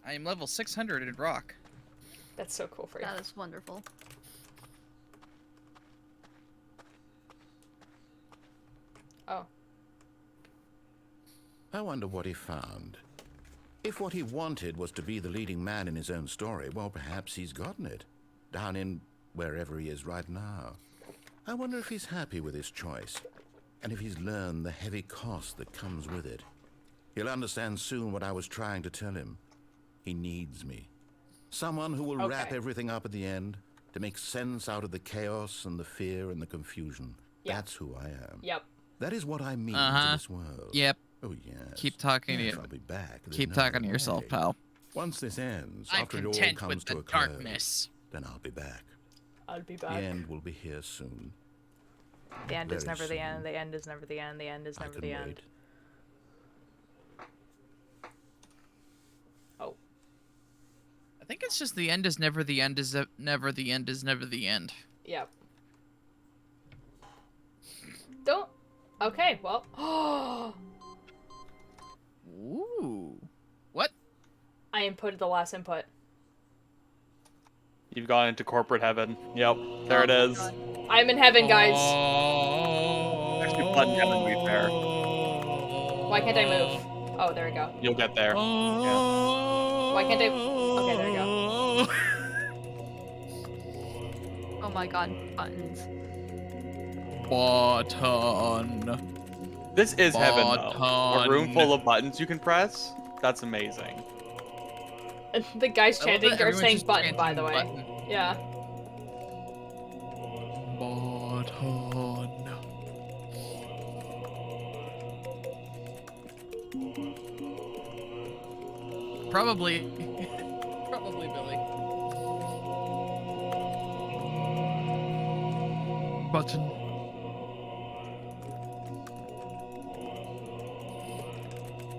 I am level 600 in rock. That's so cool for you. That is wonderful. Oh. I wonder what he found. If what he wanted was to be the leading man in his own story, well, perhaps he's gotten it. Down in wherever he is right now. I wonder if he's happy with his choice. And if he's learned the heavy cost that comes with it. He'll understand soon what I was trying to tell him. He needs me. Someone who will wrap everything up at the end, to make sense out of the chaos and the fear and the confusion. Yep. That's who I am. Yep. That is what I mean Uh-huh. to this world. Yep. Oh, yes. Keep talking Yes, to I'll be back. There's Keep no talking to other yourself, way. pal. Once this ends, I'm after it all content comes with to the a close, darkness. then I'll be back. I'll be The back. end will be here soon. The end is Very never the soon. end. The end is never the end. The end is I never can the wait. end. Oh. I think it's just the end is never the end is never the end is never the end. Yep. Don't. Okay. Well. Ooh. What? I inputted the last input. You've gone into corporate heaven. Yep, there it is. I'm in heaven, guys. Actually, button heaven, to be fair. Why can't I move? Oh, there we go. You'll get there. Yeah. Why can't I? Okay, there we go. Oh my god, buttons. Button. This is heaven, though. A room Button. full of buttons you can press. That's amazing. The guy's I love chanting that or everyone's saying just button, by chanting the way. button. Yeah. Probably. Probably Billy. Button.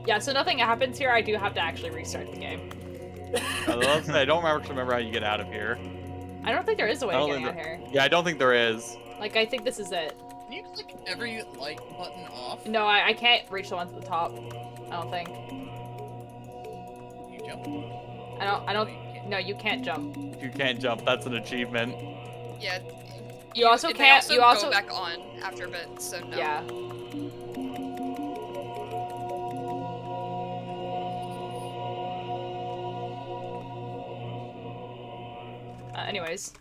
Yeah, so nothing happens here. I do have to actually restart the game. I don't remember how you get out of here. I don't think there is a way I of don't getting out think here. Yeah, I don't think there is. Like, I think this is it. Can you click every light button off? No, I can't reach the ones at the top. I don't think. You jump? I don't. No, you can't jump. You can't jump. That's an achievement. Yeah. You also they can't. You also go back on after a bit, so no. Yeah. Anyways.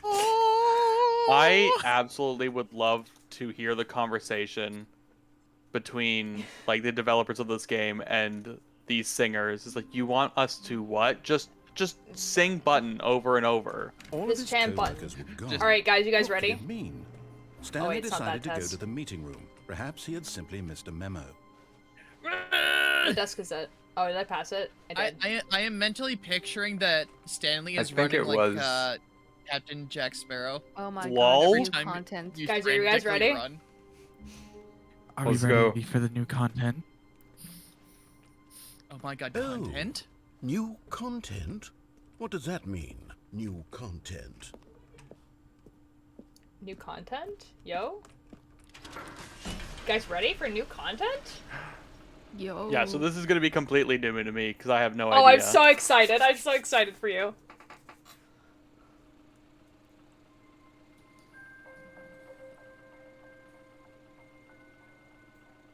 I absolutely would love to hear the conversation between like the developers of this game and these singers. It's like, you want us to what? Just sing button over and over. Just chant button. Gone. All right, guys, you guys What ready? could it mean? Stanley wait, it's not decided that to go test. to the meeting room. Perhaps he had simply missed a memo. What desk is it? Oh, did I pass it? I did. I am mentally picturing that Stanley I is think running it like was- Captain Jack Sparrow. Oh my Lol. god, Every new time content. you Guys, are you guys frantically ready? run. Are Let's we go. ready for the new content? Oh my god, Oh. content? New content? What does that mean? New content. New content? Yo? Guys ready for new content? Yo. Yeah, so this is gonna be completely new to me because I have no Oh, idea. I'm so excited. I'm so excited for you.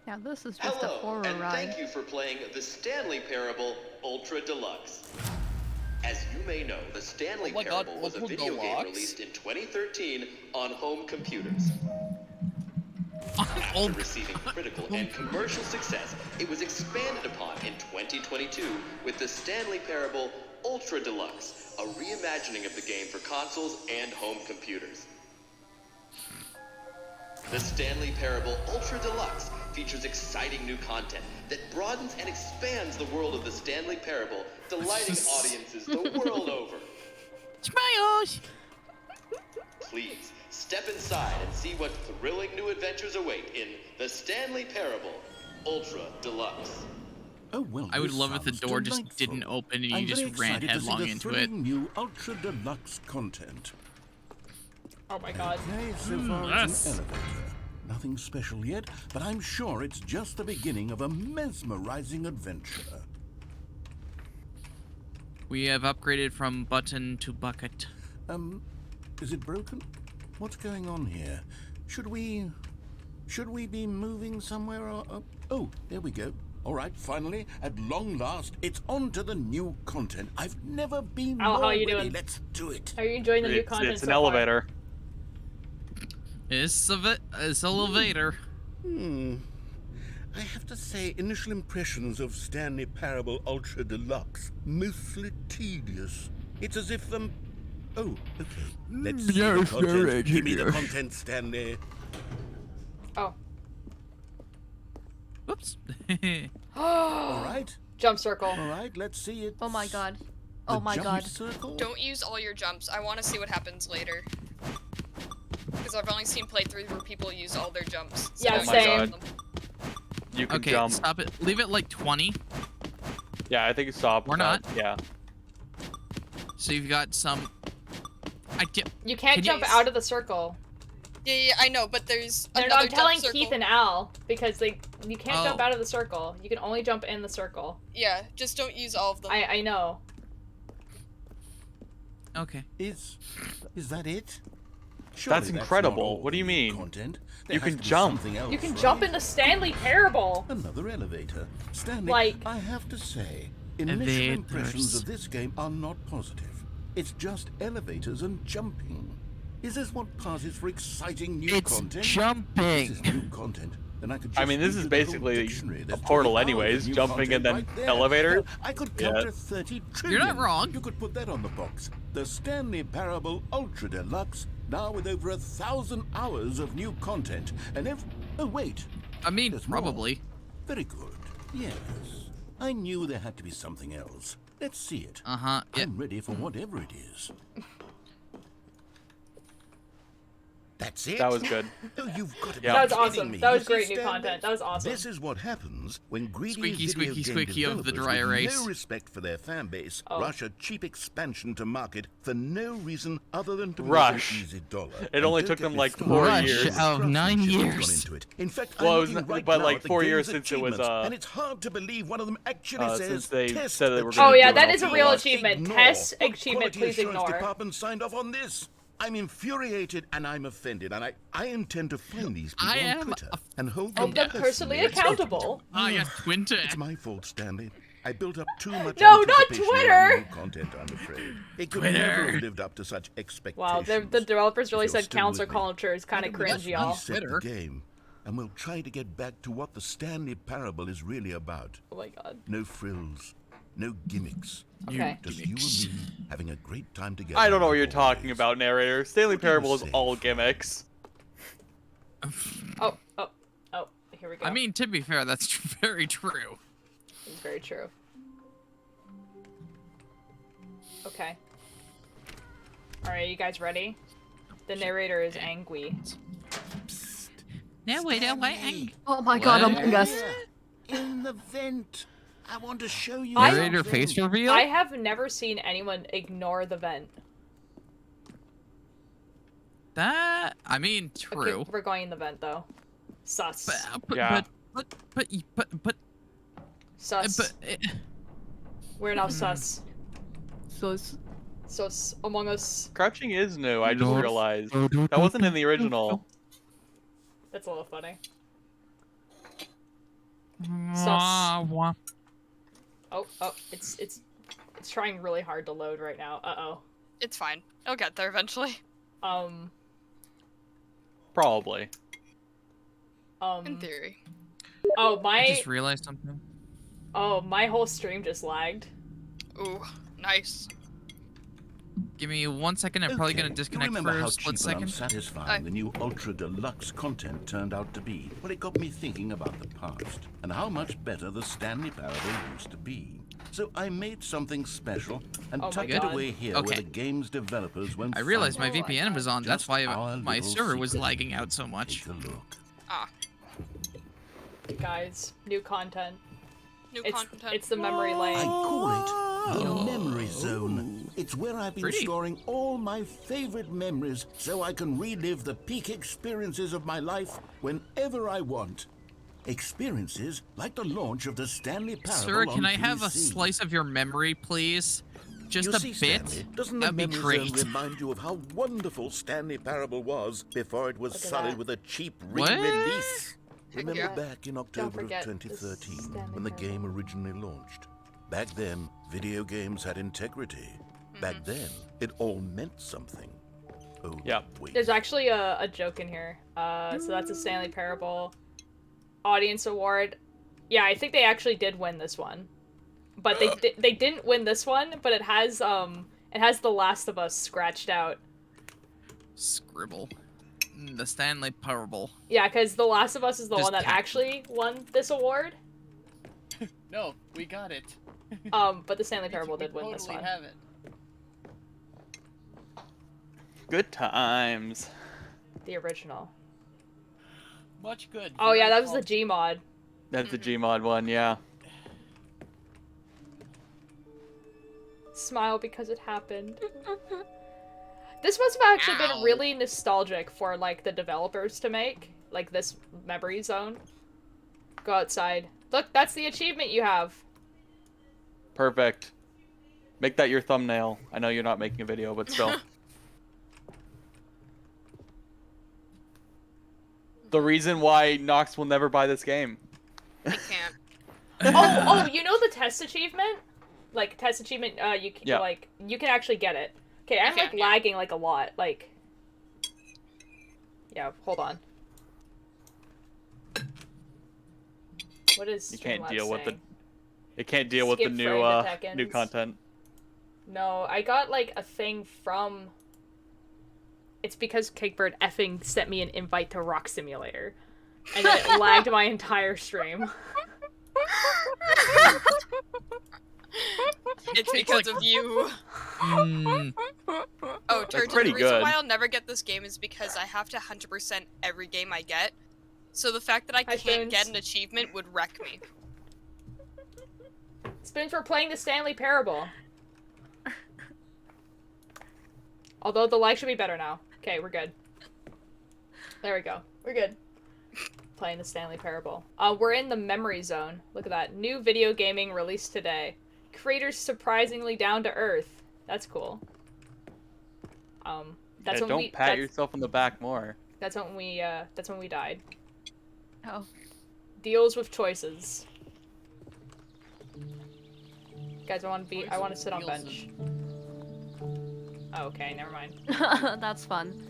Now this is just a Hello, horror and ride. thank you for playing the Stanley Parable Ultra Deluxe. As you may know, the Stanley Oh my God, Parable was a Ultra video game Deluxe? released in 2013 on home computers. After receiving critical and commercial success, it was expanded upon in 2022 with the Stanley Parable Ultra Deluxe, a reimagining of the game for consoles and home computers. The Stanley Parable Ultra Deluxe features exciting new content that broadens and expands the world of the Stanley Parable, delighting audiences the world over. Smiles! Please, step inside and see what thrilling new adventures await in the Stanley Parable Ultra Deluxe. Oh well. I would this love if the sounds door just delightful. didn't open and you I'm just very ran excited to see headlong the into it. thrilling New ultra deluxe content. Oh my god. Okay, so far it's an elevator. Nothing special yet, but I'm sure it's just the beginning of a mesmerizing adventure. We have upgraded from button to bucket. Is it broken? What's going on here? Should we be moving somewhere or oh, there we go. All right, finally, at long last, it's on to the new content. I've never been Al, more how are you ready. doing? Let's do it. Are you enjoying the new content It's an so far? elevator. It's elevator. I have to say, initial impressions of Stanley Parable Ultra Deluxe, mostly tedious. It's as if oh, okay. Let's see the Yes, content. very Give me the tedious. content, Stanley. Oh. Whoops. All right. Jump circle. All right, let's see it. Oh my god. The Oh my jump god. circle? Don't use all your jumps. I want to see what happens later. Because I've only seen playthroughs where people use all their jumps. So Yeah, I my same. God. You can Okay, jump. stop it. Leave it like 20. Yeah, I think it's stop. Or not. Yeah. So you've got some. You can't Can you- jump out of the circle. Yeah, I know, but there's No, another I'm telling jump circle. Keith and Al because you can't jump Oh. out of the circle. You can only jump in the circle. Yeah, just don't use all of them. I know. Okay. Is that it? That's not incredible. all What do you the mean? Content. You There can has to be jump. something else, You can right? jump into Stanley Parable. Another elevator. Stanley, Like- I have to say, initial Elevators. impressions of this game are not positive. It's just elevators and jumping. Is this what passes for exciting new It's content? jumping. This is new content. Then I could I just mean, this read is the whole basically dictionary. a There's portal 20 hours of anyways, new jumping and content then right there. elevator. Hell, I could count Yeah. to 30 You're trillion. not wrong. You could put that on the box. The Stanley Parable Ultra Deluxe, now with over 1,000 hours of new content. And oh wait, I mean, there's more. probably. Very good. Yes. I knew there had to be something else. Let's see it. Uh-huh. I'm ready for whatever it is. That's it? That was good. Oh, you've got to be Yeah. That was kidding awesome. me. That was You see, great new Stanley? content. That was awesome. This is what happens when greedy Squeaky, video squeaky, game squeaky of the developers dry with erase. no respect for their fan base Oh. rush a cheap expansion to market for no reason other than to Rush. make an easy dollar. It And only don't took get them me like started 4 on years. the Rush of 9 craftsmanship that's years. gone into it. In fact, Well, I'm it was looking right but now like at the 4 years game's since it was, achievements, and it's hard to believe one of them actually since says they test said they were achievement. gonna Oh yeah, do that it is a all real for achievement. Ignore. Test What achievement, quality please assurance ignore. department signed off on this? I'm infuriated and I'm offended, and I intend to find these people I on am Twitter and hold Hold them them personally accountable. Ah, yes, Twitter. It's my fault, Stanley. I built up too much No, not anticipation Twitter! around new content, I'm afraid. It could Twitter. never have lived up to such expectations. Wow, the developers really If you're said still council with me, culture is kind of let's cringy, y'all. reset the Twitter. game, and we'll try to get back to what the Stanley Parable is really about. Oh my god. No frills, no gimmicks. Okay. Just you and me having a great time together. I don't know what like you're talking always. about, narrator. Stanley What do you Parable is say, all Fred? gimmicks. Oh, here we go. I mean, to be fair, that's very true. It's very true. Okay. Alright, you guys ready? The narrator is angry. No, wait, Oh my god, What? Among Us. In the vent. I want to show you. Narrator something. face reveal? I have never seen anyone ignore the vent. That, I mean, true. Okay, we're going in the vent though. Sus. Yeah. But, Sus. We're now sus. Sus. Sus. Among Us. Crouching is new, I just No. realized. That wasn't in the original. That's a little funny. Wah, wah. Oh, it's trying really hard to load right now. Uh-oh. It's fine. It'll get there eventually. Probably. In theory. Oh, I just realized something. Oh, my whole stream just lagged. Ooh, nice. Give me 1 second. I'm probably Okay, gonna disconnect you for remember a how split cheap and second. unsatisfying the new Ultra Deluxe content turned out to be? Well, it got me thinking about the past and how much better the Stanley Parable used to be. So I made something special and Oh my tucked it God. away here Okay. where the game's developers went. I realized my final. VPN was on. That's Just why our my little server was secret. lagging out so much. Take a look. Ah, Guys, new content. new It's content. the memory lane. I call it the memory zone. It's where I've been Pretty. storing all my favorite memories so I can relive the peak experiences of my life whenever I want. Experiences like the launch of the Stanley Parable Sir, on can I have a PC. slice of your memory, please? Just You a see, bit? Stanley, doesn't That'd the be memory great. zone remind you of how wonderful Stanley Parable was before it was Look at sullied that. with a cheap What? re-release? Heck Remember yeah. back in October of forget the 2013 Stanley when the Parable. game originally launched? Back then, video games had integrity. Back then, it all meant something. Oh, Yeah. wait. There's actually a joke in here. So that's a Stanley Parable Audience Award. Yeah, I think they actually did win this one, but they didn't win this one. But it has The Last of Us scratched out. Scribble. The Stanley Parable. Yeah, because The Last of Us is the Just one that tap. actually won this award. No, we got it. But the Stanley We Parable did win this totally one. have it. Good times. The original. Much good. Oh yeah, Very that was the quality. Gmod. That's the Gmod one, yeah. Smile because it happened. This must have actually been Ow. really nostalgic for like the developers to make, like this memory zone. Go outside. Look, that's the achievement you have. Perfect. Make that your thumbnail. I know you're not making a video, but still. The reason why Nox will never buy this game. I can't. Oh, you know the test achievement? Like test achievement, you can Yeah. like you can actually get it. Okay, I'm like can, yeah. lagging like a lot. Like, yeah, hold on. What is You can't Streamlabs deal with the. saying? It can't deal with the Skip new frame new seconds. content. No, I got like a thing from. It's because Cakebird effing sent me an invite to Rock Simulator, and then it lagged my entire stream. It's because of you. Mm, Oh, Turtle, pretty the reason good. why I'll never get this game is because I have to 100% every game I get. So the fact that I can't get an achievement would wreck me. Spoons, we're playing the Stanley Parable. Although the lag should be better now. Okay, we're good. There we go. We're good. Playing the Stanley Parable. We're in the memory zone. Look at that. New video gaming released today. Creators surprisingly down to earth. That's cool. That's when don't pat yourself on the back more. That's when we died. Oh. Deals with choices. Guys, I want to sit on bench. Oh, okay, never mind. That's fun.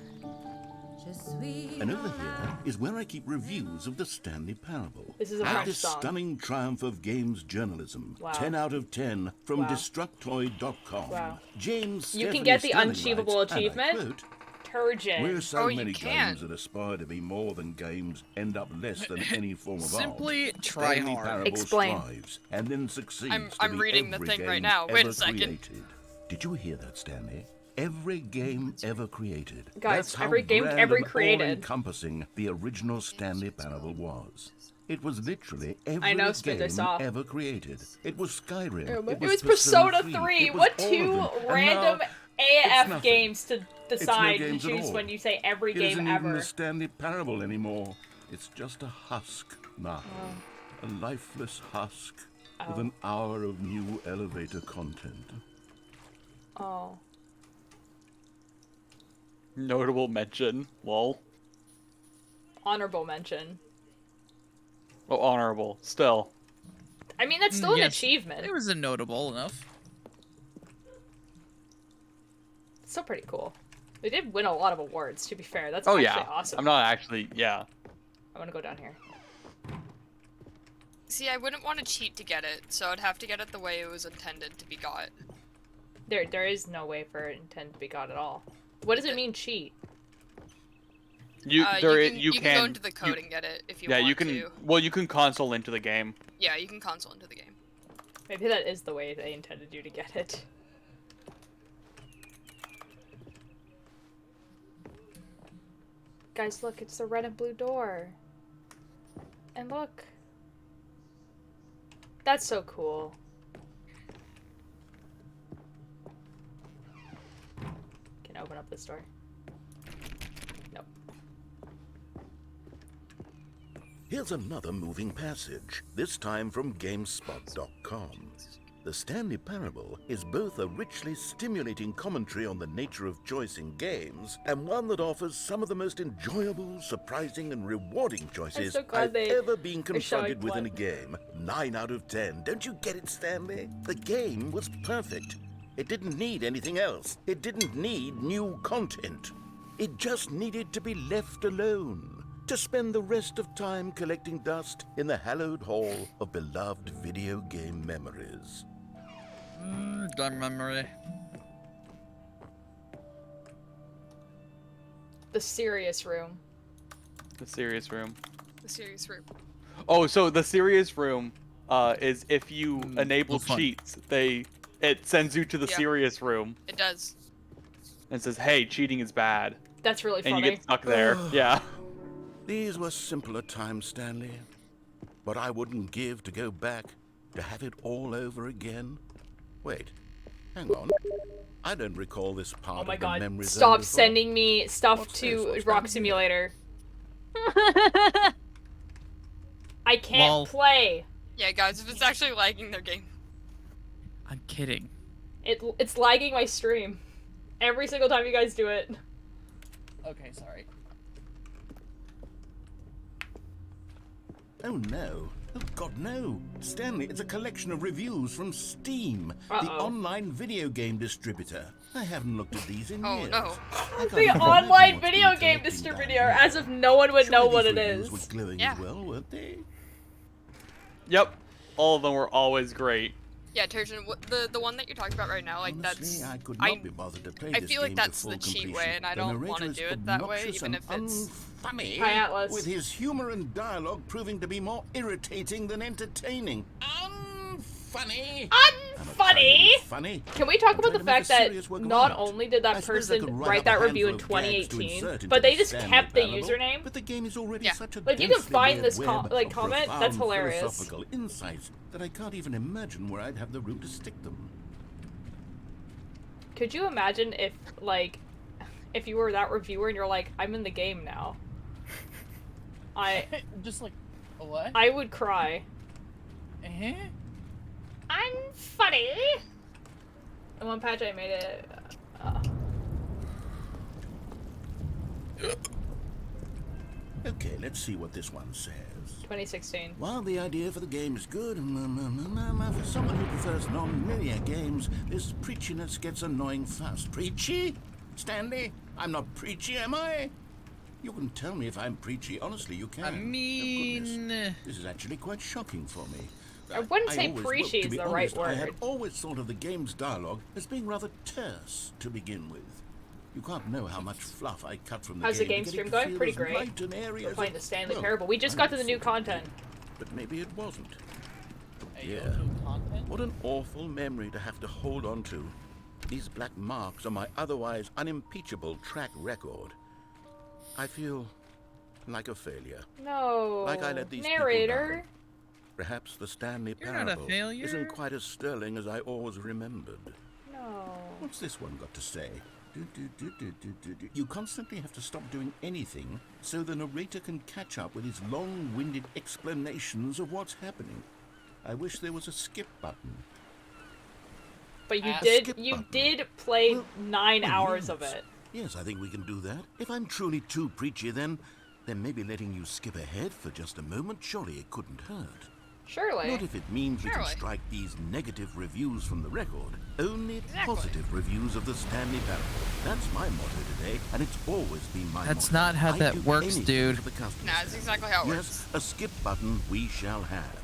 And over here is where I keep reviews of the Stanley Parable. This is a At French this song. stunning triumph of games journalism. Wow. 10 out of 10 from Wow. Destructoid.com. Wow. James You can Stephanie get the Stanley unachievable writes, and I achievement. quote, Turgid. where so you many can. games that aspire to be more than games end up less than any form of Simply art. try Stanley hard. Parable Explain. strives and then succeeds I'm to be reading the every thing right game now. Wait a ever second. created. Did you hear that, Stanley? Every game ever created. Guys, That's how every game grand ever and created. all-encompassing the original Stanley Parable was. It was literally every know, Spence, I game saw. ever created. It was Skyrim. It was Persona 3. It was What all of two them. And random now it's AF nothing. games to It's no decide to games at choose all. when you say every It game isn't ever? even the Stanley Parable anymore. It's just a husk now. A lifeless husk with an hour of new elevator content. Oh. Notable mention. Lol. Honorable mention. Oh, honorable. Still. I mean, that's still an Yes, achievement. It was a notable enough. Still pretty cool. They did win a lot of awards, to be fair. That's Oh actually yeah. awesome. I'm not actually. Yeah. I'm gonna go down here. See, I wouldn't want to cheat to get it, so I'd have to get it the way it was intended to be got. There is no way for it intended to be got at all. What does it mean, cheat? You you can go into the code and get it if you want you can. to. Well, you can console into the game. Yeah, you can console into the game. Maybe that is the way they intended you to get it. Guys, look, it's the red and blue door. And look. That's so cool. Can I open up this door? Nope. Here's another moving passage, this time from GameSpot.com. The Stanley Parable is both a richly stimulating commentary on the nature of choice in games, and one that offers some of the most enjoyable, surprising, and rewarding choices so glad I've they ever been are confronted showing with in a one. game. 9 out of 10. Don't you get it, Stanley? The game was perfect. It didn't need anything else. It didn't need new content. It just needed to be left alone, to spend the rest of time collecting dust in the hallowed hall of beloved video game memories. Gun memory. The serious room. The serious room. The serious room. Oh, so the serious room is if you enable fun. cheats, it sends you to the Yeah. serious room It does. and says, "Hey, cheating is bad," That's really and funny. you get stuck there. Yeah. These were simpler times, Stanley. But I wouldn't give to go back, to have it all over again. Wait, hang on. I don't recall this part Oh my of the god. memory zone Stop before. sending me stuff What's this? to What's Rock down here? Simulator. I can't Lol. play. Yeah, guys, if it's actually lagging their game. I'm kidding. It's lagging my stream. Every single time you guys do it. Okay, sorry. Oh no. Oh god, no. Stanley, it's a collection of reviews from Steam, the Uh-oh. online video game distributor. I haven't looked at these in Oh, years. no. I can't The even online imagine what's video been game collecting distributor, down here. as if no one would know Surely what these it reviews is. were glowing Yeah. as well, weren't they? Yep. All of them were always great. Yeah, Turgeon, the one that you're talking about right now, like Honestly, that's I could not be bothered to play I this feel like game to that's full the cheat completion. way, and I The don't want narrator to is do it that way, obnoxious even and if it's unfunny, Hi, Atlas. with his humor and dialogue proving to be more irritating than entertaining. Unfunny. Unfunny. Funny. Can we talk I'm about trying the to make fact a that serious work of not art. only did I that suppose I person could write up that a review in handful of gags to 2018, insert into but they the just Stanley kept the Parable, username? But the game is already Yeah. such a Like, you can densely find layered this web like of comment. That's profound hilarious. philosophical insights that I can't even imagine where I'd have the room to stick them. Could you imagine if, like, if you were that reviewer and you're like, I'm in the game now? Just like, what? I would cry. I'm funny. And one patch I made it. Okay, let's see what this one says. 2016. While the idea for the game is good, for someone who prefers non-linear games, this preachiness gets annoying fast. Preachy? Stanley? I'm not preachy, am I? You can tell me if I'm preachy. Honestly, you can. I mean... Oh, goodness. This is actually quite shocking for me. I wouldn't say always- preachy to is be the honest, right I had word. always thought of the game's dialogue as being rather terse to begin with. You can't know how much fluff I cut from the How's the game game to get stream it to going? feel Pretty as great. light and airy We're as playing a- the Stanley well, Parable. We just I got to the thought new it content. did, but maybe it wasn't. Yeah. What an awful memory to have to hold on to. These black marks on my otherwise unimpeachable track record. I feel like a failure. No. Like I let these people narrator. down. Perhaps the Stanley You're not a Parable failure. isn't quite as sterling as I always remembered. No. What's this one got to say? You constantly have to stop doing anything so the narrator can catch up with his long-winded explanations of what's happening. I wish there was a skip button. But you Skip did button. did play Well, 9 hours yes. of it. Yes, I think we can do that. If I'm truly too preachy, then maybe letting you skip ahead for just a moment, surely it couldn't hurt. Surely. Not if it means we can Surely. strike these negative reviews from the record. Only positive reviews of the Stanley Parable. That's my motto today, and it's always been my That's motto. not how I that do works, anything dude. for the customer. Nah, that's exactly how it Yes, works. a skip button we shall have.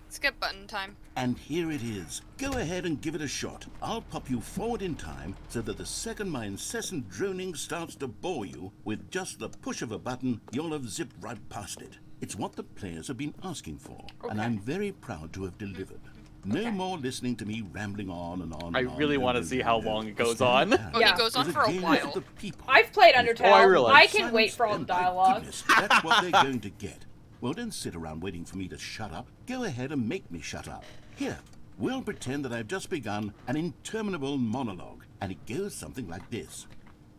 Skip button time. And here it is. Go ahead and give it a shot. I'll pop you forward in time so that the second my incessant droning starts to bore you, with just the push of a button, you'll have zipped right past it. It's what the players have been asking for, and I'm very proud to have delivered. No more listening to me rambling on and on. I and on. really want to see how long it goes on. Oh, he goes on for a while. I've played Undertale. I realize. I can wait for all the dialogue. Goodness, that's what they're going to get. Well, don't sit around waiting for me to shut up. Go ahead and make me shut up. Here, we'll pretend that I've just begun an interminable monologue, and it goes something like this.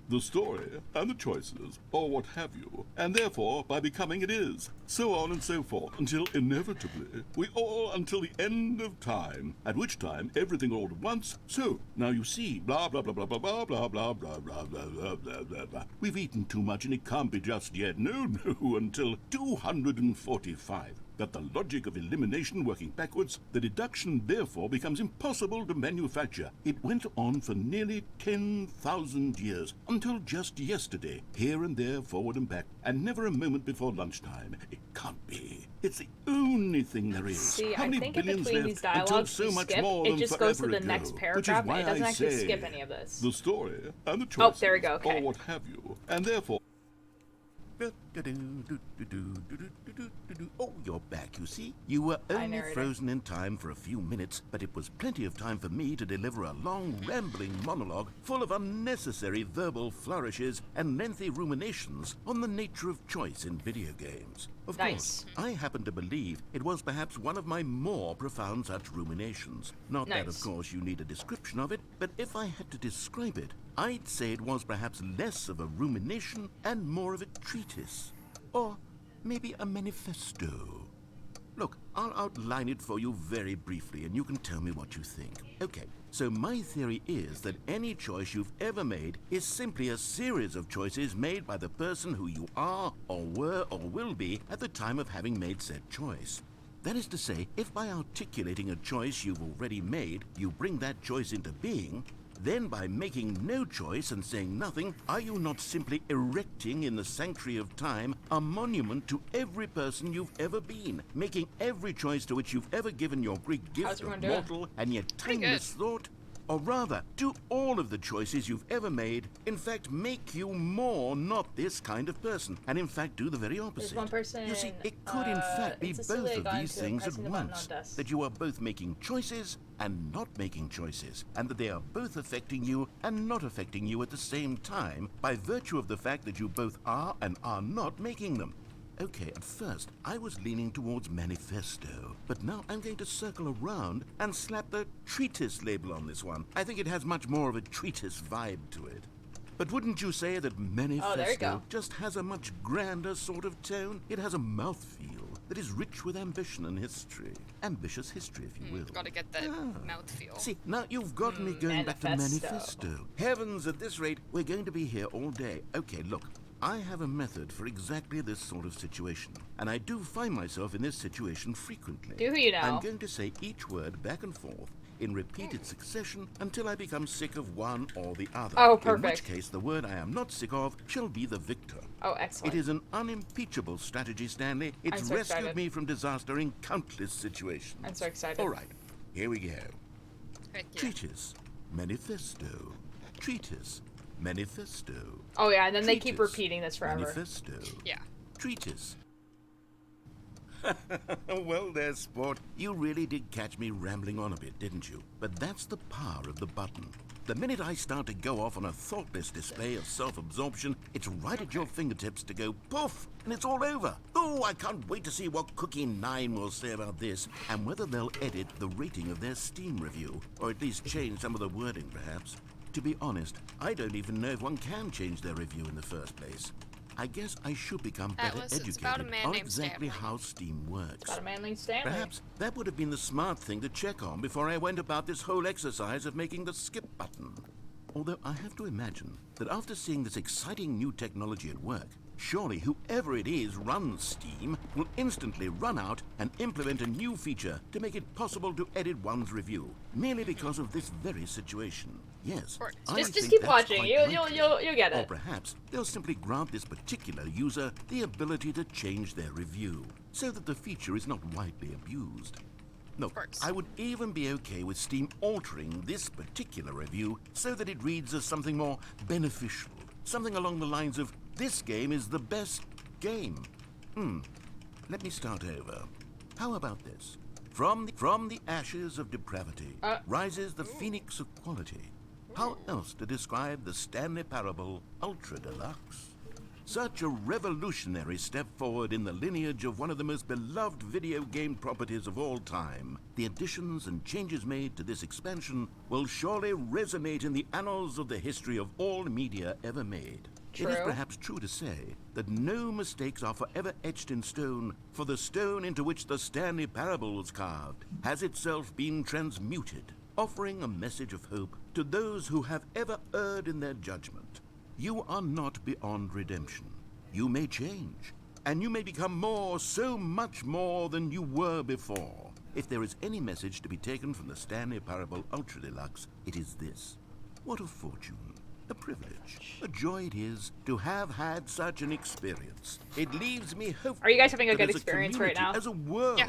The story, and the choices, or what have you, and therefore, by becoming it is. So on and so forth, until inevitably, we all until the end of time, at which time everything all at once. So, now you see, blah blah blah blah blah blah blah blah blah blah blah blah blah blah blah. We've eaten too much and it can't be just yet. No, until 245. That the logic of elimination working backwards, the deduction therefore becomes impossible to manufacture. It went on for nearly 10,000 years, until just yesterday, here and there, forward and back, and never a moment before lunchtime. It can't be. It's the only thing there is. See, How I many think in billions between left these until dialogues so you much skip, more it than just goes to forever the next ago, paragraph which is and it why doesn't I actually say skip any of this. The story and the Oh, choices, there we go, okay. or what have you, and therefore. Oh, you're back, you see? You were only narrator. frozen in time for a few minutes, but it was plenty of time for me to deliver a long, rambling monologue full of unnecessary verbal flourishes and lengthy ruminations on the nature of choice in video games. Of Nice. course, I happen to believe it was perhaps one of my more profound such ruminations. Not that, of Nice. course, you need a description of it, but if I had to describe it, I'd say it was perhaps less of a rumination and more of a treatise. Or maybe a manifesto. Look, I'll outline it for you very briefly, and you can tell me what you think. Okay, so my theory is that any choice you've ever made is simply a series of choices made by the person who you are, or were, or will be at the time of having made said choice. That is to say, if by articulating a choice you've already made, you bring that choice into being, Then by making no choice and saying nothing, are you not simply erecting in the sanctuary of time a monument to every person you've ever been, making every choice to which you've ever given your great gift of mortal and yet timeless thought? Or rather, do all of the choices you've ever made, in fact, make you more not this kind of person, and in fact do the very opposite? one person, you see, it could in fact be in both Sicily of got these into things at pressing the button once. on dust. That you are both making choices and not making choices, and that they are both affecting you and not affecting you at the same time by virtue of the fact that you both are and are not making them. Okay, at first, I was leaning towards manifesto, but now I'm going to circle around and slap the treatise label on this one. I think it has much more of a treatise vibe to it. But wouldn't you say that manifesto just has a much grander sort of tone? It has a mouthfeel that is rich with ambition and history. Ambitious history, if you will. Gotta get that mouthfeel. See, now you've got me going back to manifesto. Heavens, at this rate, we're going to be here all day. Okay, look. I have a method for exactly this sort of situation, and I do find myself in this situation frequently. Do you know? I'm going to say each word back and forth in repeated succession until I become sick of one or the other. Oh, perfect. In which case, the word I am not sick of shall be the victor. Oh, excellent. It is an unimpeachable strategy, Stanley. It's I'm so rescued excited. me from disaster in countless situations. I'm so excited. All right, here we go. Heck yeah. Treatise, manifesto, treatise, manifesto. Oh yeah, and then they keep Treatise, repeating this forever. Manifesto. Yeah. Treatise. Well there, sport. You really did catch me rambling on a bit, didn't you? But that's the power of the button. The minute I start to go off on a thoughtless display of self-absorption, it's right at your fingertips to go poof, and it's all over. Oh, I can't wait to see what Cookie 9 will say about this, and whether they'll edit the rating of their Steam review, or at least change some of the wording, perhaps. To be honest, I don't even know if one can change their review in the first place. I guess I should become better Atlas, it's about a educated man on named exactly Stanley. how Steam works. Got a man named Stanley. Perhaps that would have been the smart thing to check on before I went about this whole exercise of making the skip button. Although I have to imagine that after seeing this exciting new technology at work, surely whoever it is runs Steam will instantly run out and implement a new feature to make it possible to edit one's review, merely because of this very situation. Yes, I Just think keep that's watching. quite You'll get Or it. perhaps they'll simply grant this particular user the ability to change their review, so that the feature is not widely abused. No, I would even be okay with Steam altering this particular review so that it reads as something more beneficial. Something along the lines of, this game is the best game. Let me start over. How about this? From the ashes of depravity rises the phoenix of quality. How else to describe the Stanley Parable Ultra Deluxe? Such a revolutionary step forward in the lineage of one of the most beloved video game properties of all time. The additions and changes made to this expansion will surely resonate in the annals of the history of all media ever made. It is True. perhaps true to say that no mistakes are forever etched in stone, for the stone into which the Stanley Parable was carved has itself been transmuted, offering a message of hope to those who have ever erred in their judgment. You are not beyond redemption. You may change, and you may become more, so much more than you were before. If there is any message to be taken from the Stanley Parable Ultra Deluxe, it is this. What a fortune, a privilege, a joy it is to have had such an experience. It leaves me hopeful. Are you guys having a that good as experience right community, now? As a world,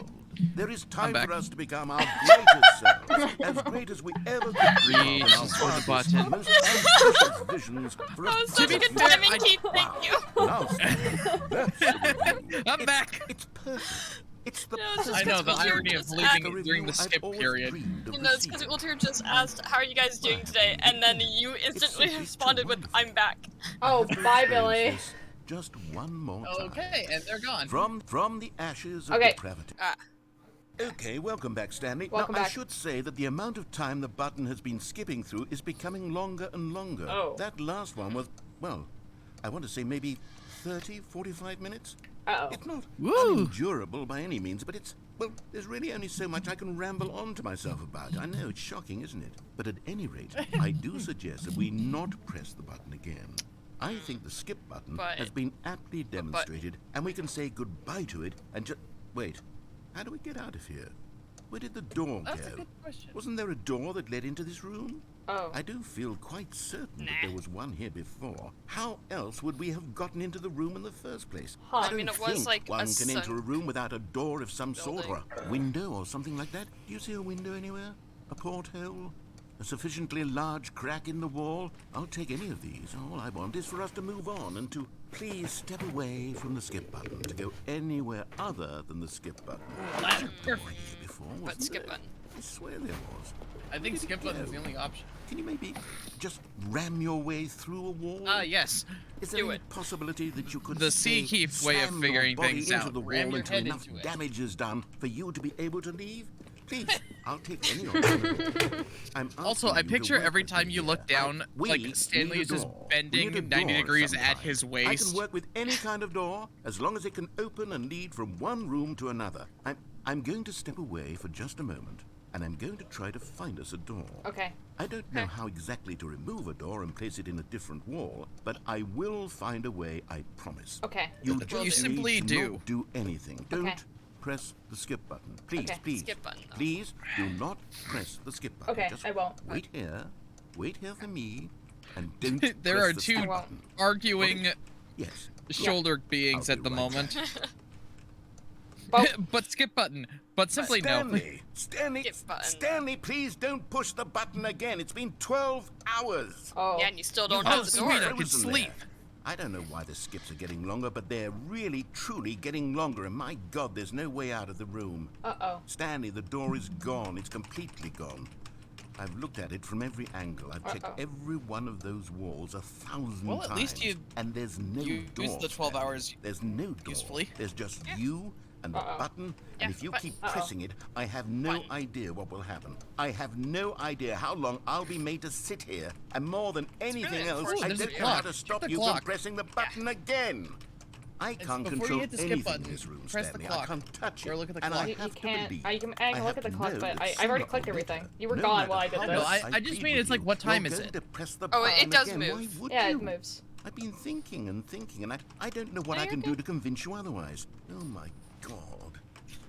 there is time back. for us to become our greatest selves, as great as we ever could dream of in our Reach for the wildest, button. most ambitious visions for That a was such a better good future. timing, Keith. Thank you. Now, that's the review. I'm back. It's perfect. It's the No, it's just I know, the 'cause Walter irony of just leaving asked- during the skip period. You know, it's because Walter just asked, "How are you guys doing today?" And then you instantly responded with, "I'm back." Oh, bye, Billy. Just one more time. Okay, and they're gone. From the ashes of Okay. depravity. Ah. Okay, welcome back, Stanley. Welcome now, I back. should say that the amount of time the button has been skipping through is becoming longer and longer. Oh. That last one was, well, I want to say maybe 30, 45 minutes? Uh-oh. It's not Woo! unendurable by any means, but it's, well, there's really only so much I can ramble on to myself about. I know, it's shocking, isn't it? But at any rate, I do suggest that we not press the button again. I think the skip button But- has been aptly demonstrated, and we can say goodbye to it and just... Wait, how do we get out of here? Where did the door That's go? a good question. Wasn't there a door that led into this room? Oh. I do feel quite certain that there was one here before. How else would we have gotten into the room in the first place? Huh. I I mean, don't it was think like a one can enter a sunk room without a door of some sort or building. a window or something like that. Do you see a window anywhere? A porthole? A sufficiently large crack in the wall? I'll take any of these. All I want is for us to move on and to please step away from the skip button, to go anywhere other than the skip button. That's Here perfect. before, But wasn't skip there? button. I swear there was. I think skip button is the only option. Can you maybe just ram your way through a wall? Yes. Is there Do any it. possibility that you could The sea say, keep way of slam figuring your body things into out. the Ram wall your until head enough into it. damage is done for you to be able to leave? Please, I'll take any alternative. I'm Also, asking I you to picture work every with time me you look here. down, We like Stanley need a is just door. We bending need a 90 door degrees of some at kind. his I waist. can work with any kind of door as long as it can open and lead from one room to another. I'm going to step away for just a moment, and I'm going to try to find us a door. Okay. I don't know how exactly to remove a door and place it in a different wall, but I will find a way, I promise. Okay. You You just simply need to do. not do anything. Don't Okay. press the skip button. Please, Okay. please. Skip button, though. Please do not press the skip button. Okay, Just I won't. Wait here. Wait here for me. And don't There press are the two skip button. arguing Yes. shoulder beings I'll at be the right moment. But But skip button. But simply no. Stanley, Skip button. Stanley, please don't push the button again. It's been 12 hours. oh. Yeah, and you still don't Oh, have the sweet, door. I can Frozen sleep. there. I don't know why the skips are getting longer, but they're really, truly getting longer. And my God, there's no way out of the room. Uh-oh. Stanley, the door is gone. It's completely gone. I've looked at it from every angle. I've checked every one of those walls 1,000 Well, at times. least you and there's no used door. the 12 Stanley. hours There's no door. usefully. There's just you and the button. Yeah, And if you but- keep pressing it, I have no idea what will happen. I have no idea how long I'll be made to sit here. And more than anything else, unfortunate I there's a don't know how clock. to Check stop the you clock. from pressing the button again. I can't before you control hit the skip anything button, in this room, press the Stanley. I clock. can't touch it. Or look at the and clock. I You have to can't. believe. I can I look have at the to clock, know but that I've already sooner clicked or everything. later, You were no gone matter while I did how this. No, much I just plead mean with it's like, you, what time you're is going it? to press the Oh, it button does again. move. Why would Yeah, you? it moves. I've been thinking and thinking, and I don't know what No, I you're can do good. to convince you otherwise. Oh my God.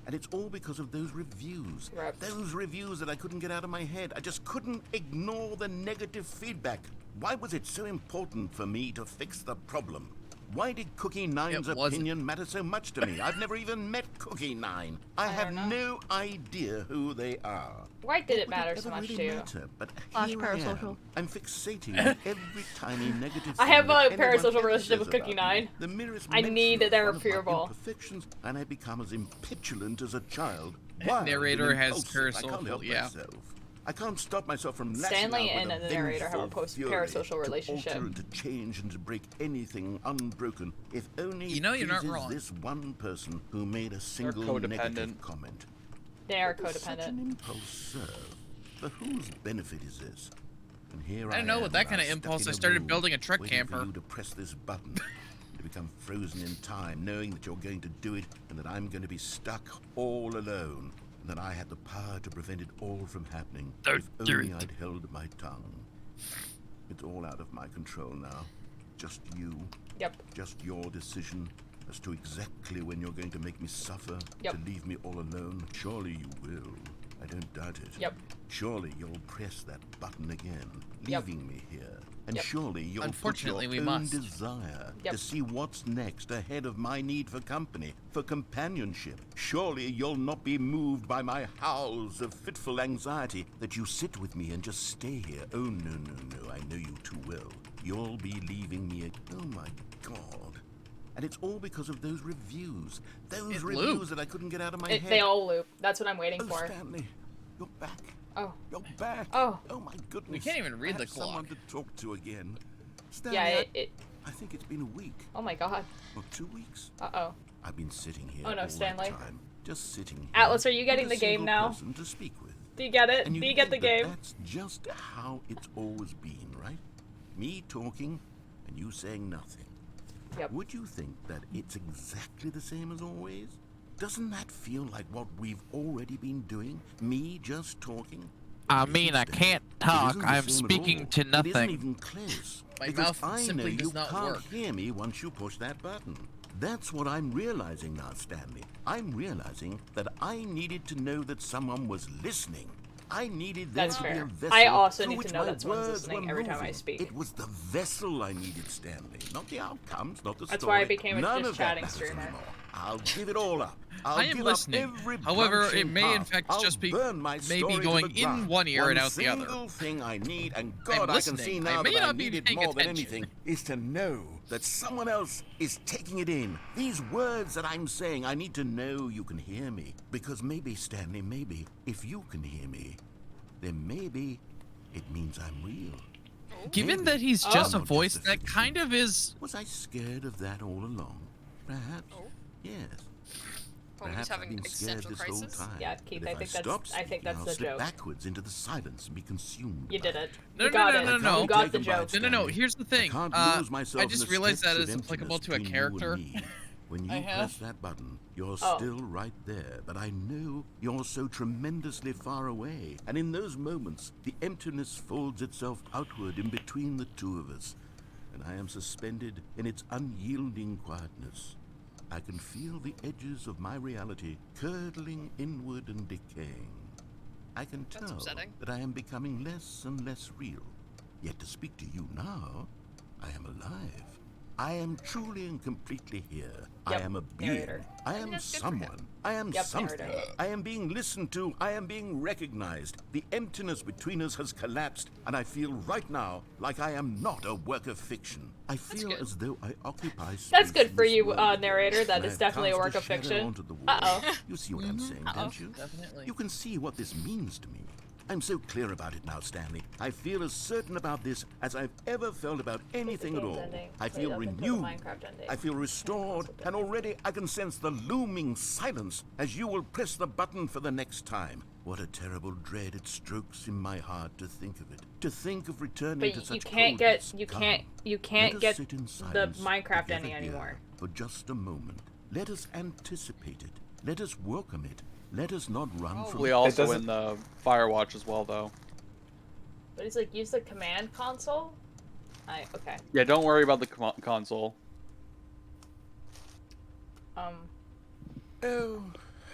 And it's all because of those reviews. Right. Those reviews that I couldn't get out of my head. I just couldn't ignore the negative feedback. Why was it so important for me to fix the problem? Why did Cookie Nine's It wasn't. opinion matter so much to me? I've never even met Cookie Nine. I have no idea who they are. Why did it Would matter so ever much really to you? matter? But Slash here I am. parasocial. I'm fixating on every tiny negative I thing have that a anyone parasocial ever relationship says with Cookie about me. Nine. The merest I mention need of their one of my approval. imperfections, and I become as petulant as a child. Wild Narrator and has impulsive. I can't parasocial, help yeah. myself. I can't stop myself from lashing Stanley out with and a the narrator have a vengeful fury parasocial to relationship. alter and to change and to break anything unbroken. If only You know it you're not pleases wrong. this one person who made a single codependent. negative comment. They are What does Such an codependent. impulse serve? For whose benefit is this? And here I don't know, am with that now kind of stuck impulse, in I a started room, building a truck waiting camper. for you to press this button, to become frozen in time, knowing that you're going to do it and that I'm going to be stuck all alone, and that I had the power to prevent it all from happening if only I'd held my tongue. It's all out of my control now. Just you. Yep. Just your decision as to exactly when you're going to make me suffer, Yep. to leave me all alone. Surely you will. I don't doubt it. Yep. Surely you'll press that button again, Yep. leaving me here. And Yep. surely you'll Unfortunately, put we your own must. desire Yep. to see what's next ahead of my need for company, for companionship. Surely you'll not be moved by my howls of fitful anxiety that you sit with me and just stay here. Oh, no, no, no, I know you too well. You'll be leaving me. Oh, my God. And it's all because of those reviews. Those It reviews looped. that I couldn't get out of my head. They all loop. That's what I'm waiting Oh, for. Stanley, you're back. Oh. You're back. Oh. Oh my goodness. We can't even read I the have someone clock. to talk to again. Stanley, Yeah, it. I think it's been a week Oh my god. or 2 weeks. Uh-oh. I've been sitting here Oh no, all Stanley. that time, just sitting here. Atlas, are you with getting a the game single now? person to speak with. Do you get it? And Do you get the think that game? That's just how it's always been, right? Me talking and you saying nothing. Yep. Would you think that it's exactly the same as always? Doesn't that feel like what we've already been doing? Me just talking? I mean, I can't talk. It isn't the I'm same at speaking all. to It isn't nothing. even close. My because mouth I simply know does you not can't work. hear me once you push that button. That's what I'm realizing now, Stanley. I'm realizing that I needed to know that someone was listening. I needed there That's to be a fair. vessel I also through need to which know my that someone's words listening were every time I moving. speak. It was the vessel I needed, Stanley, not the outcomes, not the That's story. why I became a None just of that chatting matters streamer. anymore. I'll give it all up. I'll I am give listening. up every However, it branching may in path. fact I'll just be burn my maybe story going to the in ground. one ear and out the other. Single thing I need, and I'm God, I can listening. see I now may that I not be need it paying more than attention. anything, is to know that someone else is taking it in. These words that I'm saying, I need to know you can hear me. Because maybe, Stanley, maybe, if you can hear me, then maybe it means I'm real. Given Maybe that he's just a I'm not voice, a that kind of is. Was I scared of that all along? Perhaps. Yes. Well, he's Perhaps I've having been scared existential this crisis? whole time. Yeah, Keith, But I if think stop that's speaking, the I'll slip joke. backwards into the silence and be consumed. You did by it. No, You no, got no, it. no, no. You got the taken by joke. it, No, no, no. Stanley. Here's the thing. I can't lose myself I in just a realized that stretch is of applicable to a emptiness between you and character. me. When I you have. press that button, you're Oh. still right there, but I know you're so tremendously far away. And in those moments, the emptiness folds itself outward in between the two of us, and I am suspended in its unyielding quietness. I can feel the edges of my reality curdling inward and decaying. I can tell upsetting. that I am becoming less and less real. Yet to speak to you now, I am alive. I am truly and completely here. I Yep, am a being. narrator. I am that's good for him. someone. I am Yep, something. narrator. I am being listened to. I am being recognized. The emptiness between us has collapsed, and I feel right now like I am not a work of fiction. I feel good. as though I occupy space. That's good in for this you, world narrator. That and is I've definitely a cast work of shadow fiction. onto the wall. Uh-oh. You see what I'm saying, don't you? Definitely. You can see what this means to me. I'm so clear about it now, Stanley. I feel as certain about this as I've ever felt about anything at game's all. ending. I Play feel up until the renewed. Minecraft ending. I feel restored, and already I can sense the looming silence as you will press the button for the next time. What a terrible dread it strokes in my heart to think of it. To think of returning to But such you can't get coldness. you Come, can't let us get sit in the silence Minecraft together ending here anymore. For just a moment. Let us anticipate it. Let us welcome it. Let us not run from We it. also doesn't- in the Firewatch as well, though. But he's like, use the command console. Okay. Yeah, don't worry about the console. Oh,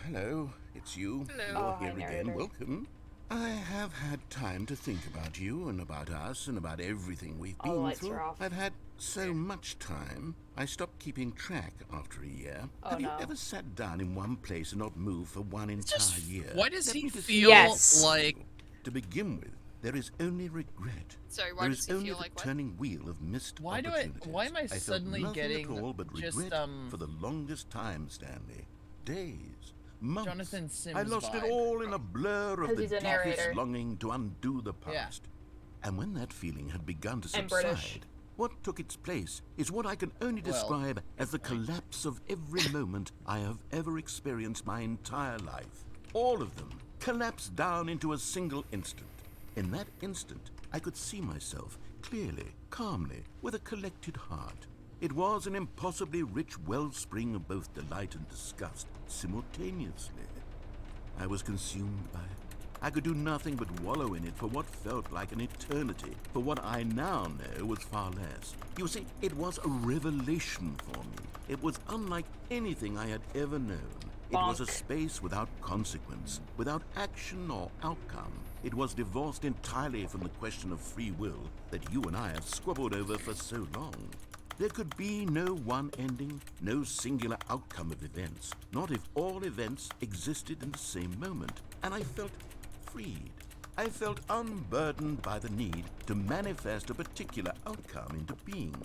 hello. It's you. Hello. You're Oh, here hi, again. narrator. Welcome. I have had time to think about you and about us and about everything we've All the been lights through. are off. I've had so much time. I stopped keeping track after a year. Oh, have you no. ever sat down in one place and not moved for one entire year? Why does Let he me just feel Yes. like? To begin with, there is only regret. Sorry, why There does is he only feel the like what? turning wheel of missed Why opportunities. am I felt suddenly nothing getting at all but just, regret for the longest time, Stanley. Days, months. Jonathan Sims I lost it vibe? all in a blur of 'Cause the he's a deepest narrator. longing to undo the Yeah. past. And when that feeling had begun to And subside, British. what took its place is what I can only Well, describe as the collapse of every moment I have ever experienced my entire life. All of them collapsed down into a single instant. In that instant, I could see myself clearly, calmly, with a collected heart. It was an impossibly rich wellspring of both delight and disgust simultaneously. I was consumed by it. I could do nothing but wallow in it for what felt like an eternity, for what I now know was far less. You see, it was a revelation for me. It was unlike anything I had ever known. It was a Bonk. space without consequence, without action or outcome. It was divorced entirely from the question of free will that you and I have squabbled over for so long. There could be no one ending, no singular outcome of events, not if all events existed in the same moment. And I felt freed. I felt unburdened by the need to manifest a particular outcome into being.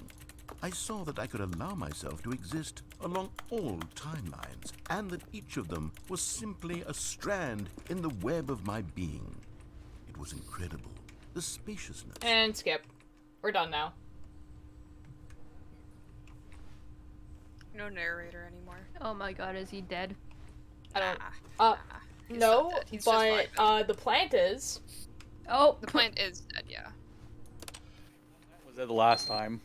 I saw that I could allow myself to exist along all timelines, and that each of them was simply a strand in the web of my being. It was incredible. The spaciousness. And skip. We're done now. No narrator anymore. Oh my god, is he dead? I don't. He's No, not dead. He's just but vibing. the plant is. Oh, The plant is dead, yeah. Was it the last time?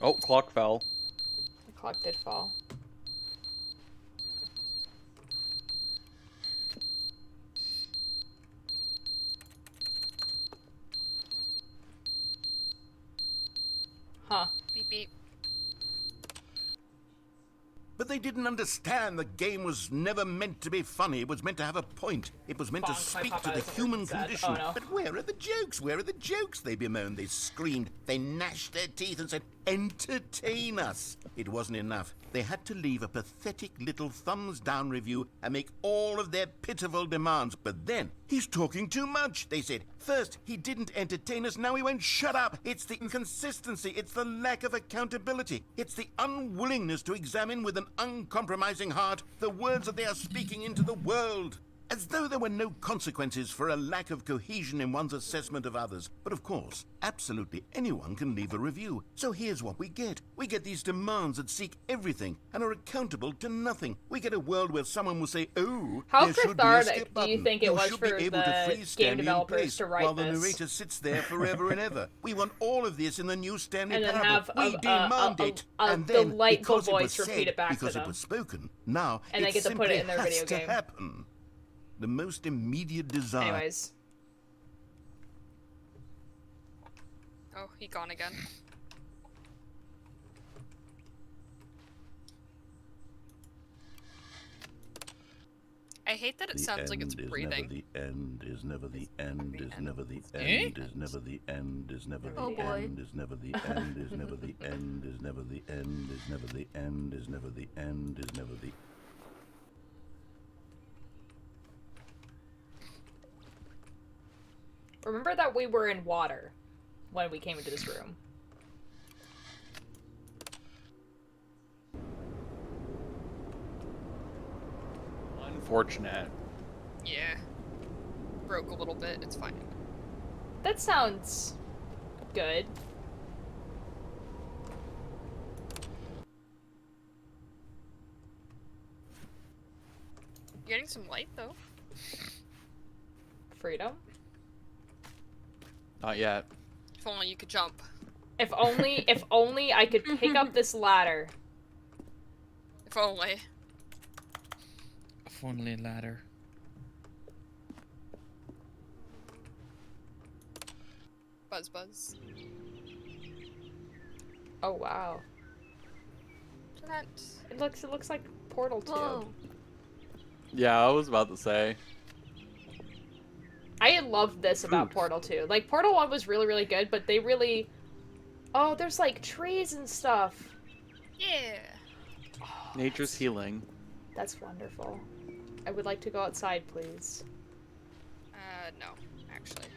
Oh, clock fell. The clock did fall. Huh. Beep beep. But But they didn't understand the game was never meant to be funny. It was meant to have a point. It was meant to Bonk, my speak to papa the is human sad. condition. Oh, no. But where are the jokes? Where are the jokes? They bemoaned, they screamed, they gnashed their teeth and said, entertain us. It wasn't enough. They had to leave a pathetic little thumbs-down review and make all of their pitiful demands. But then, he's talking too much, they said. First, he didn't entertain us, now he won't shut up. It's the inconsistency, it's the lack of accountability, it's the unwillingness to examine with an uncompromising heart the words that they are speaking into the world. As though there were no consequences for a lack of cohesion in one's assessment of others. But of course, absolutely anyone can leave a review. So here's what we get. We get these demands that seek everything and are accountable to nothing. We get a world where someone will say, oh, How there should be a cathartic skip do you button. think it was should be for able to the freeze game Stanley in developers place to write while the this? narrator sits there forever and ever. We want all of this in the new Stanley And then Parable. have We demand it. And then, delightful because it was voice repeat said, it back to because it them. was spoken, now And they it get to put simply it in their has video to game. happen. The most immediate desire. Anyways. Oh, he gone again. I hate that it sounds like it's breathing. The end is never the end is never the Eh? end is never the end is never Oh, the boy. end is never the end is never the end is never the end is never the end is never the end is never the. Remember that we were in water when we came into this room. Unfortunate. Yeah. Broke a little bit, it's fine. That sounds good. You're getting some light though. Freedom. Not yet. If only you could jump. If only I could pick up this ladder. If only. If only a ladder. Buzz buzz. Oh wow. Jeanette. It looks like Portal 2. Whoa. Yeah, I was about to say. I love this about Portal 2. Like, Portal 1 was really, really good, but they really... Oh, there's, like, trees and stuff. Yeah. Nature's healing. That's wonderful. I would like to go outside, please. No, actually.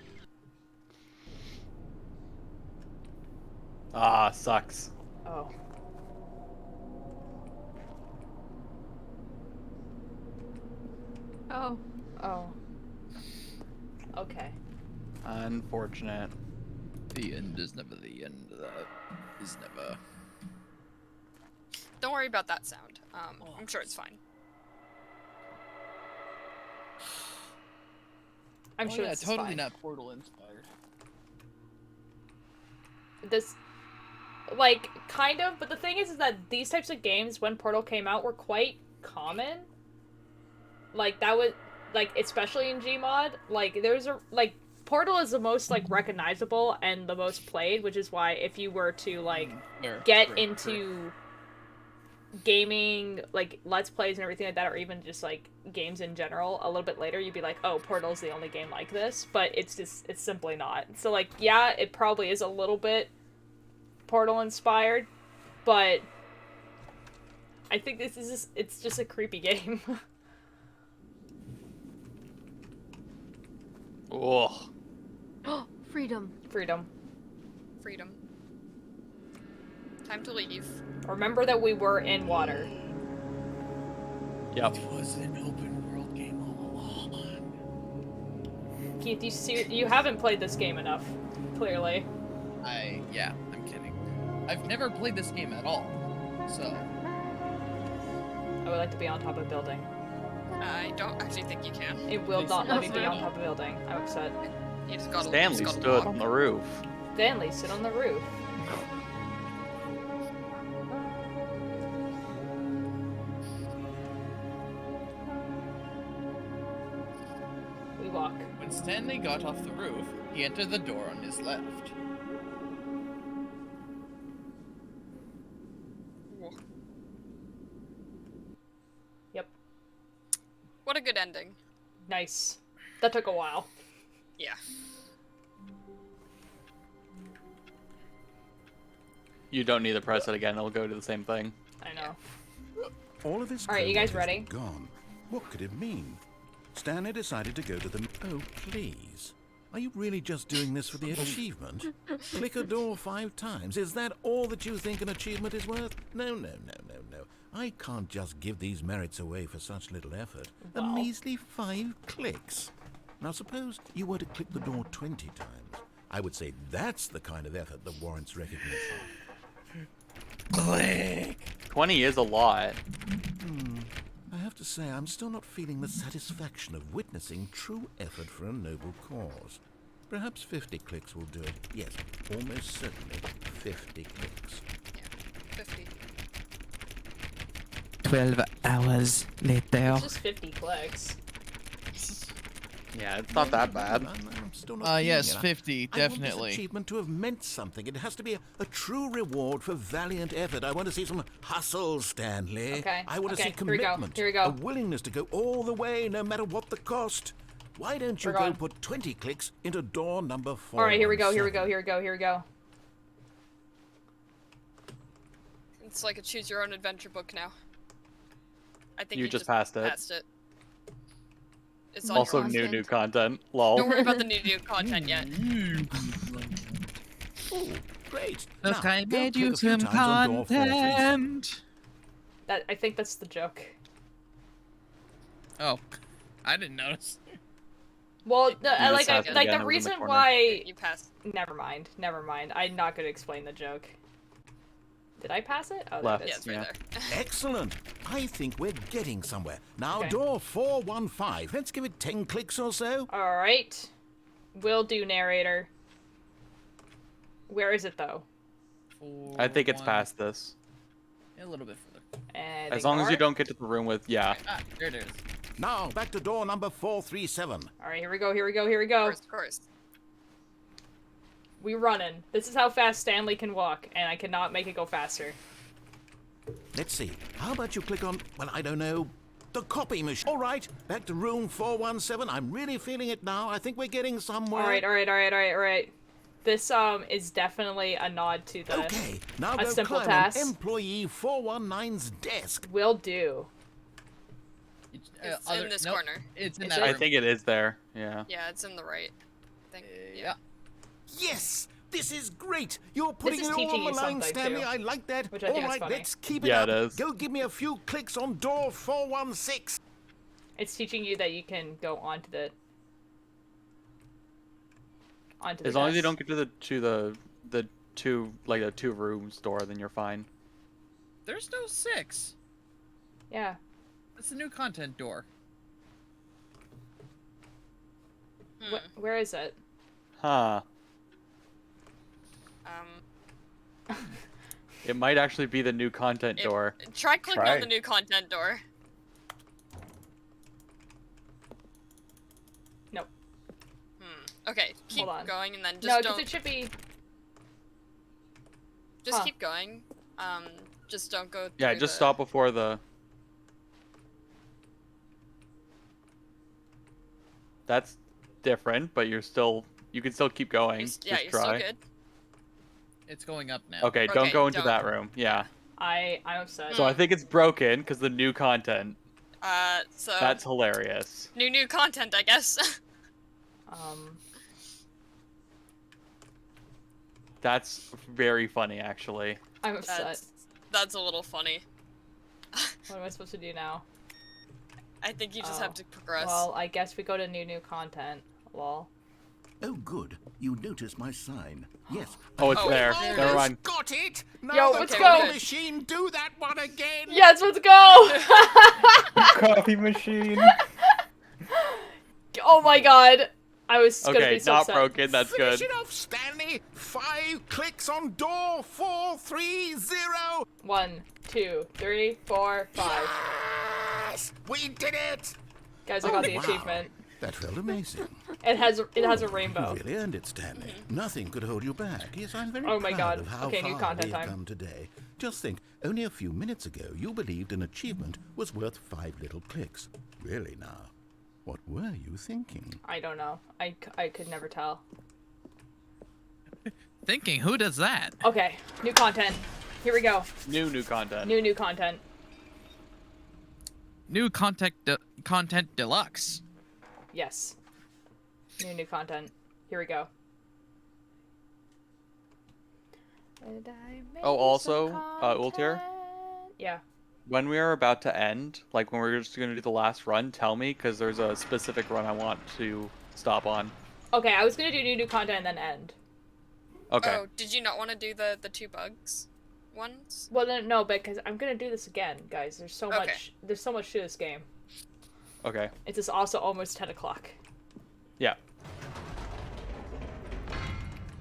Ah, sucks. Oh. Oh. Oh. Okay. Unfortunate. The end is never the end. Is never. Don't worry about that sound. I'm sure it's fine. I'm sure yeah, it's totally fine. not Portal inspired. This... Like, kind of, but the thing is that these types of games, when Portal came out, were quite common. Like, that was... Like, especially in Gmod, like, there's a... Like, Portal is the most, like, recognizable and the most played, which is why if you were to, like, get into gaming, like, Let's Plays and everything like that, or even just, like, games in general, a little bit later, you'd be like, oh, Portal's the only game like this, but it's just, it's simply not. So, like, yeah, it probably is a little bit Portal-inspired, but I think this is just, it's just a creepy game. Oh. Freedom. Freedom. Freedom. Time to leave. Remember that we were in water. Yep. It was an open world game all along. Keith, you haven't played this game enough, clearly. Yeah, I'm kidding. I've never played this game at all, so. I would like to be on top of a building. I don't actually think you can. It will not let me be on top of a building. I'm upset. You just gotta, Stanley stood on the roof. Stanley, sit on the roof. We walk. When Stanley got off the roof, he entered the door on his left. Nice. That took a while. Yeah. You don't need to press it again. It'll go to the same thing. I know. All of his All right, you guys co-workers ready? were gone. What could it mean? Stanley decided to go to the... Oh, please. Are you really just doing this for the achievement? Click a door 5 times. Is that all that you think an achievement is worth? No. I can't just give these merits away for such little effort. A measly 5 clicks. Now suppose you were to click the door 20 times. I would say that's the kind of effort that warrants recognition. Click! 20 is a lot. I have to say, I'm still not feeling the satisfaction of witnessing true effort for a noble cause. Perhaps 50 clicks will do it. Yes, almost certainly 50 clicks. 50. 12 hours later. It's just 50 clicks. Yeah, it's not that bad. I'm still not feeling Yes, it. 50, I want definitely. this achievement to have meant something. It has to be a true reward for valiant effort. I want to see some hustle, Stanley. Okay, I want to okay, see here we go, commitment. here we go. A willingness to go all the way, no matter what the cost. Why don't you We're go going. put 20 clicks into door number 4? All right, here we go. It's like a choose your own adventure book now. I think You just passed it. It's on Also, your new content. Lol. Don't worry about the new content yet. Oh, great. Look, Now, I go made click you a few some times on door 4, please. content. I think that's the joke. Oh, I didn't notice. Well, just passed it like again, the it was in the reason corner. why. You passed. Never mind. I'm not gonna explain the joke. Did I pass it? Oh, Left. there it is. Yeah, it's right there. Excellent. I think we're getting somewhere. Now, Okay. door 415. Let's give it 10 clicks or so. All right. Will do, narrator. Where is it though? I think it's past this. A little bit further. And As long as you ignore? don't get to the room with, yeah. Ah, there it is. Now, back to door number 437. All right, here we go. Of course. We running. This is how fast Stanley can walk, and I cannot make it go faster. Let's see. How about you click on, well, I don't know, the copy machine. All right, back to room 417. I'm really feeling it now. I think we're getting somewhere. All right. This is definitely a nod to the Okay, now a go simple climb task. on employee 419's desk. Will do. It's in this corner. It's in Is that it? I room. think it is there. Yeah. Yeah, it's in the right. I think. Yeah. Yes! This is great! You're putting is it all teaching on the you line, something, Stanley. too. I like that. Which I All think is right, funny. let's keep it Yeah, up. it is. Go give me a few clicks on door 416. It's teaching you that you can go onto the As long as you desk. don't get to the two rooms door, then you're fine. There's no 6. Yeah. That's a new content door. Where is it? Huh. It might actually be the new content door. Try clicking Try. on the new content door. Nope. Okay, keep Hold on. going and then just No, because don't. it should be. Just Huh. keep going. Just don't go. Yeah, through just the... stop before the. That's different, but you can still keep going. Yeah, Just you're try. still good. It's going up now. Okay, don't go into that room. Yeah. I'm upset. So I think it's broken because the new content. So. That's hilarious. New content, I guess. That's very funny, actually. I'm upset. That's a little funny. What am I supposed to do now? I think you just have to progress. Well, I guess we go to new content. Lol. Oh, good. You noticed my sign. Yes. Oh, it's there. I Never mind. got it. Now Yo, the let's copy go. machine, do that one again. Yes, let's go! Coffee machine. Oh my god. I was gonna Okay, be so not upset. broken. That's Finish good. it off, Stanley. 5 clicks on door 430. 1, 2, 3, 4, 5. Yes, we did it. Guys, I got the wow. achievement. That felt amazing. It has a rainbow. You really earned it, Stanley. Nothing could hold you back. Yes, I'm very Oh my proud God. of how Okay, new far content we've time. come today. Just think, only a few minutes ago, you believed an achievement was worth 5 little clicks. Really now. What were you thinking? I don't know. I could never tell. Thinking, who does that? Okay, new content. Here we go. New content. New content. New content deluxe. Yes. New content. Here we go. Oh, also, Ultir, Yeah. when we are about to end, like when we're just going to do the last run, tell me, because there's a specific run I want to stop on. Okay, I was gonna do new content and then end. Okay. Oh, did you not want to do the 2 bugs ones? Well, no, because I'm gonna do this again, guys. There's so Okay. much. There's so much to this game. Okay. It's just also almost 10 o'clock. Yeah.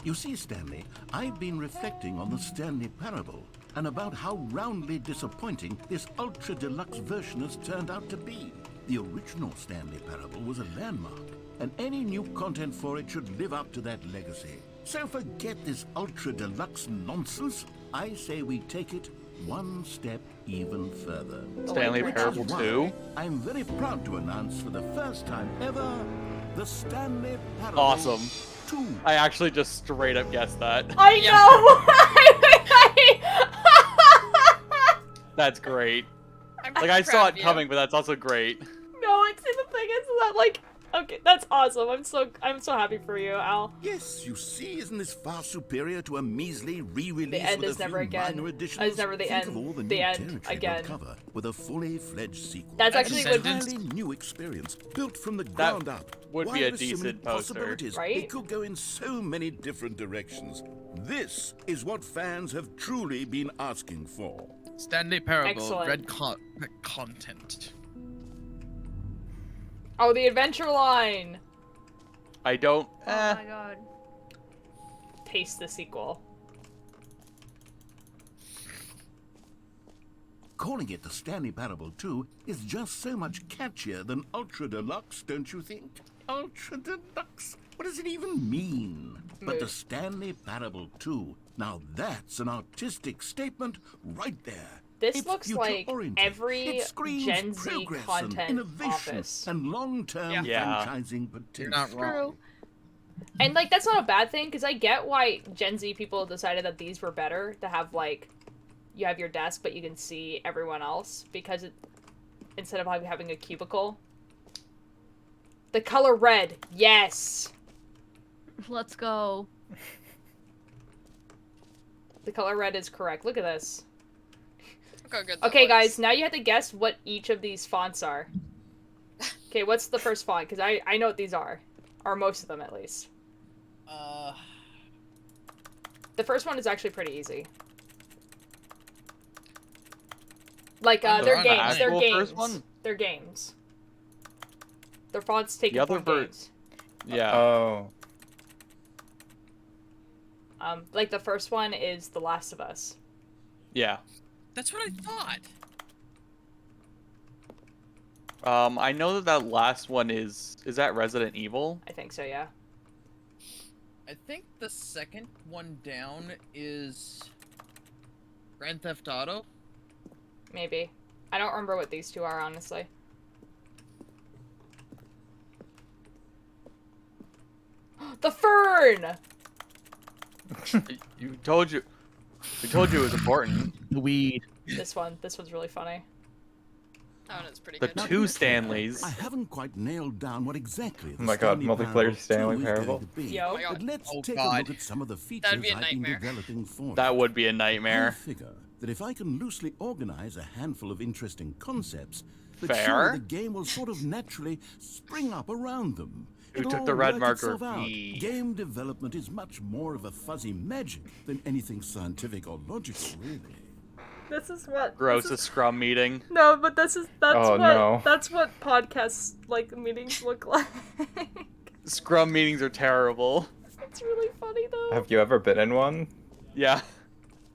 You see, Stanley, I've been reflecting on the Stanley Parable and about how roundly disappointing this ultra deluxe version has turned out to be. The original Stanley Parable was a landmark, and any new content for it should live up to that legacy. So forget this ultra deluxe nonsense. I say we take it one step even further. Stanley Which Parable is why 2? I'm very proud to announce for the first time ever the Stanley Parable Awesome. 2. I actually just straight up guessed that. I know! That's great. I'm Like, I proud saw of it you. coming, but that's also great. No, it's the thing is that, like, okay, that's awesome. I'm so happy for you, Al. Yes, you see, isn't this far superior to a measly re-release The end with is a never few again. minor additions? It's never the Think end. of all the The new end territory again. it would cover with a fully fledged sequel. That's actually an what- entirely new experience built from the ground up. would Why be a there's so many decent poster. possibilities. Right? It could go in so many different directions. This is what fans have truly been asking for. Stanley Parable, Excellent. red content. Oh, the adventure line. I don't. Oh my god. Taste the sequel. Calling it the Stanley Parable 2 is just so much catchier than Ultra Deluxe, don't you think? Ultra Deluxe? What does it even mean? But the Stanley Parable 2, now that's an artistic statement right there. This It's looks like future-oriented. every It screams Gen Z progress and content innovation office. and long-term Yeah. franchising potential. You're not wrong. And, like, that's not a bad thing, because I get why Gen Z people decided that these were better, to have, like, you have your desk, but you can see everyone else, because it, instead of having a cubicle. The color red, yes! Let's go. The color red is correct. Look at this. Look how good that Okay, looks. guys, now you have to guess what each of these fonts are. Okay, what's the first font? Because I know what these are. Or most of them, at least. The first one is actually pretty easy. Like, The they're games. They're actual games. first one? They're games. Their fonts taken The other from ver- games. Yeah. Oh. Like, the first one is The Last of Us. Yeah. That's what I thought. I know that last one is that Resident Evil? I think so, yeah. I think the second one down is Grand Theft Auto. Maybe. I don't remember what these two are, honestly. The fern! We told you it was important. The weed. This one's really funny. That one is pretty The good. Now, two to be fair, Stanleys. I haven't quite nailed down what exactly the Oh my god, Stanley multiplayer Parable Stanley 2 is Parable. going to be. Yo. Oh my But god. let's Oh take a god. look at some of the features That'd be a I've been nightmare. developing for That you. would be a I nightmare. figure that if I can loosely organize a handful of interesting concepts, that Fair. surely the game will sort of naturally spring up around them. Who It'll took all the red work marker? itself out. Me. Game development is much more of a fuzzy magic than anything scientific or logical, really. This is what... Gross, a scrum meeting. No, but that's Oh, no. That's what podcasts, like, meetings look like. Scrum meetings are terrible. It's really funny, though. Have you ever been in one? Yeah.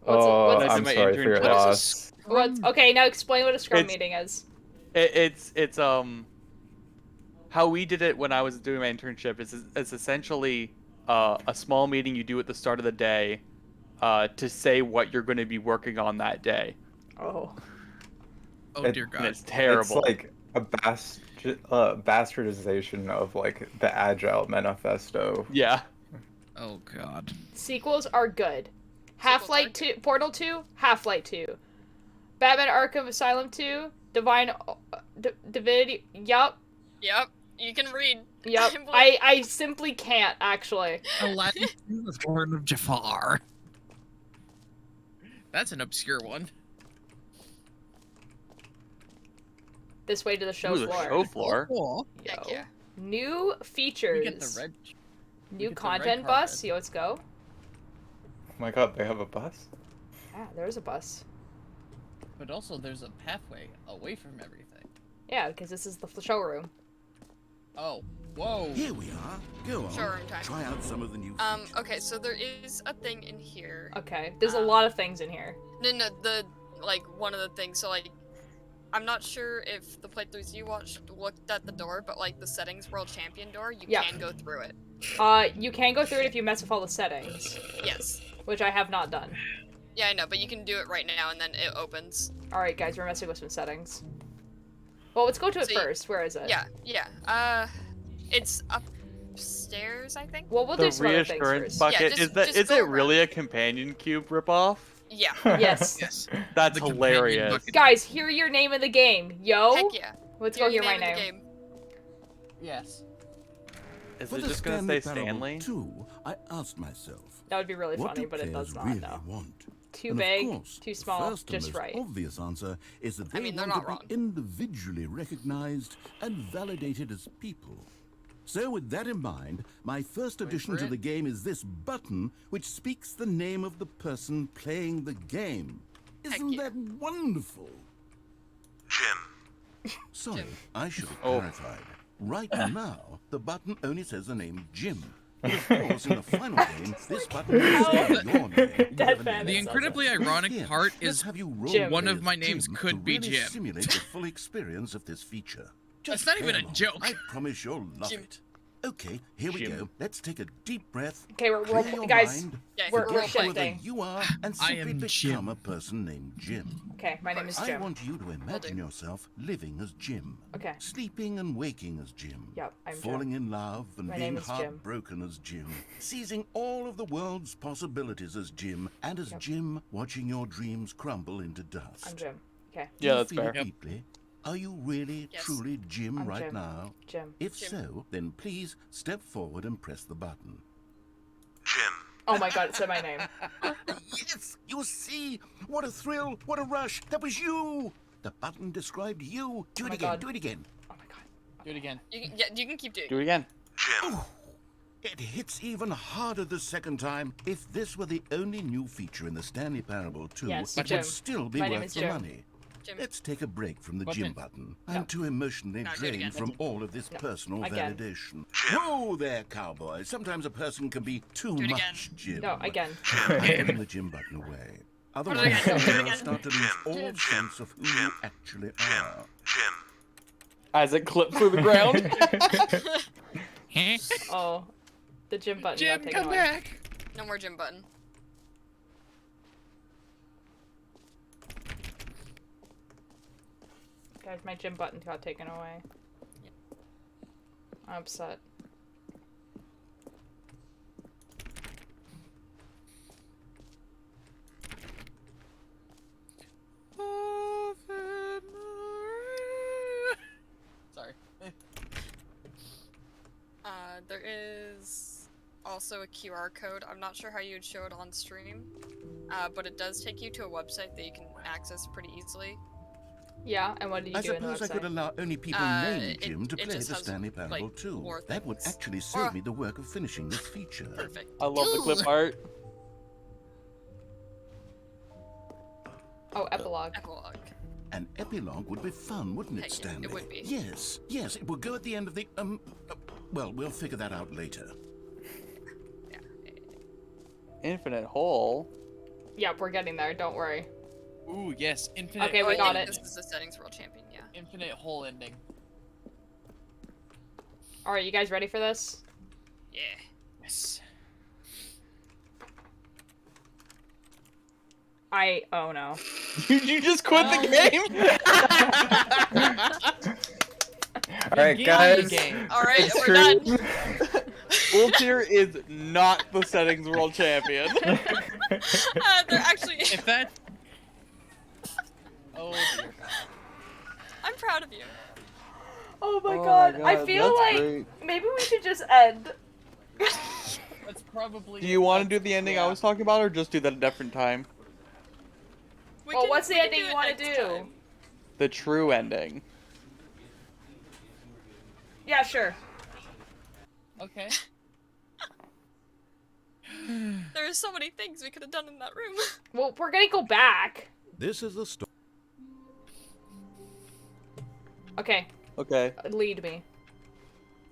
Oh, what's- I'm my sorry for your internship. loss. Okay, now explain what a scrum It's- meeting is. It's how we did it when I was doing my internship is it's essentially a small meeting you do at the start of the day to say what you're going to be working on that day. Oh. Oh It- dear And god. it's terrible. It's like a bastardization of like the Agile Manifesto. Yeah. Oh god. Sequels are good. Half-Life 2, Portal 2, Half-Life 2. Batman Arkham Asylum 2, Divine Divinity. Yup. Yep. You can read. Yup. I simply can't actually. Aladdin 2, The Horn of Jafar. That's an obscure one. This way to the show Ooh, the floor. show floor. Cool. Heck yeah. New features. We get the red. New get the red content carpet. bus. Yo, let's go. Oh my god, they have a bus? Yeah, there's a bus. But also, there's a pathway away from everything. Yeah, because this is the showroom. Oh, whoa. Here we are. Go on. Showroom time. Try out some of the new. Okay, so there is a thing in here. Okay, there's a lot of things in here. No, one of the things, so, like, I'm not sure if the playthroughs you watched looked at the door, but, like, the settings world champion door, you can go through it. You can go through it if you mess with all the settings. Yes. Which I have not done. Yeah, I know, but you can do it right now, and then it opens. Alright, guys, we're messing with some settings. Well, let's go to it first. Where is it? Yeah. It's upstairs, I think. Well, we'll The do some other things reassurance first. bucket. Yeah, Is it really a companion cube ripoff? Yeah. Yes. Yes. That's hilarious. Guys, hear your name in the game. Yo. Heck yeah. Let's go hear my name in the name. game. Yes. Is For it the just gonna Stanley say Parable Stanley? 2, I asked myself, That would be really what funny, do but it players does not, really though. want? Too And big, of course, too small, first just and most right. obvious answer is that they mean, they're want not to be individually recognized and validated as people. So with that in mind, my first addition to the game is this button, which speaks the name of the person playing the game. Isn't that wonderful? Jim. Sorry, I should have clarified. Right now, the button only says the name Jim. But of course, in the final game, this button will say your name. The incredibly ironic part is one of my names could be Jim. Simulate the full experience of this feature. That's not even a bear along. joke. I promise you'll love it. Okay, here we go. Let's take a deep breath. Okay, clear your guys, mind, we're forget whether shifting. you are, and I simply am become Jim. a person named Jim. Okay, my name is I Jim. want you to imagine yourself living as Jim. Okay. Sleeping and waking as Jim. Yep, I'm Jim. Falling in love and My being name is Jim. heartbroken as Jim. Seizing all of the world's possibilities as Jim. And as Jim, watching your dreams crumble into dust. I'm Jim. Okay. Do you that's feel fair. it deeply? Are you really, truly Jim I'm right Jim. now? Jim. If Jim. so, then please step forward and press the button. Oh my god, it said my name. Yes! You see? What a thrill! What a rush! That was you! The button described you! Do Oh it my again! God. Do it again! Do it again. You can keep doing Do it again. It hits even harder the second time. If this were the only new feature in the Stanley Parable 2, Yes, it Jim. would still be My name worth is the Jim. money. Jim. Let's take a break from the What Jim the- button. I'm too emotionally No, do it again. drained from all of this personal Again. validation. Whoa there, cowboy. Sometimes a person can be too Do it much Jim. No, again. I'm putting the Jim button away. Otherwise, again. Do it you'll again. start to lose all sense of who you actually are. As it clipped through the ground. Oh, the Jim button Jim, got taken come away. back. No more Jim button. Guys, my Jim button got taken away. I'm upset. Sorry. There is also a QR code. I'm not sure how you would show it on stream, but it does take you to a website that you can access pretty easily. Yeah, and what did you I do in the suppose I website? could allow only people named Jim to it play just the has, Stanley Parable like, 2. more That would things. actually save me the work of finishing this feature. Perfect. I love the clip art. Oh, epilogue. Epilogue. An epilogue would be fun, wouldn't it, Heck yeah, Stanley? it would be. Yes, yes, it would go at the end of the, well, we'll figure that out later. Infinite hole. Yep, we're getting there. Don't worry. Ooh, yes. Infinite. Okay, we I got think it. This is the settings world champion. Yeah. Infinite hole ending. All right, you guys ready for this? Yeah. Yes. Oh no. You just quit the game? Alright, guys. Alright, It's we're true. done. World Tier is not the settings world champion. They're actually. If that. Oh dear. I'm proud of you. Oh my Oh god. my I God, feel that's like great. maybe we should just end. That's probably. Do you want to do the ending I was talking about, or just do that at a different time? Well, what's the ending you want to do? The true ending. Yeah, sure. Okay. There are so many things we could have done in that room. Well, we're gonna go back. This is the story. Okay. Okay. Lead me.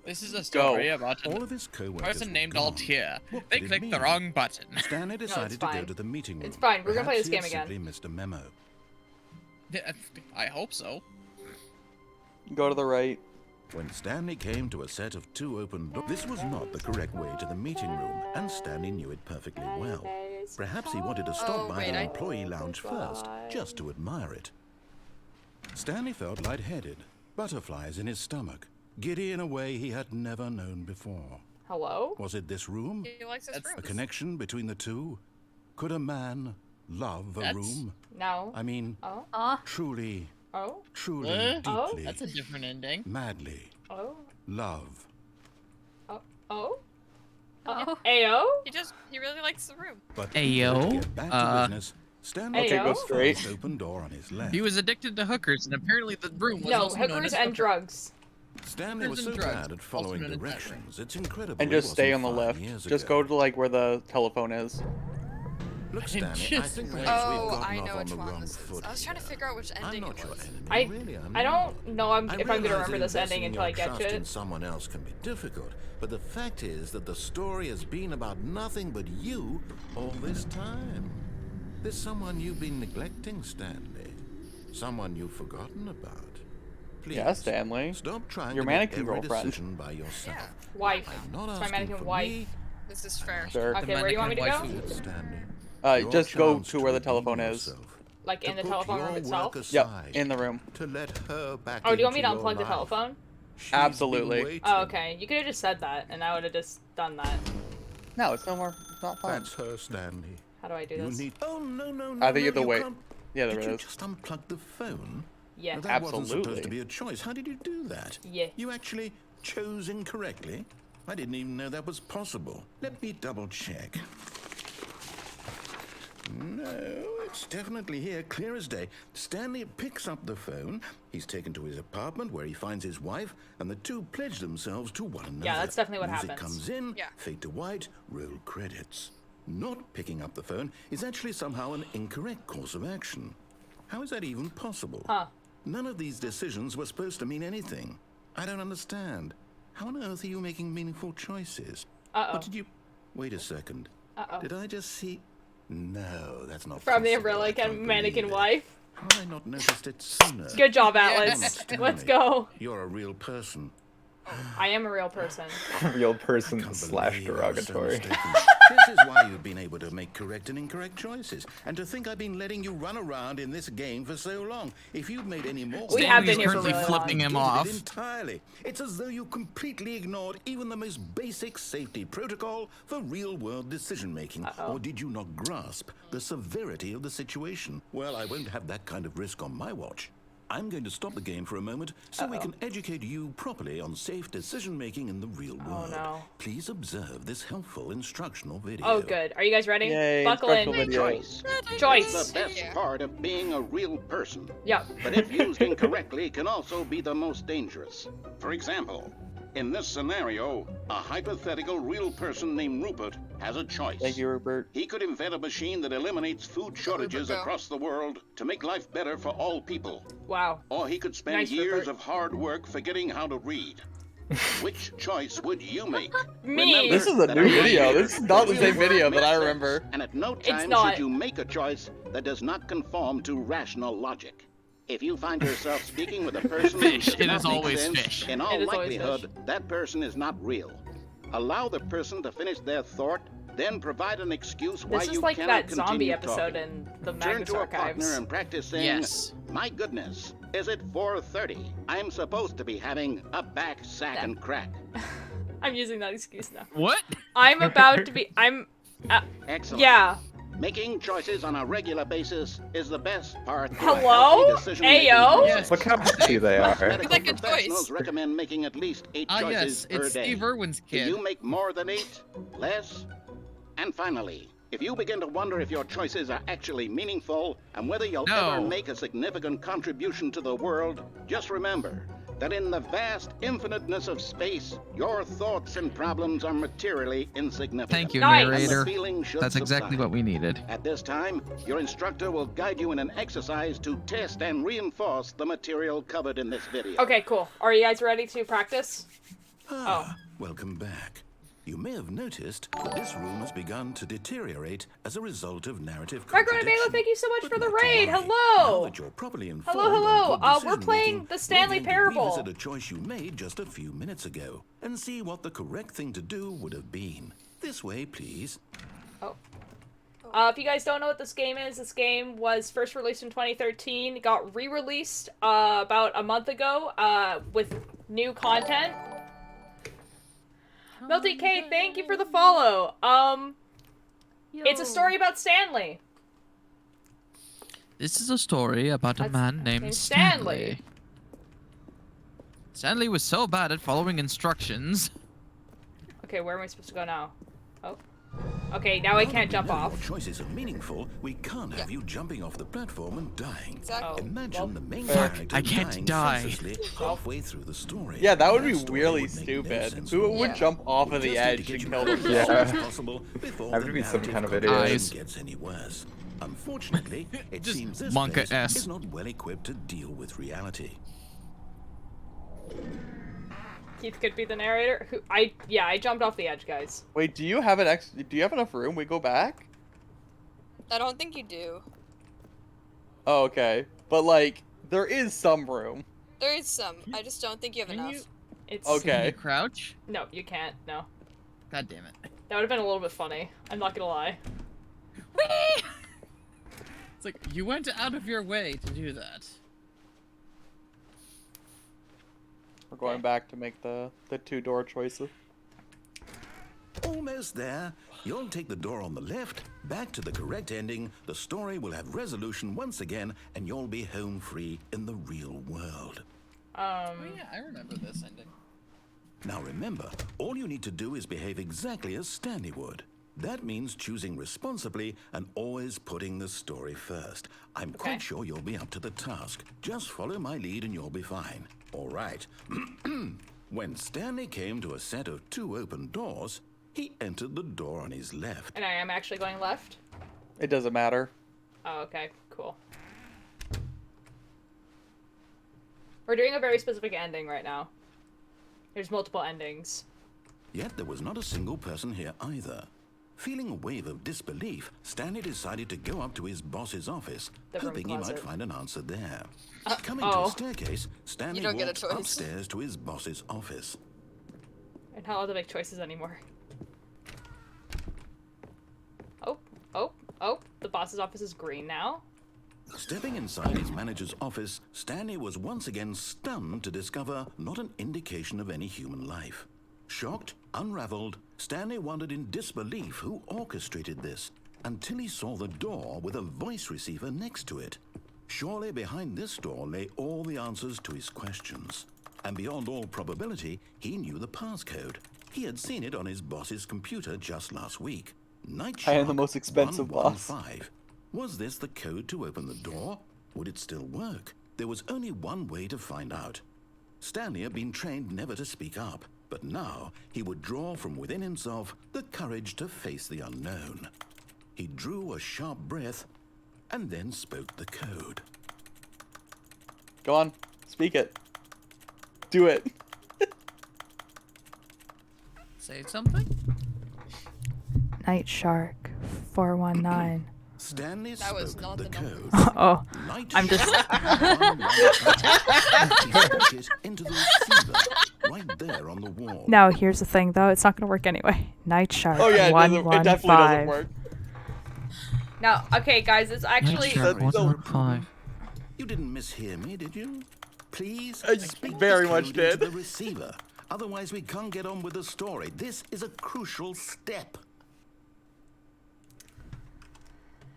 This is a story about All of his a co-workers person were named gone. Altier. What They did it clicked the mean? wrong button. Stanley decided to go fine. to the meeting room. It's fine. We're gonna play Perhaps this game he had again. simply missed a memo. I hope so. Go to the right. When Stanley came to a set of 2 open doors, this was not the correct way to the meeting room, and Stanley knew it perfectly well. Perhaps he wanted to stop by the employee lounge first, just to admire it. Stanley felt lightheaded, butterflies in his stomach, giddy in a way he had never known before. Hello? Was it this room? He likes his A rooms. connection between the two? Could a man love a room? No. I mean, Oh. truly, Oh. truly, Oh. deeply, That's a different ending. madly, Oh. love. Oh. Oh. Oh. Ayo? He really likes the room. But Ayo. to get back to business, Stanley Okay, took go the straight. first open door on his left. He was addicted to hookers, and apparently the room was No, also known hookers as and hooker. drugs. Stanley was so Hookers and drugs, bad at following also known as directions. It's incredible. And he just stay on wasn't the 5 left. years Just ago. go to like where the telephone is. Look, Stanley, I Just think wait. perhaps Oh, we've gotten I know off on which the one wrong this is. foot I was trying to here. figure out which I'm ending not it your was. enemy, really, I'm I not. don't know if I'm gonna realize remember that this ending investing until I your get trust to in it. someone else can be difficult, but the fact is that the story has been about nothing but you all this time. There's someone you've been neglecting, Stanley. Someone you've forgotten about. Please, Yeah, Stanley. stop trying Your to make mannequin every girlfriend. decision by yourself. Wife. I'm not It's my asking mannequin for wife. me, This is fair. Sure. Okay, where do you want me to go? Stanley. Your Just go chance to where the redeem telephone is. yourself. Like in the To put telephone your room work itself? Yep, aside, in the room. to let her back Oh, do you want me to into your unplug the life. telephone? She's been Absolutely. waiting. Oh, okay. You could have just said that, and I would have just done that. No, it's no more. It's not fun. That's her, Stanley. How do I do You this? need. Oh no no no! I think you no, have to wait. can't- Yeah, Did there you it is. just unplug the phone? Yeah. No, that wasn't supposed Absolutely. to be a choice. How did you do that? Yeah. You actually chose incorrectly. I didn't even know that was possible. Let me double check. No, it's definitely here, clear as day. Stanley picks up the phone. He's taken to his apartment where he finds his wife, and the two pledge themselves to one another. Yeah, that's definitely what Music happens. comes in, Yeah. fade to white, roll credits. Not picking up the phone is actually somehow an incorrect course of action. How is that even possible? Huh. None of these decisions were supposed to mean anything. I don't understand. How on earth are you making meaningful choices? Uh-oh. What did you... Wait a second. Uh-oh. Did I just see... No, that's not From the possible. Umbrella I can't Academy mannequin believe it. wife? How had I not noticed it sooner? Good job, Come on, Atlas. Stanley. Let's go. You're a real person. I am a real person. Real person Can't slash believe I was so derogatory. mistaken. This is why you've been able to make correct and incorrect choices. And to think I've been letting you run around in this game for so long. If you've made any more... We have been here for currently really flipping long. him Forgetted off. it entirely. It's as though you completely ignored even the most basic safety protocol for real-world decision-making. Or did you not grasp the severity of the situation? Well, I won't have that kind of risk on my watch. I'm going to stop the game for a moment so we can educate you properly on safe decision-making in the real world. no. Please observe this helpful instructional video. Oh, good. Are you guys ready? Yay, Buckle in. instructional video. Choice. Choice. It's the best part of being a real person. Yep. But if used incorrectly, can also be the most dangerous. For example, in this scenario, a hypothetical real person named Rupert has a choice. Thank you, Rupert. He could invent a machine that eliminates food shortages across the world to make life better for all people. Wow. Or he could spend Nice, years Rupert. of hard work forgetting how to read. Which choice would you make? Me. Remember This is a that new real video. life This is not the real same world video that makes I sense, remember. And at no It's time not. should you make a choice that does not conform to rational logic. If you find yourself speaking with a person who Fish. does It not is make always sense, fish. in all It is always likelihood, that person is not real. Allow the person to finish their thought, then provide an excuse why This is you like cannot that zombie continue episode talking. in the Turn Magnus to a partner Archives. and practice saying, Yes. "My goodness, is it 4:30? I'm supposed to be having a back, sack, and crack. I'm using that excuse now. What? I'm about to be. Excellent. Yeah. Making choices on a regular basis is the best part. to a Hello? healthy decision-making Ayo? process. Look how happy they are. Medical professionals recommend making at least 8 Ah, choices yes, per it's day. Steve Irwin's Do kid. you make more than 8? Less? And finally, if you begin to wonder if your choices are actually meaningful and whether you'll ever make a significant contribution to the world, just remember that in the vast infiniteness of space, your thoughts and problems are materially insignificant. Thank you, Nice. narrator. And the feeling should That's exactly subside. what we needed. At this time, your instructor will guide you in an exercise to test and reinforce the material covered in this video. Okay, cool. Are you guys ready to practice? Welcome back. You may have noticed that this room has begun to deteriorate as a result of narrative Marco and Bela, thank you so much for the raid. Hello. Hello. We're playing the Stanley Parable. Revisit a choice you made just a few minutes ago and see what the correct thing to do would have been. This way, please. If you guys don't know what this game is, this game was first released in 2013. It got re-released about a month ago with new content. Milty K, thank you for the follow. It's a story about Stanley. This is a story about a man named Stanley. Stanley was so bad at following instructions. Okay, where am I supposed to go now? Oh. Okay, now I can't jump off. Your choices are meaningful. We can't have you jumping off the platform and dying. Exactly. Imagine the main Fuck, character I can't dying die. senselessly halfway through the story. Yeah, that would be That story really would make no stupid. sense Who would whatsoever. jump off of the Just edge need to and get kill you out as themselves? soon as possible before Have the to be some kind of narrative idiot. progression gets any worse. Unfortunately, it seems this Monka place S. is not well equipped to deal with reality. Keith could be the narrator. I jumped off the edge, guys. Wait, do you have do you have enough room? We go back? I don't think you do. Oh, okay. But like, there is some room. There is some. I just don't think you have enough. It's Okay. Can you crouch? No, you can't. No. God damn it. That would have been a little bit funny. I'm not gonna lie. It's like, you went out of your way to do that. We're going back to make the 2-door choices. Almost there. You'll take the door on the left, back to the correct ending, the story will have resolution once again, and you'll be home free in the real world. Oh yeah, I remember this ending. Now remember, all you need to do is behave exactly as Stanley would. That means choosing responsibly and always putting the story first. I'm quite sure you'll be up to the task. Just follow my lead and you'll be fine. All right. When Stanley came to a set of 2 open doors, he entered the door on his left. And I am actually going left? It doesn't matter. Oh, okay. Cool. We're doing a very specific ending right now. There's multiple endings. Yet there was not a single person here either. Feeling a wave of disbelief, Stanley decided to go up to his boss's office, The room hoping he might closet. find an answer there. Coming to oh. a staircase, Stanley don't get a walked choice. upstairs to his boss's office. I'm not allowed to make choices anymore. Oh, the boss's office is green now. Stepping inside his manager's office, Stanley was once again stunned to discover not an indication of any human life. Shocked, unraveled, Stanley wondered in disbelief who orchestrated this, until he saw the door with a voice receiver next to it. Surely behind this door lay all the answers to his questions. And beyond all probability, he knew the passcode. He had seen it on his boss's computer just last week. Night I am the most expensive boss. 115. Was this the code to open the door? Would it still work? There was only one way to find out. Stanley had been trained never to speak up, but now he would draw from within himself the courage to face the unknown. He drew a sharp breath and then spoke the code. Go on, speak it. Do it. Say something? Night Shark 419. Stanley That was spoke not the the code. Oh, Night I'm just. He spoke it into the receiver right there on the wall. Now, here's the thing, though. It's not going to work anyway. Night Shark Oh yeah, it definitely doesn't 115. work. Now, okay, guys, it's actually. Night Shark 115. You didn't mishear me, did you? Please, I speak very this much code did. into the receiver. Otherwise, we can't get on with the story. This is a crucial step.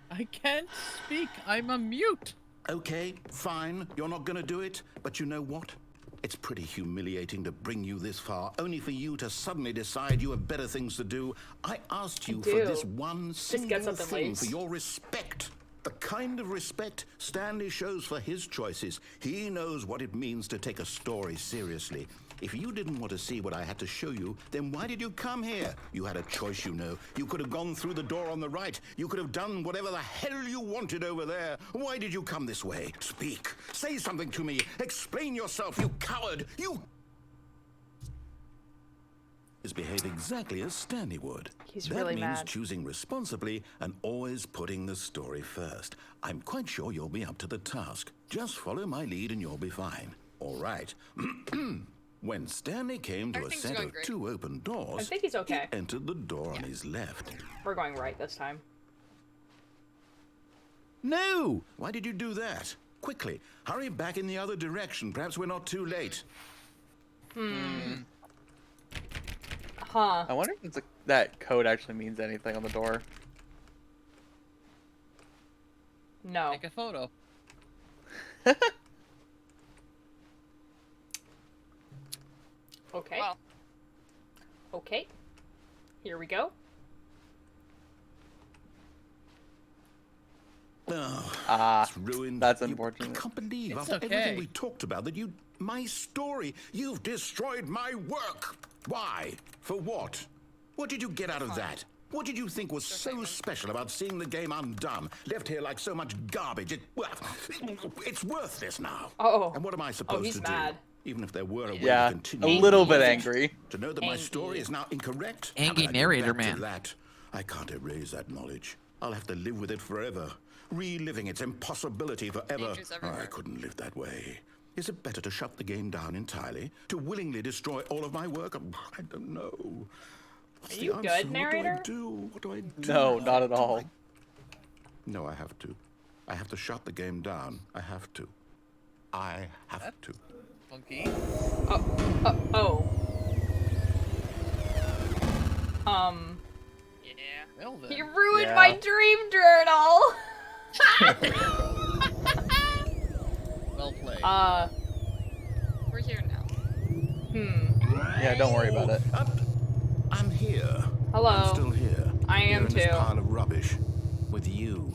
I can't speak. I'm a mute. Okay, fine. You're not going to do it. But you know what? It's pretty humiliating to bring you this far, only for you to suddenly decide you have better things to do. I asked you for this one single thing, for your respect. The kind of respect Stanley shows for his choices. He knows what it means to take a story seriously. If you didn't want to see what I had to show you, then why did you come here? You had a choice, you know. You could have gone through the door on the right. You could have done whatever the hell you wanted over there. Why did you come this way? Speak. Say something to me. Explain yourself, you coward. You behave exactly as Stanley would. He's that really means mad. choosing responsibly and always putting the story first. I'm quite sure you'll be up to the task. Just follow my lead and you'll be fine. All right. When Stanley came to a set of two open doors, I think he's okay. he entered the door on his left. We're going right this time. No! Why did you do that? Quickly, hurry back in the other direction. Perhaps we're not too late. Huh. I wonder if that code actually means anything on the door. No. Take a photo. Okay. Okay. Here we go. Oh, it's ruined. That's unfortunate. I can't believe It's after okay. everything we talked about that my story, you've destroyed my work. Why? For what? What did you get out of that? What did you think was so special about seeing the game undone, left here like so much garbage? It's worthless now. Oh. And what am I supposed he's to mad. do? Even if there were a way Yeah, to continue. a little bit angry. To know that my story is now incorrect? Angry How can I get narrator, back to man. That? I can't erase that knowledge. I'll have to live with it forever, reliving its impossibility forever. Dangers everywhere. I couldn't live that way. Is it better to shut the game down entirely? To willingly destroy all of my work? I don't know. What's Are the you answer? good, narrator? What do I do? No, not at all. No, I have to. I have to shut the game down. I have to. I have to. Funky. Yeah. Well then. You ruined my dream journal. Well played. We're here now. Yeah, don't worry about it. I'm here. Hello. I'm still here. I am here in this too. pile of rubbish. With you.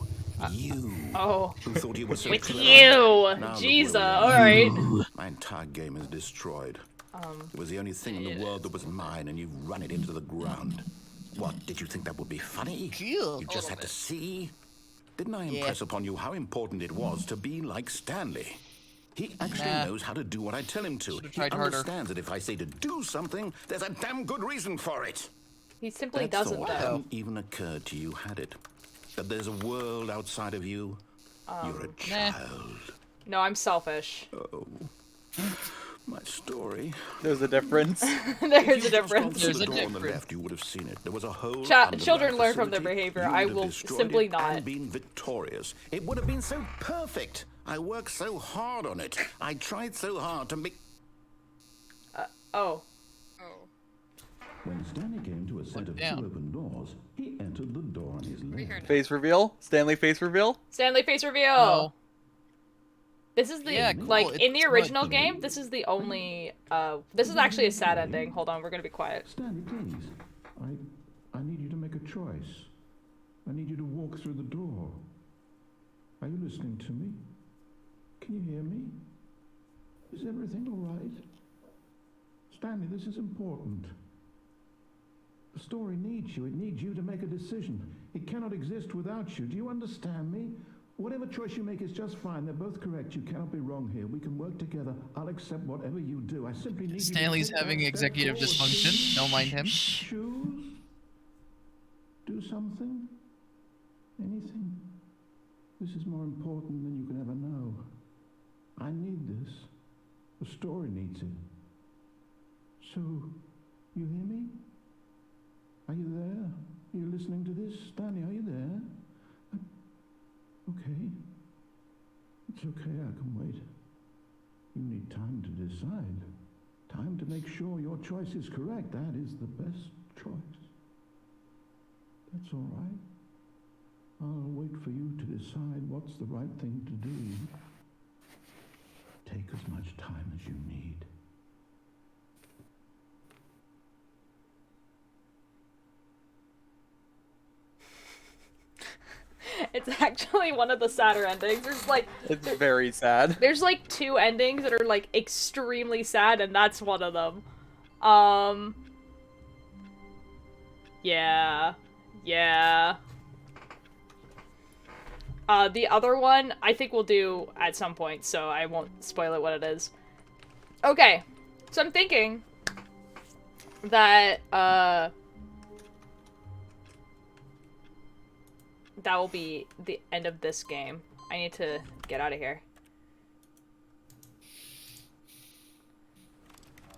You. Oh. Who thought you were so With clever. you. Now look Jesus. where we are. All right. My entire game is destroyed. It was the only thing in the world that was mine, and you've run it into the ground. What, did you think that would be funny? You just had to see? Didn't I impress upon you how important it was to be like Stanley? He actually knows how to do what I tell him to. He tried harder. understands that if I say to do something, there's a damn good reason for it. He simply That doesn't thought though. hadn't even occurred to you, had it? That there's a world outside of you? You're a child. No, I'm selfish. Oh. My story. There's a difference. There's a difference. There's a difference. On the left, you would have seen it. There was a hole. Children learn from their behavior. I will simply not. And been victorious. It would have been so perfect. I worked so hard on it. I tried so hard to make. Oh. When Stanley came to a set of two open doors, he entered the door on his left. Face reveal? Stanley face reveal? Stanley face reveal. No. This is the Yeah, cool. like in the It's original good. game. This is the only. This is actually a sad ending. Hold on, we're gonna be quiet. Stanley, please. I need you to make a choice. I need you to walk through the door. Are you listening to me? Can you hear me? Is everything all right? Stanley, this is important. The story needs you. It needs you to make a decision. It cannot exist without you. Do you understand me? Whatever choice you make is just fine. They're both correct. You cannot be wrong here. We can work together. I'll accept whatever you do. I simply need Stanley's you to take having that step executive forward. dysfunction. Don't mind him. Choose. Do something. Anything. This is more important than you can ever know. I need this. The story needs it. So, you hear me? Are you there? Are you listening to this? Stanley, are you there? Okay. It's okay, I can wait. You need time to decide. Time to make sure your choice is correct. That is the best choice. That's all right. I'll wait for you to decide what's the right thing to do. Take as much time as you need. It's actually one of the sadder endings. There's like It's very sad. there's like 2 endings that are like extremely sad, and that's one of them. Yeah. Yeah. The other one I think we'll do at some point, so I won't spoil it what it is. Okay. So I'm thinking that that will be the end of this game. I need to get out of here.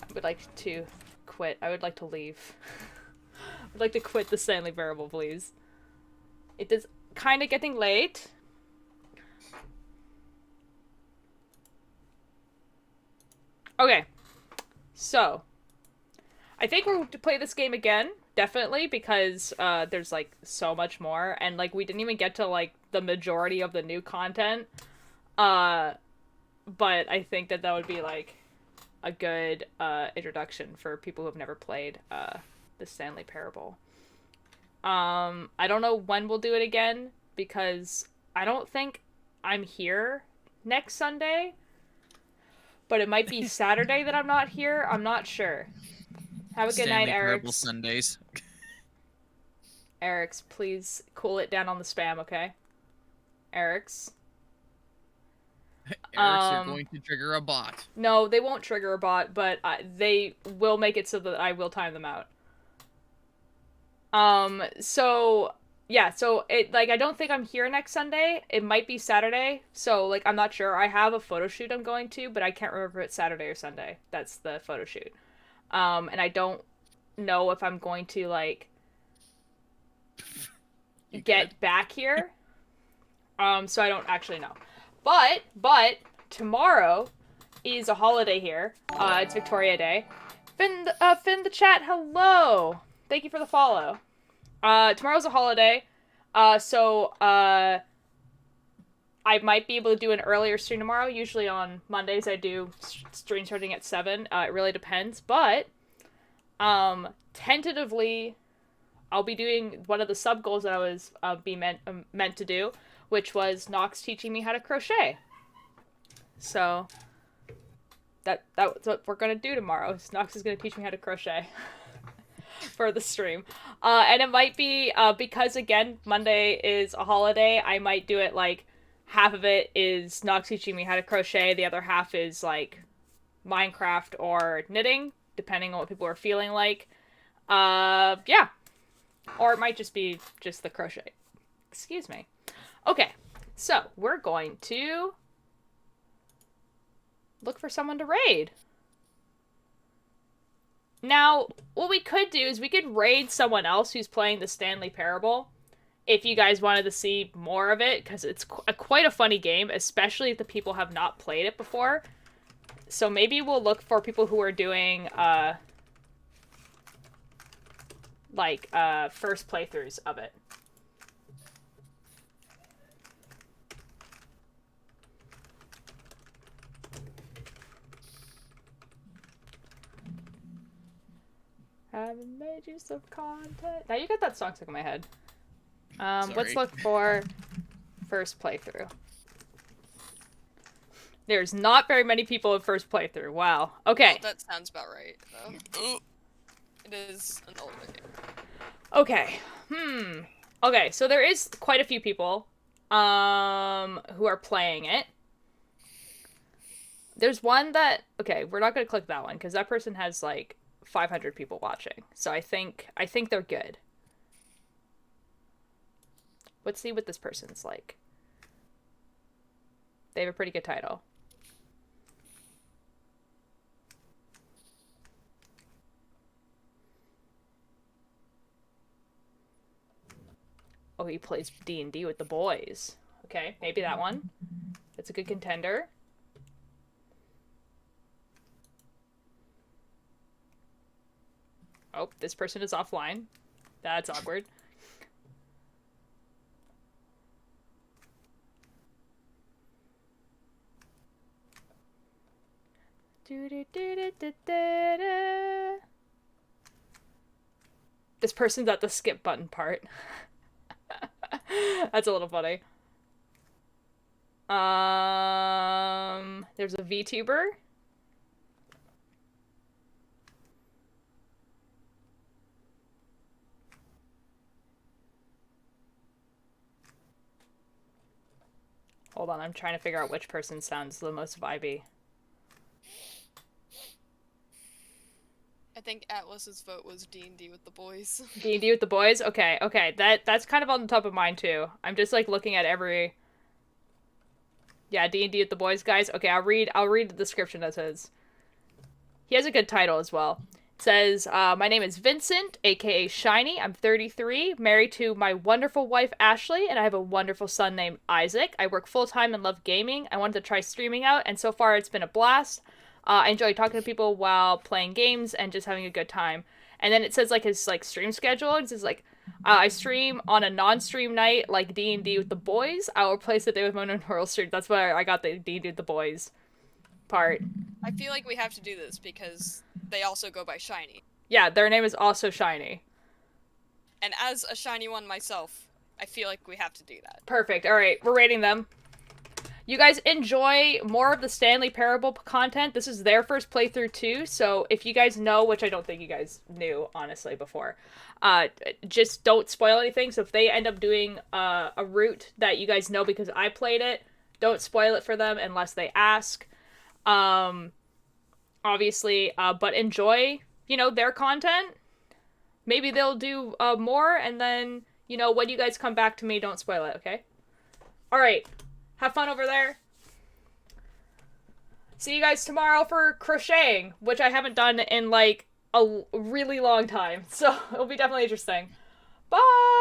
I would like to quit. I would like to leave. I'd like to quit the Stanley Parable, please. It is kind of getting late. Okay. So, I think we're going to play this game again. Definitely, because there's like so much more, and like we didn't even get to like the majority of the new content. But I think that would be like a good introduction for people who have never played the Stanley Parable. I don't know when we'll do it again, because I don't think I'm here next Sunday. But it might be Saturday that I'm not here. I'm not sure. Have a good night, Eric. Sundays. Eric's, please cool it down on the spam, okay? Eric's. You're going to trigger a bot. No, they won't trigger a bot, but they will make it so that I will time them out. So, yeah, so it, like, I don't think I'm here next Sunday. It might be Saturday, so, like, I'm not sure. I have a photo shoot I'm going to, but I can't remember if it's Saturday or Sunday. That's the photo shoot. And I don't know if I'm going to, like, get back here. So I don't actually know. But, tomorrow is a holiday here. It's Victoria Day. Finn the chat, hello! Thank you for the follow. Tomorrow's a holiday. So I might be able to do an earlier stream tomorrow. Usually on Mondays I do stream starting at 7. It really depends. But, tentatively, I'll be doing one of the sub goals that I was meant to do, which was Nox teaching me how to crochet. So that's what we're gonna do tomorrow. Nox is gonna teach me how to crochet for the stream. And it might be because again Monday is a holiday. I might do it like half of it is Nox teaching me how to crochet. The other half is like Minecraft or knitting, depending on what people are feeling like. Yeah. Or it might just be just the crochet. Excuse me. Okay, so we're going to look for someone to raid. Now, what we could do is we could raid someone else who's playing the Stanley Parable, if you guys wanted to see more of it, because it's quite a funny game, especially if the people have not played it before. So maybe we'll look for people who are doing, first playthroughs of it. Haven't made you some content. Now you got that song stuck in my head. Let's look for first playthrough. There's not very many people in first playthrough. Wow. Okay. Well, that sounds about right, though. It is an older game. Okay. Okay, so there is quite a few people who are playing it. There's one that... Okay, we're not going to click that one, because that person has, like, 500 people watching. So I think they're good. Let's see what this person's like. They have a pretty good title. Oh, he plays D&D with the boys. Okay, maybe that one. It's a good contender. Oh, this person is offline. That's awkward. This person's at the skip button part. That's a little funny. There's a VTuber. Hold on, I'm trying to figure out which person sounds the most vibey. I think Atlas's vote was D&D with the boys. D&D with the boys? Okay, okay. That's kind of on the top of mine too. I'm just like looking at every... Yeah, D&D with the boys, guys. Okay, I'll read the description that says. He has a good title as well. It says, my name is Vincent, aka Shiny. I'm 33, married to my wonderful wife Ashley, and I have a wonderful son named Isaac. I work full-time and love gaming. I wanted to try streaming out, and so far it's been a blast. I enjoy talking to people while playing games and just having a good time. And then it says like his like stream schedule. It says like, I stream on a non-stream night like D&D with the boys. I will replace it there with my normal stream. That's why I got the D&D with the boys part. I feel like we have to do this because they also go by Shiny. Yeah, their name is also Shiny. And as a Shiny one myself, I feel like we have to do that. Perfect. All right, we're rating them. You guys enjoy more of the Stanley Parable content. This is their first playthrough too, so if you guys know, which I don't think you guys knew, honestly, before, just don't spoil anything. So if they end up doing a route that you guys know because I played it, don't spoil it for them unless they ask. Obviously, but enjoy, you know, their content. Maybe they'll do more, and then, you know, when you guys come back to me, don't spoil it, okay? All right. Have fun over there. See you guys tomorrow for crocheting, which I haven't done in like a really long time. So it'll be definitely interesting. Bye!